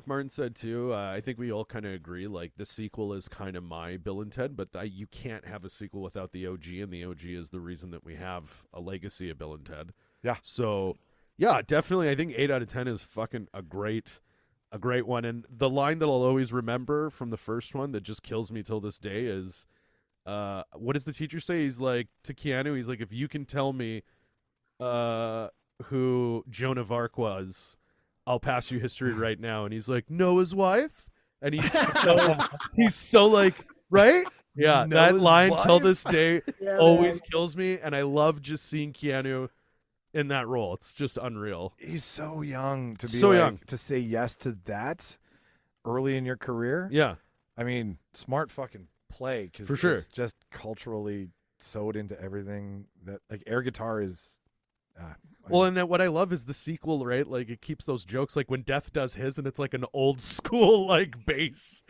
Martin said too, I think we all kind of agree, like, the sequel is kind of my Bill and Ted, but you can't have a sequel without the OG, and the OG is the reason that we have a legacy of Bill and Ted.
Yeah.
So, yeah, definitely, I think 8 out of 10 is fucking a great one, and the line that I'll always remember from the first one that just kills me till this day is, what does the teacher say? He's like, to Keanu, he's like, if you can tell me, who Joan of Arc was, I'll pass you history right now. And he's like, Noah's wife? And he's so like, right? Yeah, that
Noah's
line till
wife?
this day
Yeah,
always
man.
kills me. And I love just seeing Keanu in that role. It's just unreal.
He's so young to be
So young.
to say yes to that early in your career.
Yeah.
I mean, smart fucking play because
For sure.
it's just culturally sewed into everything that like air guitar is.
Well, and then what I love is the sequel, right? Like it keeps those jokes, like when Death does his, and it's like an old school like bass.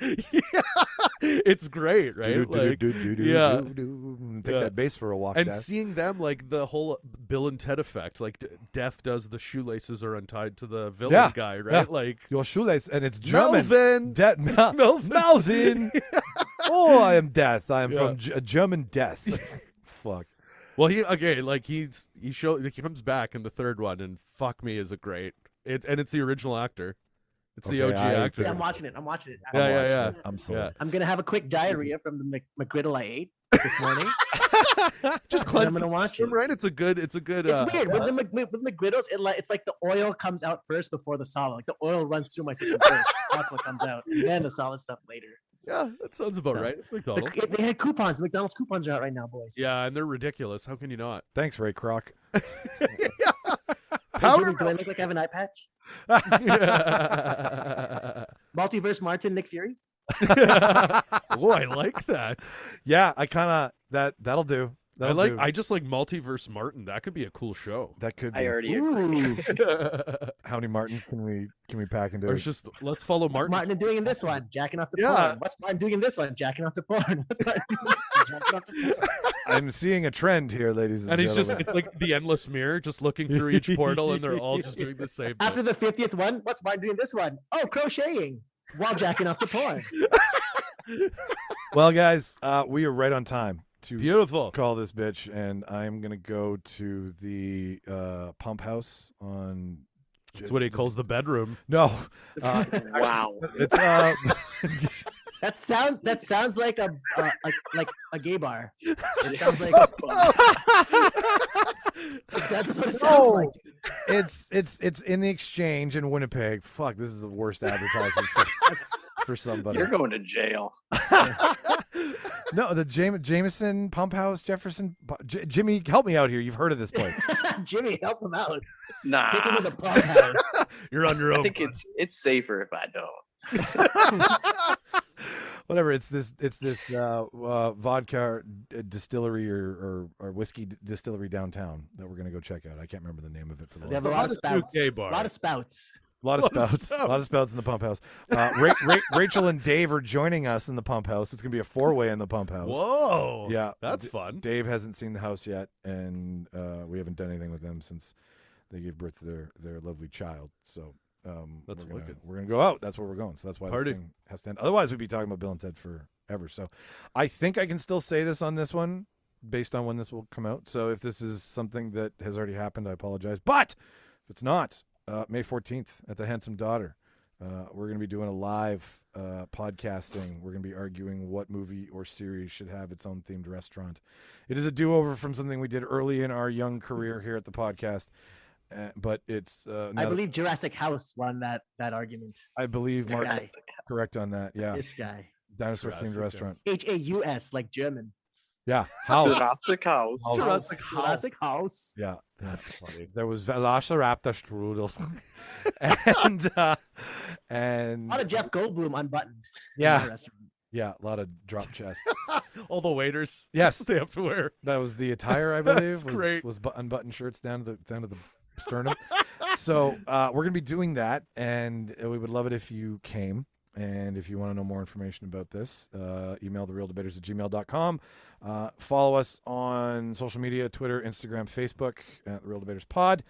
It's great, right? Like, yeah,
take that bass for a walk.
And
Death.
seeing them like the whole Bill and Ted effect, like Death does the shoelaces are untied to the villain guy, right?
Yeah.
Like
your shoelace, and it's German.
Melvin,
Melvin. Oh, I am Death. I am from German Death. Fuck.
Well, he comes back in the third one, and fuck me is a great. It's the original actor. It's the OG actor.
Yeah, I'm watching it.
Yeah.
I'm sorry.
I'm gonna have a quick diarrhea from the McGriddle I ate this morning.
Just cleanse.
I'm gonna watch it.
Right? It's a good. It's
weird with the McGriddles. It's like the oil comes out first before the solid. Like the oil runs through my system first. That's what comes out, and then the solid stuff later.
Yeah, that sounds about right. It's McDonald's.
They had coupons. McDonald's coupons are out right now, boys.
Yeah, and they're ridiculous. How can you not?
Thanks, Ray Kroc.
Hey, Jimmy, do I look like I have an eye patch? Multiverse Martin, Nick Fury.
Oh, I like that.
Yeah, I kind of that'll do.
I just like Multiverse Martin. That could be a cool show.
That could be.
I already agree.
How many Martins can we pack into?
Or just let's follow Martin.
What's Martin doing in this one? Jacking off the porn. What's Martin doing in this one? Jacking off the porn. What's Martin doing jacking off the porn?
I'm seeing a trend here, ladies and
he's
gentlemen.
just like the endless mirror, just looking through each portal, and they're all just doing the same.
After the 50th one, what's Martin doing in this one? Oh, crocheting while jacking off the porn.
Well, guys, we are right on time to
beautiful
call this bitch, and I'm gonna go to the pump house on.
That's what he calls the bedroom.
No,
Wow.
It's
that sounds like a gay bar. It sounds like that's what it sounds like.
It's in the Exchange in Winnipeg. Fuck, this is the worst advertisement for somebody.
You're going to jail.
No, the Jameson Pump House, Jefferson. Jimmy, help me out here. You've heard of this place.
Jimmy, help him out.
Nah.
Take him to the pump house.
You're on your own.
I think it's safer if I don't.
Whatever. It's this vodka distillery or whiskey distillery downtown that we're gonna go check out. I can't remember the name of it for the
They have a
life.
lot of spouts.
UK bar.
A lot of spouts.
A lot of spouts in the pump house. Rachel and Dave are joining us in the pump house. It's gonna be a 4-way in the pump house.
Whoa!
Yeah,
that's fun.
Dave hasn't seen the house yet, and we haven't done anything with them since they gave birth to their lovely child. So
that's
we're gonna go out. That's where we're going. So that's why
Party.
this thing has to end. Otherwise, we'd be talking about Bill and Ted forever. So I think I can still say this on this one, based on when this will come out. So if this is something that has already happened, I apologize. But if it's not, May 14th at the Handsome Daughter, we're going to be doing a live podcasting. We're going to be arguing what movie or series should have its own themed restaurant. It is a do-over from something we did early in our young career here at the podcast, but it's
I believe Jurassic House won that argument.
I believe Mark correct on that. Yeah,
this guy.
Dinosaur themed restaurant.
HAUS, like German.
Yeah, house.
Jurassic House.
Jurassic House.
Yeah, that's funny. There was Velociraptor strudel, and
a lot of Jeff Goldblum unbuttoned.
Yeah, a lot of drop chest.
All the waiters.
Yes,
they have to wear.
That was the attire, I believe.
That's great.
Was unbuttoned shirts down to the sternum. So we're gonna be doing that, and we would love it if you came. And if you want to know more information about this, email thereeldebaters@gmail.com. Follow us on social media, Twitter, Instagram, Facebook, at The Reel Debaters Pod.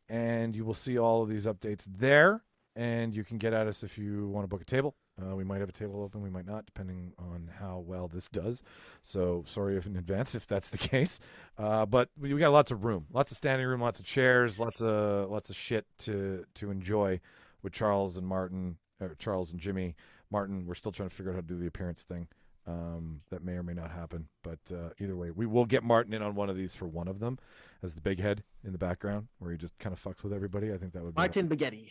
And you will see all of these updates there. And you can get at us if you want to book a table. We might have a table open. We might not, depending on how well this does. So sorry in advance if that's the case. But we got lots of room. Lots of standing room, lots of chairs, lots of shit to enjoy with Charles and Martin. Or Charles and Jimmy. Martin, we're still trying to figure out how to do the appearance thing. That may or may not happen. But either way, we will get Martin in on one of these for one of them as the big head in the background where he just kind of fucks with everybody. I think that would be
Martin Baghetti.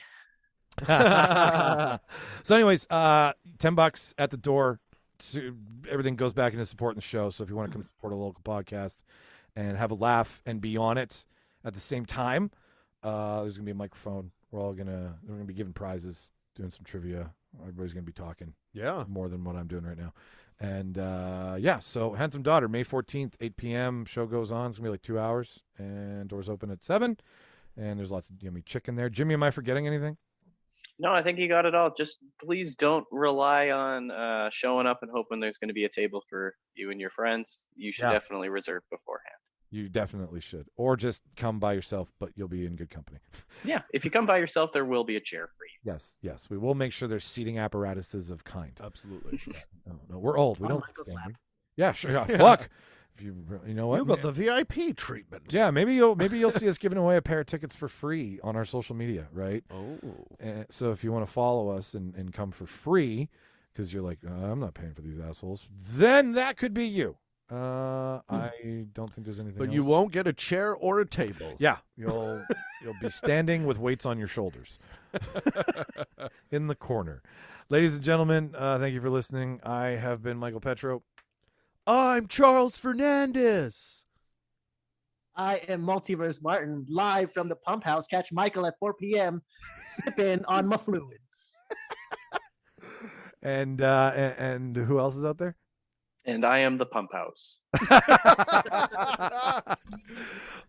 So anyways, $10 at the door. Everything goes back into supporting the show. So if you want to come support a local podcast and have a laugh and be on it, At the same time, there's gonna be a microphone. We're gonna be giving prizes, doing some trivia. Everybody's gonna be talking.
Yeah.
More than what I'm doing right now. And so Handsome Daughter, May 14th, 8 p.m. Show goes on. It's gonna be like 2 hours, and doors open at 7. And there's lots of yummy chicken there. Jimmy, am I forgetting anything?
No, I think you got it all. Just please don't rely on showing up and hoping there's going to be a table for you and your friends. You should definitely reserve beforehand.
You definitely should. Or just come by yourself, but you'll be in good company.
Yeah, if you come by yourself, there will be a chair for you.
Yes. We will make sure there's seating apparatuses of kind.
Absolutely.
No, we're old. We don't. Yeah, sure. Yeah,
Yeah.
fuck. If you know what?
You got the VIP treatment.
Yeah, maybe you'll see us giving away a pair of tickets for free on our social media, right?
Oh.
So if you want to follow us and come for free, because you're like, I'm not paying for these assholes, then that could be you. I don't think there's anything.
But
else.
you won't get a chair or a table.
Yeah, you'll be standing with weights on your shoulders in the corner. Ladies and gentlemen, thank you for listening. I have been Michael Petrow.
I'm Charles Fernandez.
I am Multiverse Martin, live from the Pump House. Catch Michael at 4 p.m. sipping on my fluids.
And who else is out there?
And I am the Pump House.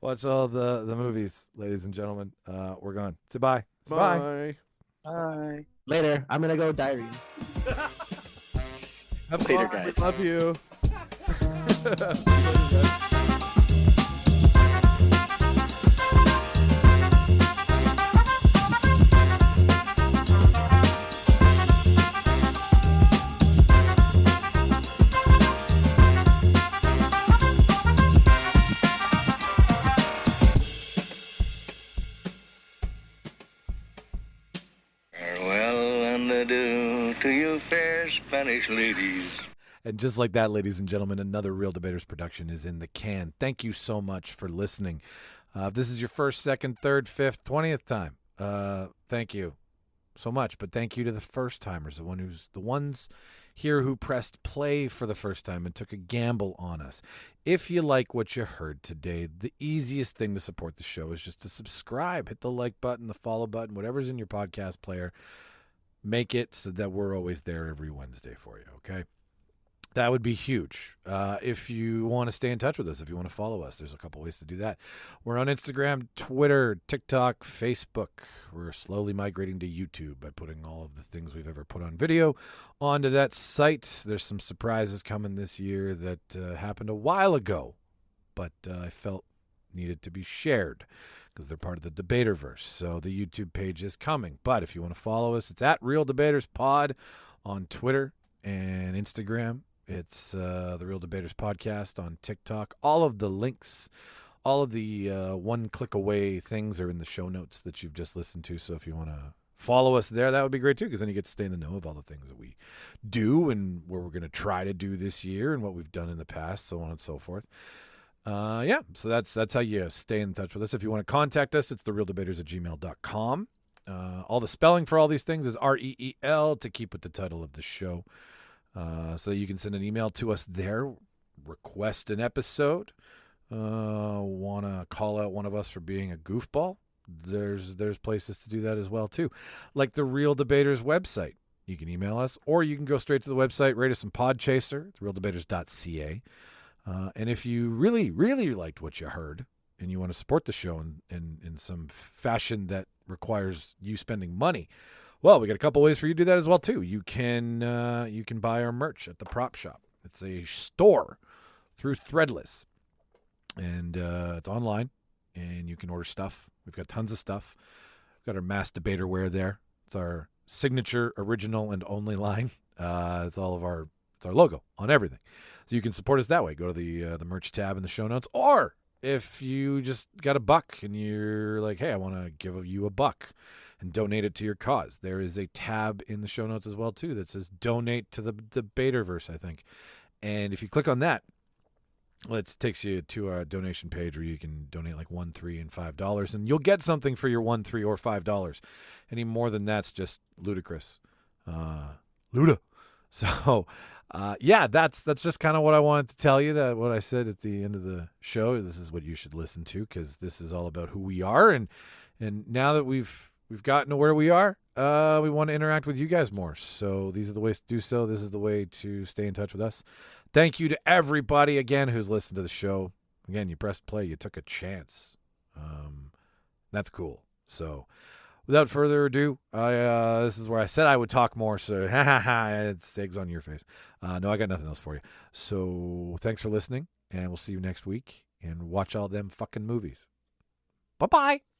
Watch all the movies, ladies and gentlemen. We're gone. Say bye. Say
Bye.
Bye.
Later. I'm going to go diarrhea.
Have
Later,
fun.
guys.
Love you.
Farewell and adieu to you fair Spanish ladies.
And just like that, ladies and gentlemen, another Reel Debaters production is in the can. Thank you so much for listening. If this is your first, second, third, fifth, 20th time, thank you so much. But thank you to the first timers, the ones here who pressed play for the first time and took a gamble on us. If you like what you heard today, the easiest thing to support the show is just to subscribe. Hit the like button, the follow button, whatever's in your podcast player. Make it so that we're always there every Wednesday for you, okay? That would be huge. If you want to stay in touch with us, if you want to follow us, there's a couple ways to do that. We're on Instagram, Twitter, TikTok, Facebook. We're slowly migrating to YouTube by putting all of the things we've ever put on video onto that site. There's some surprises coming this year that happened a while ago, but I felt needed to be shared because they're part of the Debaterverse. So the YouTube page is coming. But if you want to follow us, it's at Reel Debaters Pod on Twitter and Instagram. It's the Reel Debaters Podcast on TikTok. All of the links, all of the one-click away things are in the show notes that you've just listened to. So if you want to follow us there, that would be great too, because then you get to stay in the know of all the things that we do and what we're going to try to do this year and what we've done in the past, so on and so forth. So that's how you stay in touch with us. If you want to contact us, it's thereeldebaters@gmail.com. All the spelling for all these things is REEL to keep with the title of the show. So you can send an email to us there, request an episode, want to call out one of us for being a goofball. There's places to do that as well too, like the Reel Debaters website. You can email us, or you can go straight to the website, rate us some Podchaser, it's reeldebaters.ca. And if you really, really liked what you heard and you want to support the show in some fashion that requires you spending money, well, we got a couple ways for you to do that as well too. You can buy our merch at the Prop Shop. It's a store through Threadless, and it's online, and you can order stuff. We've got tons of stuff. We've got our Mass Debater wear there. It's our signature, original, and only line. It's our logo on everything. So you can support us that way. Go to the merch tab in the show notes, or if you just got $1 and you're like, hey, I want to give you $1 and donate it to your cause, there is a tab in the show notes as well too that says donate to the Debaterverse, I think. And if you click on that, it takes you to a donation page where you can donate like $1, $3, and $5, and you'll get something for your $1, $3, or $5. Any more than that's just ludicrous. Luda. So yeah, that's just kind of what I wanted to tell you. That what I said at the end of the show. This is what you should listen to, because this is all about who we are, and now that we've gotten to where we are, we want to interact with you guys more. So these are the ways to do so. This is the way to stay in touch with us. Thank you to everybody again who's listened to the show. Again, you pressed play, you took a chance. That's cool. So without further ado, this is where I said I would talk more, so it's eggs on your face. No, I got nothing else for you. So thanks for listening, and we'll see you next week, and watch all them fucking movies. Bye-bye.